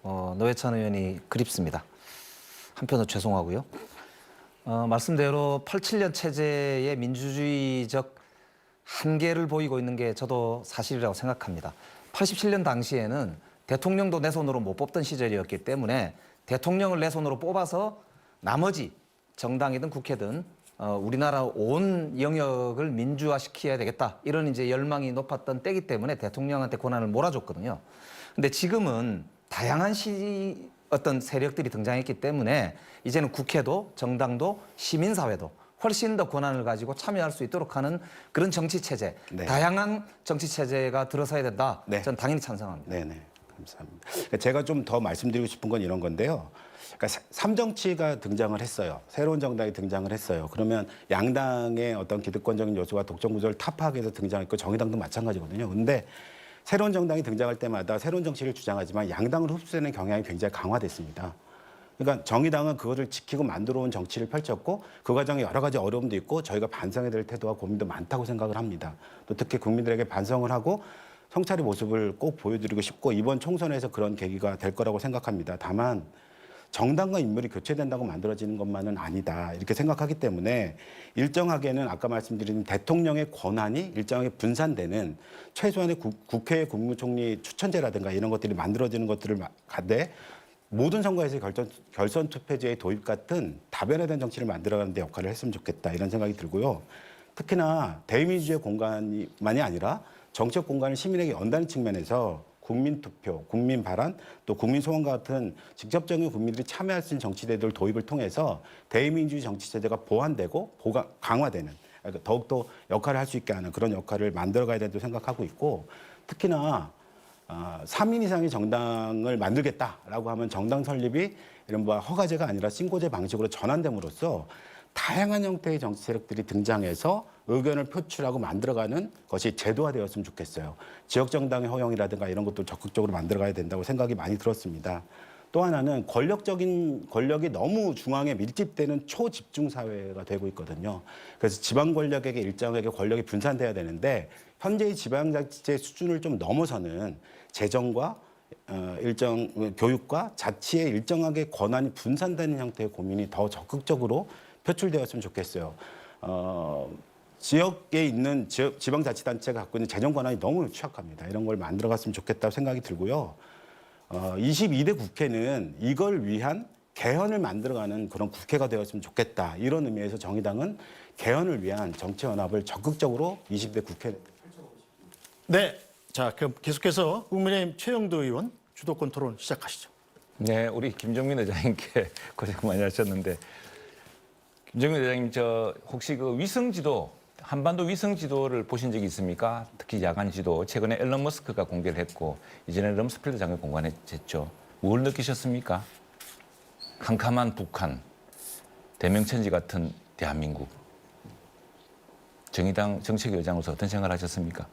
노회찬 의원이 그립습니다. 한편으로 죄송하고요. 말씀대로 87년 체제의 민주주의적 한계를 보이고 있는 게 저도 사실이라고 생각합니다. 87년 당시에는 대통령도 내 손으로 못 뽑던 시절이었기 때문에 대통령을 내 손으로 뽑아서 나머지 정당이든 국회든 우리나라 온 영역을 민주화시켜야 되겠다. 이런 이제 열망이 높았던 때이기 때문에 대통령한테 권한을 몰아줬거든요. 근데 지금은 다양한 어떤 세력들이 등장했기 때문에 이제는 국회도 정당도 시민사회도 훨씬 더 권한을 가지고 참여할 수 있도록 하는 그런 정치체제, 네. 다양한 정치체제가 들어서야 된다. 네. 저는 당연히 찬성합니다. 네네. 감사합니다. 그러니까 제가 좀 더 말씀드리고 싶은 건 이런 건데요. 그러니까 삼정치가 등장을 했어요. 새로운 정당이 등장을 했어요. 그러면 양당의 어떤 기득권적인 요소와 독점 구조를 타파하기 위해서 등장했고 정의당도 마찬가지거든요. 근데 새로운 정당이 등장할 때마다 새로운 정치를 주장하지만 양당을 흡수되는 경향이 굉장히 강화됐습니다. 그러니까 정의당은 그것을 지키고 만들어 온 정치를 펼쳤고 그 과정에 여러 가지 어려움도 있고 저희가 반성해야 될 태도와 고민도 많다고 생각을 합니다. 또 특히 국민들에게 반성을 하고 성찰의 모습을 꼭 보여드리고 싶고 이번 총선에서 그런 계기가 될 거라고 생각합니다. 다만 정당과 인물이 교체된다고 만들어지는 것만은 아니다 이렇게 생각하기 때문에 일정하게는 아까 말씀드린 대통령의 권한이 일정하게 분산되는 최소한의 국회 국무총리 추천제라든가 이런 것들이 만들어지는 것들을 가되 모든 선거에서 결선 투표제의 도입 같은 다변화된 정치를 만들어가는 데 역할을 했으면 좋겠다 이런 생각이 들고요. 특히나 대의민주주의 공간만이 아니라 정책 공간을 시민에게 연다는 측면에서 국민 투표, 국민 발언, 또 국민 소원과 같은 직접적인 국민들이 참여할 수 있는 정치제도를 도입을 통해서 대의민주주의 정치 체제가 보완되고 강화되는 그러니까 더욱더 역할을 할 수 있게 하는 그런 역할을 만들어가야 된다고 생각하고 있고 특히나 3인 이상의 정당을 만들겠다라고 하면 정당 설립이 이른바 허가제가 아니라 신고제 방식으로 전환됨으로써 다양한 형태의 정치 세력들이 등장해서 의견을 표출하고 만들어가는 것이 제도화되었으면 좋겠어요. 지역 정당의 허용이라든가 이런 것도 적극적으로 만들어가야 된다고 생각이 많이 들었습니다. 또 하나는 권력이 너무 중앙에 밀집되는 초집중 사회가 되고 있거든요. 그래서 지방 권력에게 일정하게 권력이 분산돼야 되는데 현재의 지방자치제 수준을 좀 넘어서는 재정과 교육과 자치에 일정하게 권한이 분산되는 형태의 고민이 더 적극적으로 표출되었으면 좋겠어요. 지역에 있는 지방자치단체가 갖고 있는 재정 권한이 너무 취약합니다. 이런 걸 만들어갔으면 좋겠다고 생각이 들고요. 22대 국회는 이걸 위한 개헌을 만들어가는 그런 국회가 되었으면 좋겠다. 이런 의미에서 정의당은 개헌을 위한 정치연합을 적극적으로 20대 국회에 네, 자 그럼 계속해서 국민의힘 최영도 의원 주도권 토론 시작하시죠. 네, 우리 김정민 의장님께 고생 많이 하셨는데 김정민 의장님 저 혹시 그 위성지도 한반도 위성지도를 보신 적이 있습니까? 특히 야간 지도 최근에 앨런 머스크가 공개를 했고 이전에 럼스펠드 장관이 공개했죠. 뭘 느끼셨습니까? 캄캄한 북한, 대명천지 같은 대한민국. 정의당 정책위원장으로서 어떤 생각을 하셨습니까?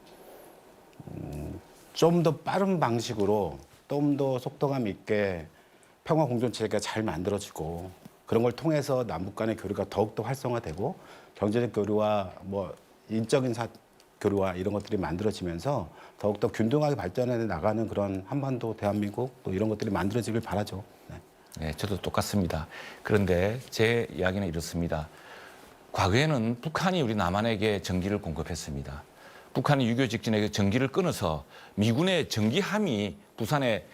좀 더 빠른 방식으로 좀 더 속도감 있게 평화 공존체제가 잘 만들어지고 그런 걸 통해서 남북 간의 교류가 더욱더 활성화되고 경제적 교류와 뭐 인적인 교류와 이런 것들이 만들어지면서 더욱더 균등하게 발전해 나가는 그런 한반도 대한민국 또 이런 것들이 만들어지길 바라죠. 네. 네, 저도 똑같습니다. 그런데 제 이야기는 이렇습니다. 과거에는 북한이 우리 남한에게 전기를 공급했습니다. 북한이 6.25 직전에 전기를 끊어서 미군의 전기함이 부산에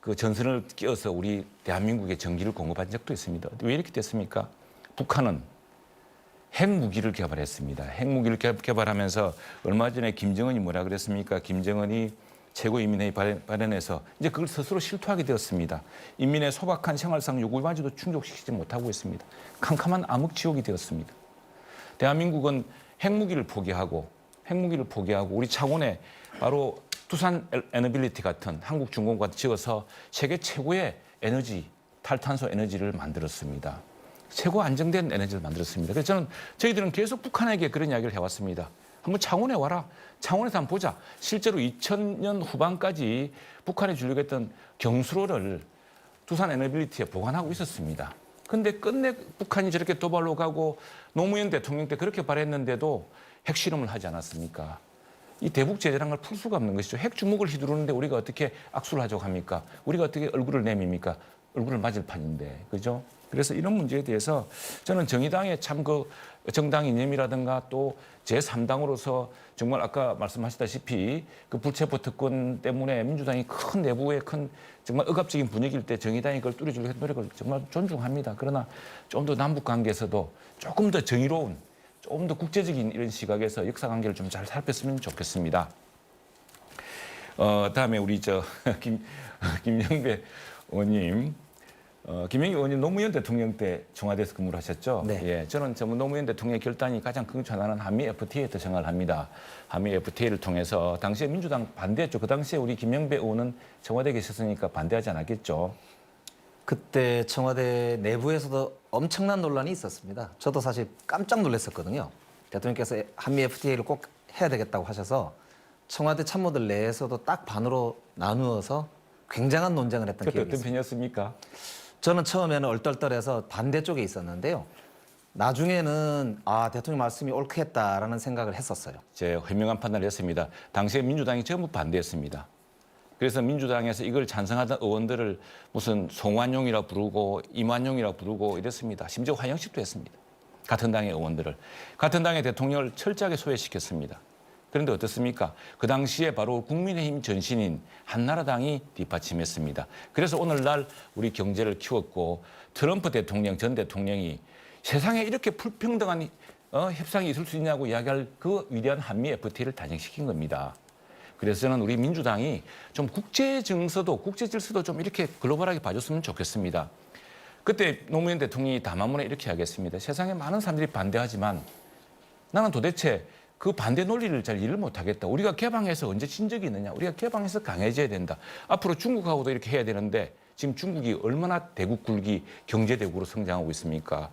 그 전선을 끼워서 우리 대한민국에 전기를 공급한 적도 있습니다. 왜 이렇게 됐습니까? 북한은 핵무기를 개발했습니다. 핵무기를 개발하면서 얼마 전에 김정은이 뭐라 그랬습니까? 김정은이 최고인민회의 발언에서 이제 그걸 스스로 실토하게 되었습니다. 인민의 소박한 생활상 요구마저도 충족시키지 못하고 있습니다. 캄캄한 암흑지옥이 되었습니다. 대한민국은 핵무기를 포기하고 우리 차원에 바로 두산 에너빌리티 같은 한국중공과 지어서 세계 최고의 에너지, 탈탄소 에너지를 만들었습니다. 최고 안정된 에너지를 만들었습니다. 그래서 저희들은 계속 북한에게 그런 이야기를 해왔습니다. 한번 창원에 와라. 창원에서 한번 보자. 실제로 2000년 후반까지 북한에 주려고 했던 경수로를 두산 에너빌리티에 보관하고 있었습니다. 근데 끝내 북한이 저렇게 도발로 가고 노무현 대통령 때 그렇게 발했는데도 핵실험을 하지 않았습니까? 이 대북 제재라는 걸 풀 수가 없는 것이죠. 핵 주먹을 휘두르는데 우리가 어떻게 악수를 하자고 합니까? 우리가 어떻게 얼굴을 내밉니까? 얼굴을 맞을 판인데, 그죠? 그래서 이런 문제에 대해서 저는 정의당의 참 그 정당 이념이라든가 또 제3당으로서 정말 아까 말씀하셨다시피 그 불체포 특권 때문에 민주당이 큰 내부의 큰 정말 억압적인 분위기일 때 정의당이 그걸 뚫어주려고 했던 노력을 정말 존중합니다. 그러나 좀 더 남북 관계에서도 조금 더 정의로운 조금 더 국제적인 이런 시각에서 역사 관계를 좀 잘 살폈으면 좋겠습니다. 다음에 우리 김영배 의원님. 김영희 의원님 노무현 대통령 때 청와대에서 근무를 하셨죠? 네. 예, 저는 노무현 대통령의 결단이 가장 큰 전환은 한미 FTA에 생각을 합니다. 한미 FTA를 통해서 당시에 민주당 반대했죠. 그 당시에 우리 김영배 의원은 청와대에 계셨으니까 반대하지 않았겠죠. 그때 청와대 내부에서도 엄청난 논란이 있었습니다. 저도 사실 깜짝 놀랐었거든요. 대통령께서 한미 FTA를 꼭 해야 되겠다고 하셔서 청와대 참모들 내에서도 딱 반으로 나누어서 굉장한 논쟁을 했던 그때 기억이 어떤 있습니다. 편이었습니까? 저는 처음에는 얼떨떨해서 반대쪽에 있었는데요. 나중에는 대통령 말씀이 옳겠다라는 생각을 했었어요. 제 현명한 판단을 했습니다. 당시에 민주당이 전부 반대했습니다. 그래서 민주당에서 이걸 찬성하던 의원들을 무슨 송환용이라 부르고 임환용이라 부르고 이랬습니다. 심지어 환영식도 했습니다. 같은 당의 의원들을. 같은 당의 대통령을 철저하게 소외시켰습니다. 그런데 어떻습니까? 그 당시에 바로 국민의힘 전신인 한나라당이 뒷받침했습니다. 그래서 오늘날 우리 경제를 키웠고 트럼프 대통령, 전 대통령이 세상에 이렇게 불평등한 협상이 있을 수 있냐고 이야기할 그 위대한 한미 FTA를 단행시킨 겁니다. 그래서 저는 우리 민주당이 좀 국제 정서도, 국제 질서도 좀 이렇게 글로벌하게 봐줬으면 좋겠습니다. 그때 노무현 대통령이 담화문에 이렇게 하겠습니다. 세상에 많은 사람들이 반대하지만 나는 도대체 그 반대 논리를 잘 이해를 못하겠다. 우리가 개방해서 언제 친 적이 있느냐. 우리가 개방해서 강해져야 된다. 앞으로 중국하고도 이렇게 해야 되는데 지금 중국이 얼마나 대국 굴기 경제대국으로 성장하고 있습니까?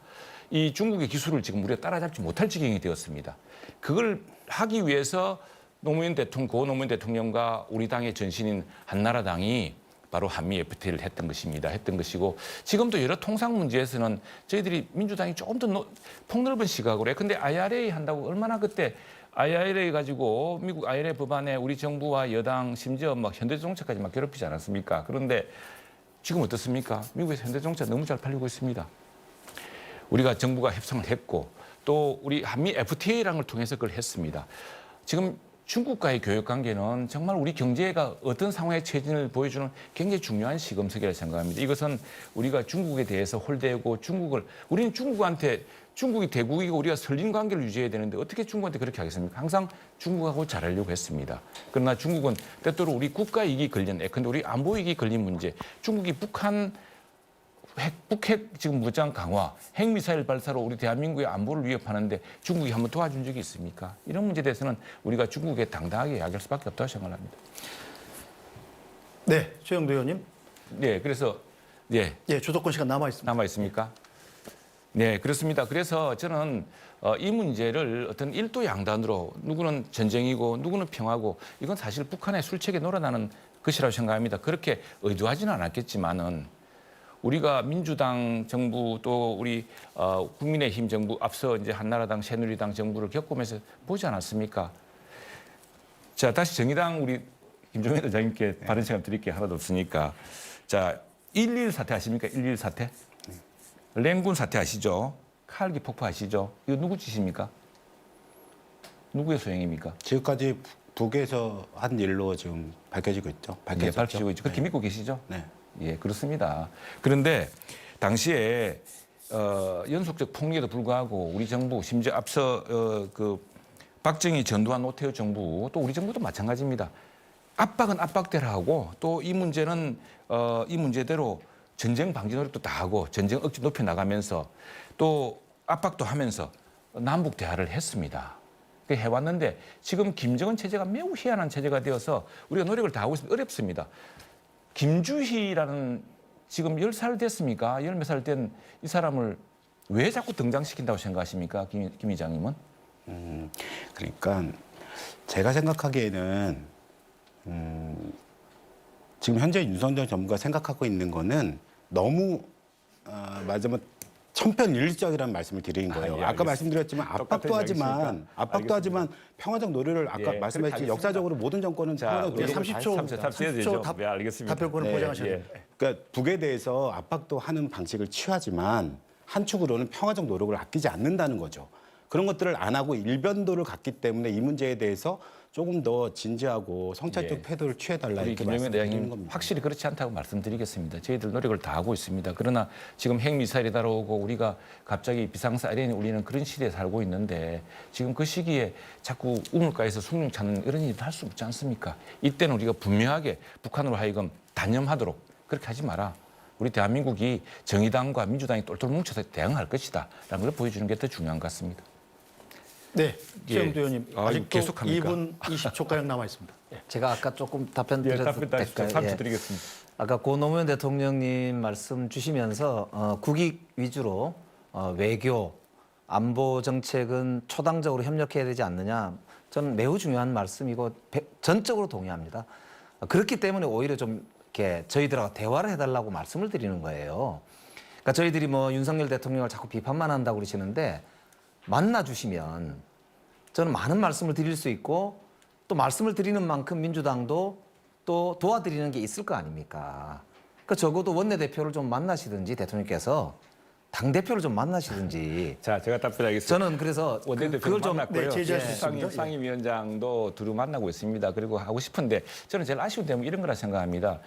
이 중국의 기술을 지금 우리가 따라잡지 못할 지경이 되었습니다. 그걸 하기 위해서 고 노무현 대통령과 우리 당의 전신인 한나라당이 바로 한미 FTA를 했던 것입니다. 했던 것이고 지금도 여러 통상 문제에서는 저희들이 민주당이 조금 더 폭넓은 시각으로 해. 근데 IRA 한다고 얼마나 그때 IRA 가지고 미국 IRA 법안에 우리 정부와 여당 심지어 막 현대자동차까지 막 괴롭히지 않았습니까? 그런데 지금 어떻습니까? 미국에서 현대자동차 너무 잘 팔리고 있습니다. 우리가 정부가 협상을 했고 또 우리 한미 FTA라는 걸 통해서 그걸 했습니다. 지금 중국과의 교역 관계는 정말 우리 경제가 어떤 상황에 처해진을 보여주는 굉장히 중요한 시금석이라 생각합니다. 이것은 우리가 중국에 대해서 홀대고 우리는 중국이 대국이고 우리가 설린 관계를 유지해야 되는데 어떻게 중국한테 그렇게 하겠습니까? 항상 중국하고 잘하려고 했습니다. 그러나 중국은 때때로 우리 국가 이익이 걸린 근데 우리 안보 이익이 걸린 문제, 중국이 북핵 지금 무장 강화, 핵미사일 발사로 우리 대한민국의 안보를 위협하는데 중국이 한번 도와준 적이 있습니까? 이런 문제에 대해서는 우리가 중국에 당당하게 이야기할 수밖에 없다고 생각합니다. 네, 최영도 의원님. 네, 그래서 네. 예, 주도권 시간 남아 있습니다. 남아 있습니까? 네, 그렇습니다. 그래서 저는 이 문제를 어떤 일도 양단으로 누구는 전쟁이고 누구는 평화고 이건 사실 북한의 술책에 놀아나는 것이라고 생각합니다. 그렇게 의도하지는 않았겠지만은 우리가 민주당 정부 또 우리 국민의힘 정부 앞서 이제 한나라당, 새누리당 정부를 겪으면서 보지 않았습니까? 자, 다시 정의당 우리 김종인 의장님께 발언 시간 드릴 게 하나도 없으니까. 자, 1.1 사태 아십니까? 1.1 사태? 랭군 사태 아시죠? 칼기 폭파 아시죠? 이거 누구 짓입니까? 누구의 소행입니까? 지금까지 북에서 한 일로 지금 밝혀지고 있죠. 네, 밝혀지고 있죠. 그렇게 믿고 계시죠? 네. 예, 그렇습니다. 그런데 당시에 연속적 폭력에도 불구하고 우리 정부 심지어 앞서 그 박정희, 전두환, 노태우 정부 또 우리 정부도 마찬가지입니다. 압박은 압박대로 하고 또 이 문제는 이 문제대로 전쟁 방지 노력도 다 하고 전쟁 억지 높여 나가면서 또 압박도 하면서 남북 대화를 했습니다. 해왔는데 지금 김정은 체제가 매우 희한한 체제가 되어서 우리가 노력을 다 하고 있으면 어렵습니다. 김주희라는 지금 10살 됐습니까? 10몇 살 된 이 사람을 왜 자꾸 등장시킨다고 생각하십니까? 김 의장님은? 그러니까 제가 생각하기에는 지금 현재 윤석열 정부가 생각하고 있는 거는 너무 말하자면 천편일률적이라는 말씀을 드린 거예요. 아까 말씀드렸지만 압박도 하지만 평화적 노력을 아까 말씀하셨듯이 역사적으로 모든 정권은 평화적 노력을 30초 네, 알겠습니다. 답변권을 보장하셔야 예. 됩니다. 그러니까 북에 대해서 압박도 하는 방식을 취하지만 한축으로는 평화적 노력을 아끼지 않는다는 거죠. 그런 것들을 안 하고 일변도를 갖기 때문에 이 문제에 대해서 조금 더 진지하고 성찰적 태도를 취해달라 우리 이렇게 김종인 말씀드리는 대장님 겁니다. 확실히 그렇지 않다고 말씀드리겠습니다. 저희들 노력을 다 하고 있습니다. 그러나 지금 핵미사일이 날아오고 우리가 갑자기 비상사이렌이 울리는 그런 시대에 살고 있는데 지금 그 시기에 자꾸 우물가에서 숭늉 찾는 이런 일을 할 수 없지 않습니까? 이때는 우리가 분명하게 북한으로 하여금 단념하도록 그렇게 하지 마라. 우리 대한민국이 정의당과 민주당이 똘똘 뭉쳐서 대응할 것이다. 라는 걸 보여주는 게 더 중요한 것 같습니다. 네, 예. 최영도 의원님. 아, 아직도 계속합니까? 2분 20초가량 남아 있습니다. 제가 아까 조금 답변 드려도 될까요? 3초 드리겠습니다. 아까 고 노무현 대통령님 말씀 주시면서 국익 위주로 외교, 안보 정책은 초당적으로 협력해야 되지 않느냐. 저는 매우 중요한 말씀이고 전적으로 동의합니다. 그렇기 때문에 오히려 좀 이렇게 저희들하고 대화를 해달라고 말씀을 드리는 거예요. 그러니까 저희들이 뭐 윤석열 대통령을 자꾸 비판만 한다고 그러시는데 만나주시면 저는 많은 말씀을 드릴 수 있고 또 말씀을 드리는 만큼 민주당도 또 도와드리는 게 있을 거 아닙니까? 그 적어도 원내대표를 좀 만나시든지 대통령께서 당대표를 좀 만나시든지. 자, 제가 답변하겠습니다. 저는 그래서 원내대표 그걸 좀 만났고요. 네, 제지할 수 있습니다. 상임위원장도 두루 만나고 있습니다. 그리고 하고 싶은데 저는 제일 아쉬운 점은 이런 거라 생각합니다.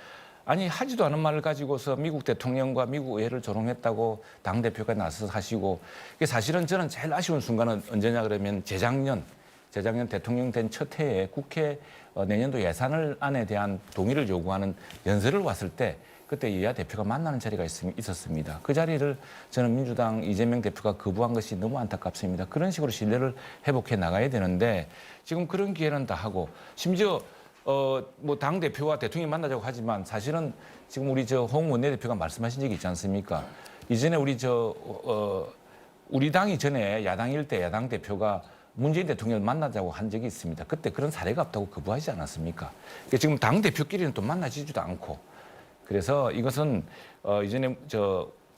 아니 하지도 않은 말을 가지고서 미국 대통령과 미국 의회를 조롱했다고 당대표가 나서서 하시고 이게 사실은 저는 제일 아쉬운 순간은 언제냐 그러면 재작년 대통령 된 첫 해에 국회 내년도 예산안에 대한 동의를 요구하는 연설을 왔을 때 그때 여야 대표가 만나는 자리가 있었습니다. 그 자리를 저는 민주당 이재명 대표가 거부한 것이 너무 안타깝습니다. 그런 식으로 신뢰를 회복해 나가야 되는데 지금 그런 기회는 다 하고 심지어 뭐 당 대표와 대통령이 만나자고 하지만 사실은 지금 우리 홍 원내대표가 말씀하신 적이 있지 않습니까? 이전에 우리 당이 전에 야당일 때 야당 대표가 문재인 대통령을 만나자고 한 적이 있습니다. 그때 그런 사례가 없다고 거부하지 않았습니까? 그러니까 지금 당 대표끼리는 또 만나지도 않고 그래서 이것은 이전에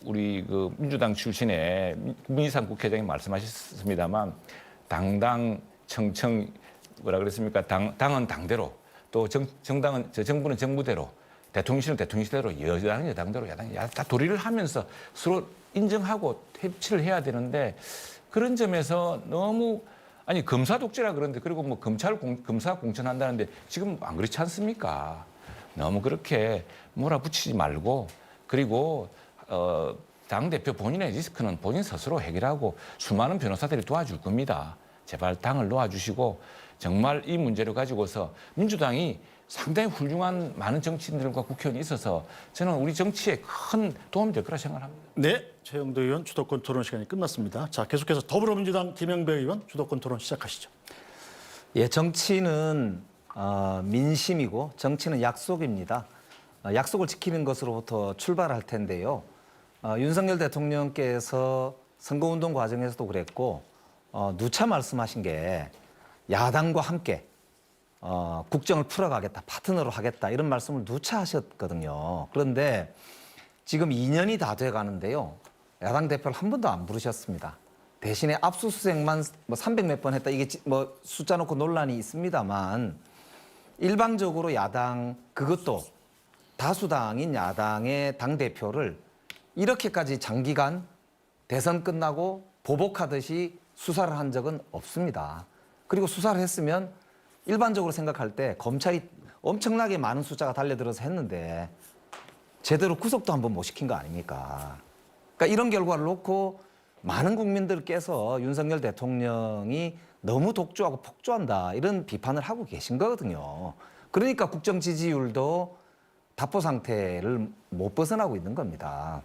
우리 그 민주당 출신의 문희상 국회의장이 말씀하셨습니다만 당당 청청 뭐라 그랬습니까? 당은 당대로 또 정부는 정부대로 대통령실은 대통령실대로 여당은 여당대로 야당은 다 도리를 하면서 서로 인정하고 협치를 해야 되는데 그런 점에서 너무 아니 검사 독재라 그러는데 그리고 뭐 검사 공천한다는데 지금 안 그렇지 않습니까? 너무 그렇게 몰아붙이지 말고 그리고 당 대표 본인의 리스크는 본인 스스로 해결하고 수많은 변호사들이 도와줄 겁니다. 제발 당을 놓아주시고 정말 이 문제를 가지고서 민주당이 상당히 훌륭한 많은 정치인들과 국회의원이 있어서 저는 우리 정치에 큰 도움이 될 거라 생각합니다. 네, 최영도 의원 주도권 토론 시간이 끝났습니다. 자, 계속해서 더불어민주당 김영배 의원 주도권 토론 시작하시죠. 예, 정치는 민심이고 정치는 약속입니다. 약속을 지키는 것으로부터 출발할 텐데요. 윤석열 대통령께서 선거운동 과정에서도 그랬고 누차 말씀하신 게 야당과 함께 국정을 풀어가겠다, 파트너로 하겠다 이런 말씀을 누차 하셨거든요. 그런데 지금 2년이 다 돼가는데요. 야당 대표를 한 번도 안 부르셨습니다. 대신에 압수수색만 뭐 300몇 번 했다. 이게 뭐 숫자 놓고 논란이 있습니다만 일방적으로 야당 그것도 다수당인 야당의 당대표를 이렇게까지 장기간 대선 끝나고 보복하듯이 수사를 한 적은 없습니다. 그리고 수사를 했으면 일반적으로 생각할 때 검찰이 엄청나게 많은 숫자가 달려들어서 했는데 제대로 구속도 한번 못 시킨 거 아닙니까? 그러니까 이런 결과를 놓고 많은 국민들께서 윤석열 대통령이 너무 독주하고 폭주한다 이런 비판을 하고 계신 거거든요. 그러니까 국정 지지율도 답보 상태를 못 벗어나고 있는 겁니다.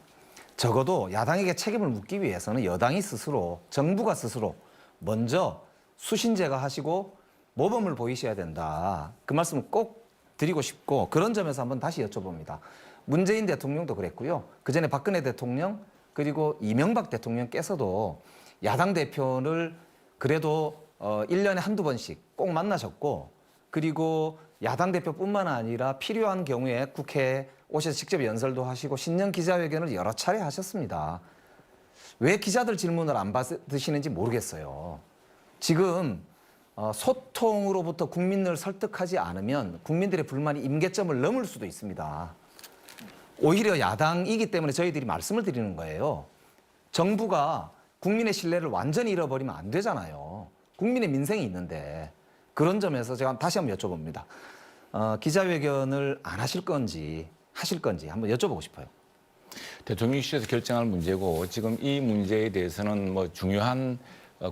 적어도 야당에게 책임을 묻기 위해서는 여당이 스스로 정부가 스스로 먼저 수신 제거하시고 모범을 보이셔야 된다. 그 말씀을 꼭 드리고 싶고 그런 점에서 한번 다시 여쭤봅니다. 문재인 대통령도 그랬고요. 그전에 박근혜 대통령 그리고 이명박 대통령께서도 야당 대표를 그래도 1년에 한두 번씩 꼭 만나셨고 그리고 야당 대표뿐만 아니라 필요한 경우에 국회에 오셔서 직접 연설도 하시고 신년 기자회견을 여러 차례 하셨습니다. 왜 기자들 질문을 안 받으시는지 모르겠어요. 지금 소통으로부터 국민을 설득하지 않으면 국민들의 불만이 임계점을 넘을 수도 있습니다. 오히려 야당이기 때문에 저희들이 말씀을 드리는 거예요. 정부가 국민의 신뢰를 완전히 잃어버리면 안 되잖아요. 국민의 민생이 있는데 그런 점에서 제가 다시 한번 여쭤봅니다. 기자회견을 안 하실 건지 하실 건지 한번 여쭤보고 싶어요. 대통령실에서 결정할 문제고 지금 이 문제에 대해서는 뭐 중요한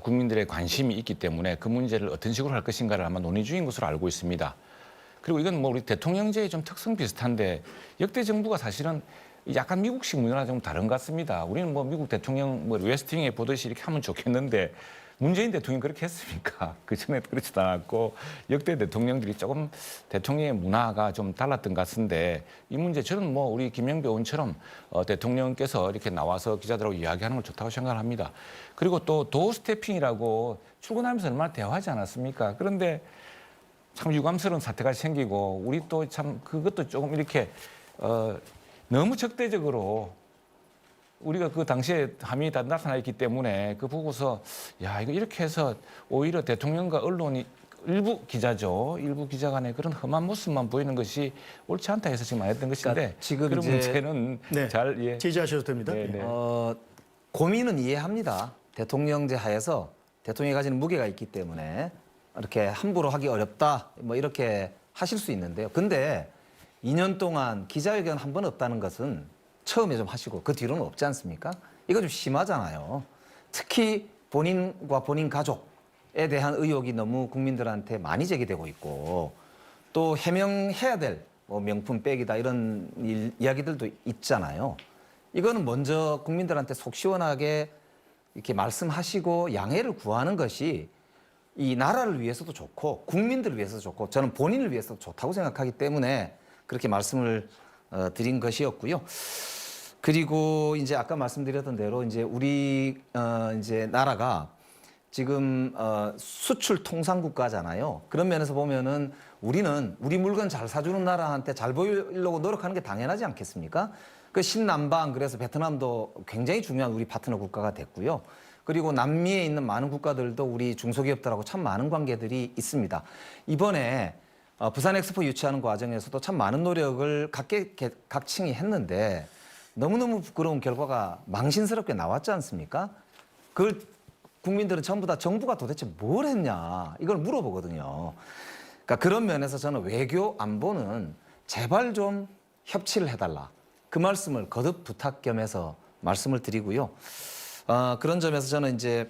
국민들의 관심이 있기 때문에 그 문제를 어떤 식으로 할 것인가를 아마 논의 중인 것으로 알고 있습니다. 그리고 이건 뭐 우리 대통령제의 좀 특성 비슷한데 역대 정부가 사실은 약간 미국식 문화랑 좀 다른 것 같습니다. 우리는 뭐 미국 대통령 뭐 웨스팅에 보듯이 이렇게 하면 좋겠는데 문재인 대통령이 그렇게 했습니까? 그전에 그렇지도 않았고 역대 대통령들이 조금 대통령의 문화가 좀 달랐던 것 같은데 이 문제 저는 뭐 우리 김영배 의원처럼 대통령께서 이렇게 나와서 기자들하고 이야기하는 걸 좋다고 생각을 합니다. 그리고 또 도어 스태핑이라고 출근하면서 얼마나 대화하지 않았습니까? 그런데 참 유감스러운 사태가 생기고 우리 또 참 그것도 조금 이렇게 너무 적대적으로 우리가 그 당시에 함이 다 나타나 있기 때문에 그 보고서 야 이거 이렇게 해서 오히려 대통령과 언론이 일부 기자죠. 일부 기자 간의 그런 험한 모습만 보이는 것이 옳지 않다 해서 지금 안 했던 것인데 그러니까 지금 그런 이제 문제는 네. 잘 예. 제지하셔도 됩니다. 네, 네. 고민은 이해합니다. 대통령제 하에서 대통령이 가지는 무게가 있기 때문에 이렇게 함부로 하기 어렵다 뭐 이렇게 하실 수 있는데요. 근데 2년 동안 기자회견 한 번 없다는 것은 처음에 좀 하시고 그 뒤로는 없지 않습니까? 이거 좀 심하잖아요. 특히 본인과 본인 가족에 대한 의혹이 너무 국민들한테 많이 제기되고 있고 또 해명해야 될 뭐 명품 백이다 이런 이야기들도 있잖아요. 이거는 먼저 국민들한테 속 시원하게 이렇게 말씀하시고 양해를 구하는 것이 이 나라를 위해서도 좋고 국민들을 위해서도 좋고 저는 본인을 위해서도 좋다고 생각하기 때문에 그렇게 말씀을 드린 것이었고요. 그리고 이제 아까 말씀드렸던 대로 이제 우리 이제 나라가 지금 수출 통상 국가잖아요. 그런 면에서 보면은 우리는 우리 물건 잘 사주는 나라한테 잘 보이려고 노력하는 게 당연하지 않겠습니까? 그 신남방 그래서 베트남도 굉장히 중요한 우리 파트너 국가가 됐고요. 그리고 남미에 있는 많은 국가들도 우리 중소기업들하고 참 많은 관계들이 있습니다. 이번에 부산 엑스포 유치하는 과정에서도 참 많은 노력을 각층이 했는데 너무너무 부끄러운 결과가 망신스럽게 나왔지 않습니까? 그걸 국민들은 전부 다 정부가 도대체 뭘 했냐 이걸 물어보거든요. 그러니까 그런 면에서 저는 외교 안보는 제발 좀 협치를 해달라. 그 말씀을 거듭 부탁 겸해서 말씀을 드리고요. 그런 점에서 저는 이제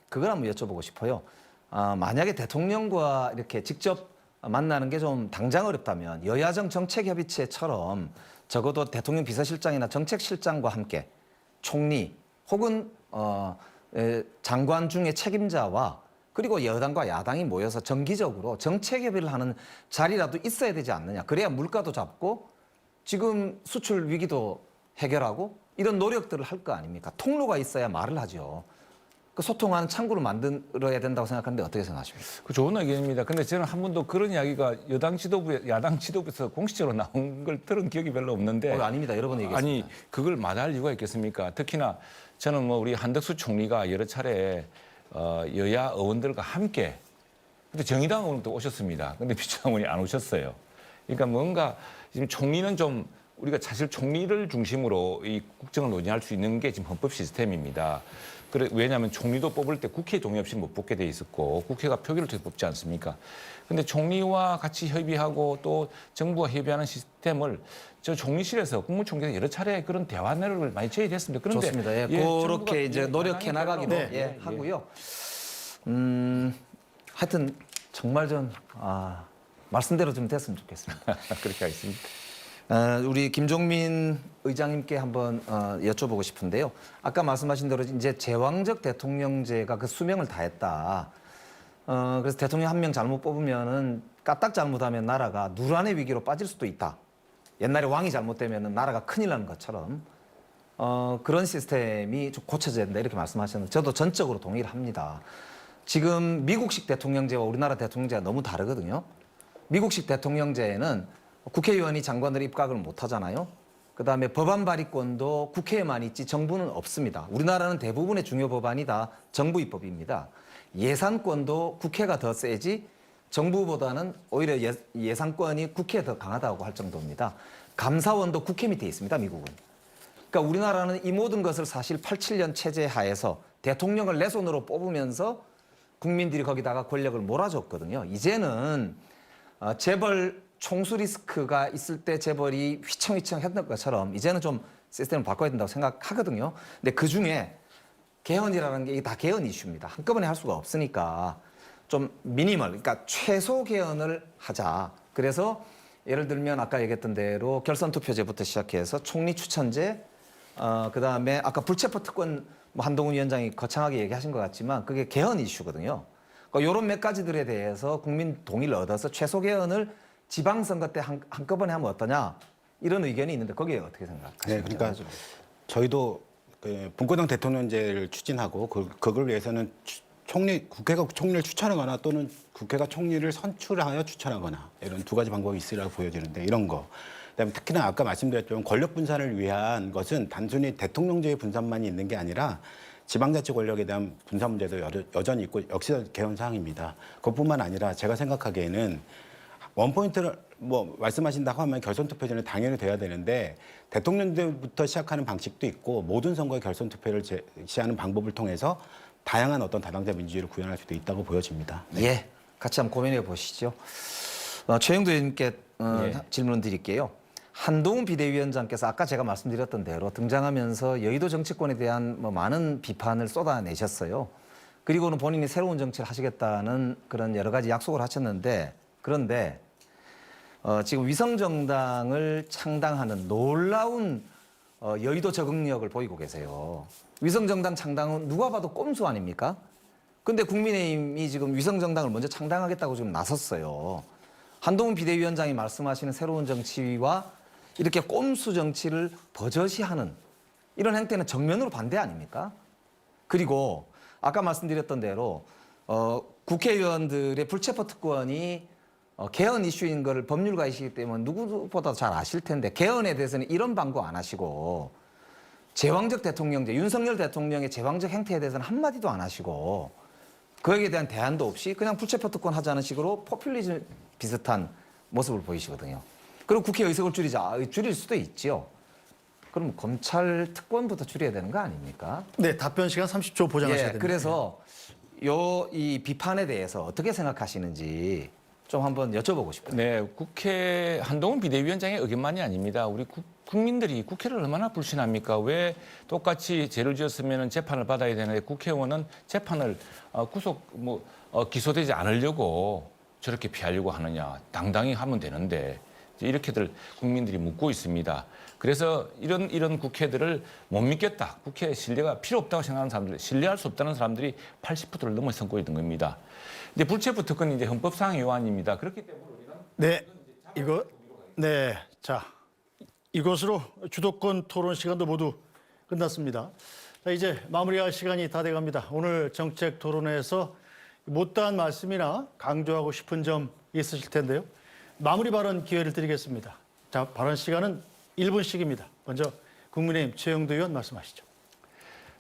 그걸 한번 여쭤보고 싶어요. 만약에 대통령과 이렇게 직접 만나는 게 좀 당장 어렵다면 여야정 정책협의체처럼 적어도 대통령 비서실장이나 정책실장과 함께 총리 혹은 장관 중에 책임자와 그리고 여당과 야당이 모여서 정기적으로 정책협의를 하는 자리라도 있어야 되지 않느냐. 그래야 물가도 잡고 지금 수출 위기도 해결하고 이런 노력들을 할 거 아닙니까? 통로가 있어야 말을 하죠. 그 소통하는 창구를 만들어야 된다고 생각하는데 어떻게 생각하십니까? 그 좋은 의견입니다. 근데 저는 한 번도 그런 이야기가 여당 지도부, 야당 지도부에서 공식적으로 나온 걸 들은 기억이 별로 없는데. 아닙니다. 여러 번 얘기했습니다. 아니 그걸 마다할 이유가 있겠습니까? 특히나 저는 뭐 우리 한덕수 총리가 여러 차례 여야 의원들과 함께 근데 정의당 의원도 오셨습니다. 근데 민주당 의원이 안 오셨어요. 그러니까 뭔가 지금 총리는 좀 우리가 사실 총리를 중심으로 이 국정을 논의할 수 있는 게 지금 헌법 시스템입니다. 왜냐하면 총리도 뽑을 때 국회 동의 없이 못 뽑게 돼 있었고 국회가 표결을 통해 뽑지 않습니까? 근데 총리와 같이 협의하고 또 정부와 협의하는 시스템을 저 총리실에서 국무총리가 여러 차례 그런 대화 내역을 많이 제의했습니다. 그런데 좋습니다. 예, 그렇게 이제 노력해 나가기도 하고요. 하여튼 정말 좀 말씀대로 좀 됐으면 좋겠습니다. 그렇게 하겠습니다. 우리 김종민 의장님께 한번 여쭤보고 싶은데요. 아까 말씀하신 대로 이제 제왕적 대통령제가 그 수명을 다했다. 그래서 대통령 한 명 잘못 뽑으면은 까딱 잘못하면 나라가 누란의 위기로 빠질 수도 있다. 옛날에 왕이 잘못되면은 나라가 큰일 나는 것처럼 그런 시스템이 좀 고쳐져야 된다 이렇게 말씀하셨는데 저도 전적으로 동의를 합니다. 지금 미국식 대통령제와 우리나라 대통령제가 너무 다르거든요. 미국식 대통령제에는 국회의원이 장관들의 입각을 못 하잖아요. 그다음에 법안 발의권도 국회에만 있지 정부는 없습니다. 우리나라는 대부분의 중요 법안이 다 정부 입법입니다. 예산권도 국회가 더 세지 정부보다는 오히려 예산권이 국회에 더 강하다고 할 정도입니다. 감사원도 국회 밑에 있습니다, 미국은. 그러니까 우리나라는 이 모든 것을 사실 87년 체제 하에서 대통령을 내 손으로 뽑으면서 국민들이 거기다가 권력을 몰아줬거든요. 이제는 재벌 총수 리스크가 있을 때 재벌이 휘청휘청 했던 것처럼 이제는 좀 시스템을 바꿔야 된다고 생각하거든요. 근데 그중에 개헌이라는 게 다 개헌 이슈입니다. 한꺼번에 할 수가 없으니까 좀 미니멀, 그러니까 최소 개헌을 하자. 그래서 예를 들면 아까 얘기했던 대로 결선 투표제부터 시작해서 총리 추천제, 그다음에 아까 불체포 특권 뭐 한동훈 위원장이 거창하게 얘기하신 것 같지만 그게 개헌 이슈거든요. 그러니까 이런 몇 가지들에 대해서 국민 동의를 얻어서 최소 개헌을 지방선거 때 한꺼번에 하면 어떠냐 이런 의견이 있는데 거기에 어떻게 생각하십니까? 네, 그러니까 저희도 분권형 대통령제를 추진하고 그걸 위해서는 국회가 총리를 추천하거나 또는 국회가 총리를 선출하여 추천하거나 이런 두 가지 방법이 있으라고 보여지는데 이런 거. 그다음에 특히나 아까 말씀드렸지만 권력 분산을 위한 것은 단순히 대통령제의 분산만이 있는 게 아니라 지방자치 권력에 대한 분산 문제도 여전히 있고 역시 개헌 사항입니다. 그것뿐만 아니라 제가 생각하기에는 원포인트를 뭐 말씀하신다고 하면 결선 투표 전에 당연히 돼야 되는데 대통령부터 시작하는 방식도 있고 모든 선거에 결선 투표를 제시하는 방법을 통해서 다양한 어떤 다당제 민주주의를 구현할 수도 있다고 보여집니다. 네. 예, 같이 한번 고민해 보시죠. 최영도 의원님께 예. 질문 드릴게요. 한동훈 비대위원장께서 아까 제가 말씀드렸던 대로 등장하면서 여의도 정치권에 대한 뭐 많은 비판을 쏟아내셨어요. 그리고는 본인이 새로운 정치를 하시겠다는 그런 여러 가지 약속을 하셨는데 그런데 지금 위성정당을 창당하는 놀라운 여의도 적응력을 보이고 계세요. 위성정당 창당은 누가 봐도 꼼수 아닙니까? 근데 국민의힘이 지금 위성정당을 먼저 창당하겠다고 지금 나섰어요. 한동훈 비대위원장이 말씀하시는 새로운 정치와 이렇게 꼼수 정치를 버젓이하는 이런 행태는 정면으로 반대 아닙니까? 그리고 아까 말씀드렸던 대로 국회의원들의 불체포 특권이 개헌 이슈인 걸 법률가이시기 때문에 누구보다도 잘 아실 텐데 개헌에 대해서는 이런 방구 안 하시고 제왕적 대통령제, 윤석열 대통령의 제왕적 행태에 대해서는 한마디도 안 하시고 그에 대한 대안도 없이 그냥 불체포 특권 하자는 식으로 포퓰리즘 비슷한 모습을 보이시거든요. 그리고 국회 의석을 줄이자. 줄일 수도 있지요. 그럼 검찰 특권부터 줄여야 되는 거 아닙니까? 네, 답변 시간 30초 보장하셔야 됩니다. 그래서 이 비판에 대해서 어떻게 생각하시는지 좀 한번 여쭤보고 싶어요. 네, 국회 한동훈 비대위원장의 의견만이 아닙니다. 우리 국민들이 국회를 얼마나 불신합니까? 왜 똑같이 죄를 지었으면 재판을 받아야 되는데 국회의원은 재판을 기소되지 않으려고 저렇게 피하려고 하느냐? 당당히 하면 되는데 이렇게들 국민들이 묻고 있습니다. 그래서 이런 국회들을 못 믿겠다. 국회 신뢰가 필요 없다고 생각하는 사람들, 신뢰할 수 없다는 사람들이 80%를 넘어서고 있는 겁니다. 근데 불체포 특권은 이제 헌법상 위반입니다. 그렇기 때문에 우리는 자, 이것으로 주도권 토론 시간도 모두 끝났습니다. 자, 이제 마무리할 시간이 다 돼갑니다. 오늘 정책 토론회에서 못다한 말씀이나 강조하고 싶은 점 있으실 텐데요. 마무리 발언 기회를 드리겠습니다. 자, 발언 시간은 1분씩입니다. 먼저 국민의힘 최영도 의원 말씀하시죠.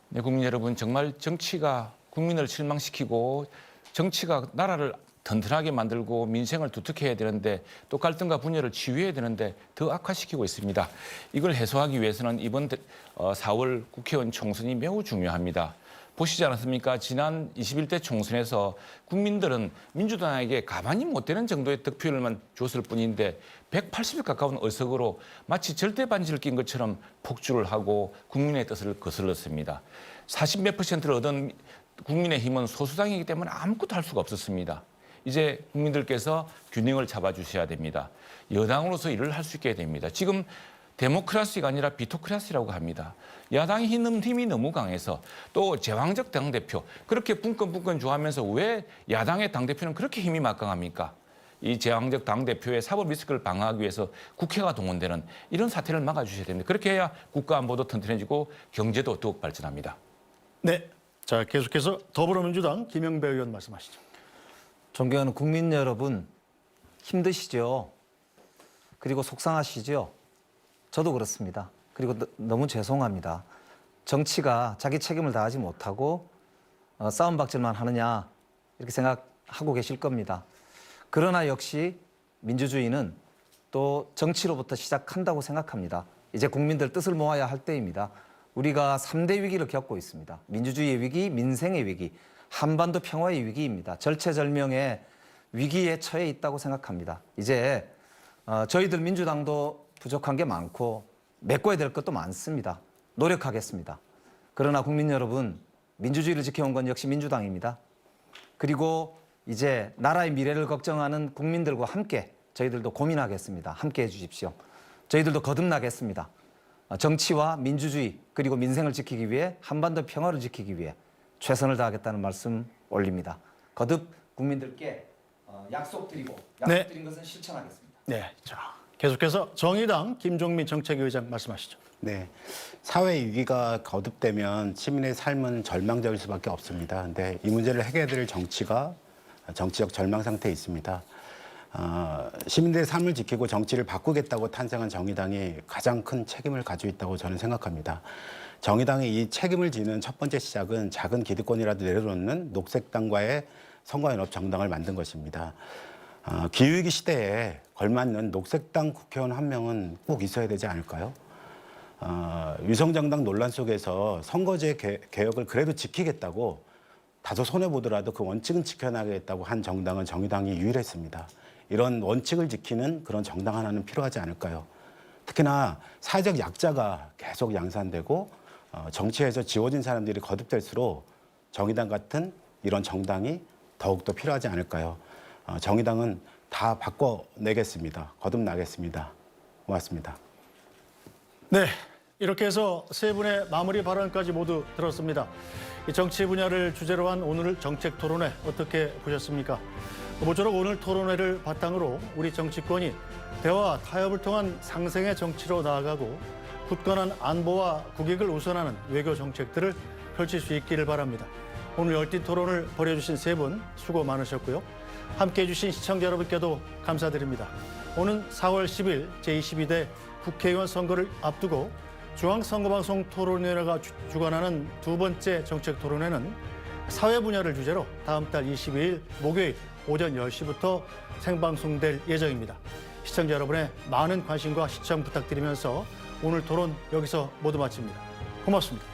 네, 국민 여러분, 정말 정치가 국민을 실망시키고 정치가 나라를 튼튼하게 만들고 민생을 두텁게 해야 되는데 또 갈등과 분열을 치유해야 되는데 더 악화시키고 있습니다. 이걸 해소하기 위해서는 이번 4월 국회의원 총선이 매우 중요합니다. 보시지 않았습니까? 지난 21대 총선에서 국민들은 민주당에게 가만히 못 되는 정도의 득표율만 줬을 뿐인데 180에 가까운 의석으로 마치 절대 반지를 낀 것처럼 폭주를 하고 국민의 뜻을 거슬렀습니다. 40몇 %를 얻은 국민의힘은 소수당이기 때문에 아무것도 할 수가 없었습니다. 이제 국민들께서 균형을 잡아주셔야 됩니다. 여당으로서 일을 할 수 있게 됩니다. 지금 데모크라시가 아니라 비토크라시라고 합니다. 야당의 힘이 너무 강해서 또 제왕적 당대표 그렇게 분건분건 좋아하면서 왜 야당의 당대표는 그렇게 힘이 막강합니까? 이 제왕적 당대표의 사법 리스크를 방어하기 위해서 국회가 동원되는 이런 사태를 막아주셔야 됩니다. 그렇게 해야 국가 안보도 튼튼해지고 경제도 더욱 발전합니다. 네, 자 계속해서 더불어민주당 김영배 의원 말씀하시죠. 존경하는 국민 여러분, 힘드시죠? 그리고 속상하시죠? 저도 그렇습니다. 그리고 너무 죄송합니다. 정치가 자기 책임을 다하지 못하고 싸움박질만 하느냐 이렇게 생각하고 계실 겁니다. 그러나 역시 민주주의는 또 정치로부터 시작한다고 생각합니다. 이제 국민들 뜻을 모아야 할 때입니다. 우리가 3대 위기를 겪고 있습니다. 민주주의의 위기, 민생의 위기, 한반도 평화의 위기입니다. 절체절명의 위기에 처해 있다고 생각합니다. 이제 저희들 민주당도 부족한 게 많고 메꿔야 될 것도 많습니다. 노력하겠습니다. 그러나 국민 여러분, 민주주의를 지켜온 건 역시 민주당입니다. 그리고 이제 나라의 미래를 걱정하는 국민들과 함께 저희들도 고민하겠습니다. 함께 해주십시오. 저희들도 거듭나겠습니다. 정치와 민주주의 그리고 민생을 지키기 위해 한반도 평화를 지키기 위해 최선을 다하겠다는 말씀 올립니다. 거듭 국민들께 약속드린 것은 실천하겠습니다. 네, 자 계속해서 정의당 김종민 정책위의장 말씀하시죠. 네, 사회 위기가 거듭되면 시민의 삶은 절망적일 수밖에 없습니다. 근데 이 문제를 해결해드릴 정치가 정치적 절망 상태에 있습니다. 시민들의 삶을 지키고 정치를 바꾸겠다고 탄생한 정의당이 가장 큰 책임을 가지고 있다고 저는 생각합니다. 정의당이 이 책임을 지는 첫 번째 시작은 작은 기득권이라도 내려놓는 녹색당과의 선거연합 정당을 만든 것입니다. 기후위기 시대에 걸맞는 녹색당 국회의원 한 명은 꼭 있어야 되지 않을까요? 위성정당 논란 속에서 선거제 개혁을 그래도 지키겠다고 다소 손해보더라도 그 원칙은 지켜나가겠다고 한 정당은 정의당이 유일했습니다. 이런 원칙을 지키는 그런 정당 하나는 필요하지 않을까요? 특히나 사회적 약자가 계속 양산되고 정치에서 지워진 사람들이 거듭될수록 정의당 같은 이런 정당이 더욱더 필요하지 않을까요? 정의당은 다 바꿔내겠습니다. 거듭나겠습니다. 고맙습니다. 네, 이렇게 해서 세 분의 마무리 발언까지 모두 들었습니다. 이 정치 분야를 주제로 한 오늘 정책 토론회 어떻게 보셨습니까? 모쪼록 오늘 토론회를 바탕으로 우리 정치권이 대화와 타협을 통한 상생의 정치로 나아가고 굳건한 안보와 국익을 우선하는 외교 정책들을 펼칠 수 있기를 바랍니다. 오늘 열띤 토론을 벌여주신 세 분 수고 많으셨고요. 함께해 주신 시청자 여러분께도 감사드립니다. 오는 4월 10일 제22대 국회의원 선거를 앞두고 중앙선거방송 토론위원회가 주관하는 두 번째 정책 토론회는 사회 분야를 주제로 다음 달 22일 목요일 오전 10시부터 생방송될 예정입니다. 시청자 여러분의 많은 관심과 시청 부탁드리면서 오늘 토론 여기서 모두 마칩니다. 고맙습니다.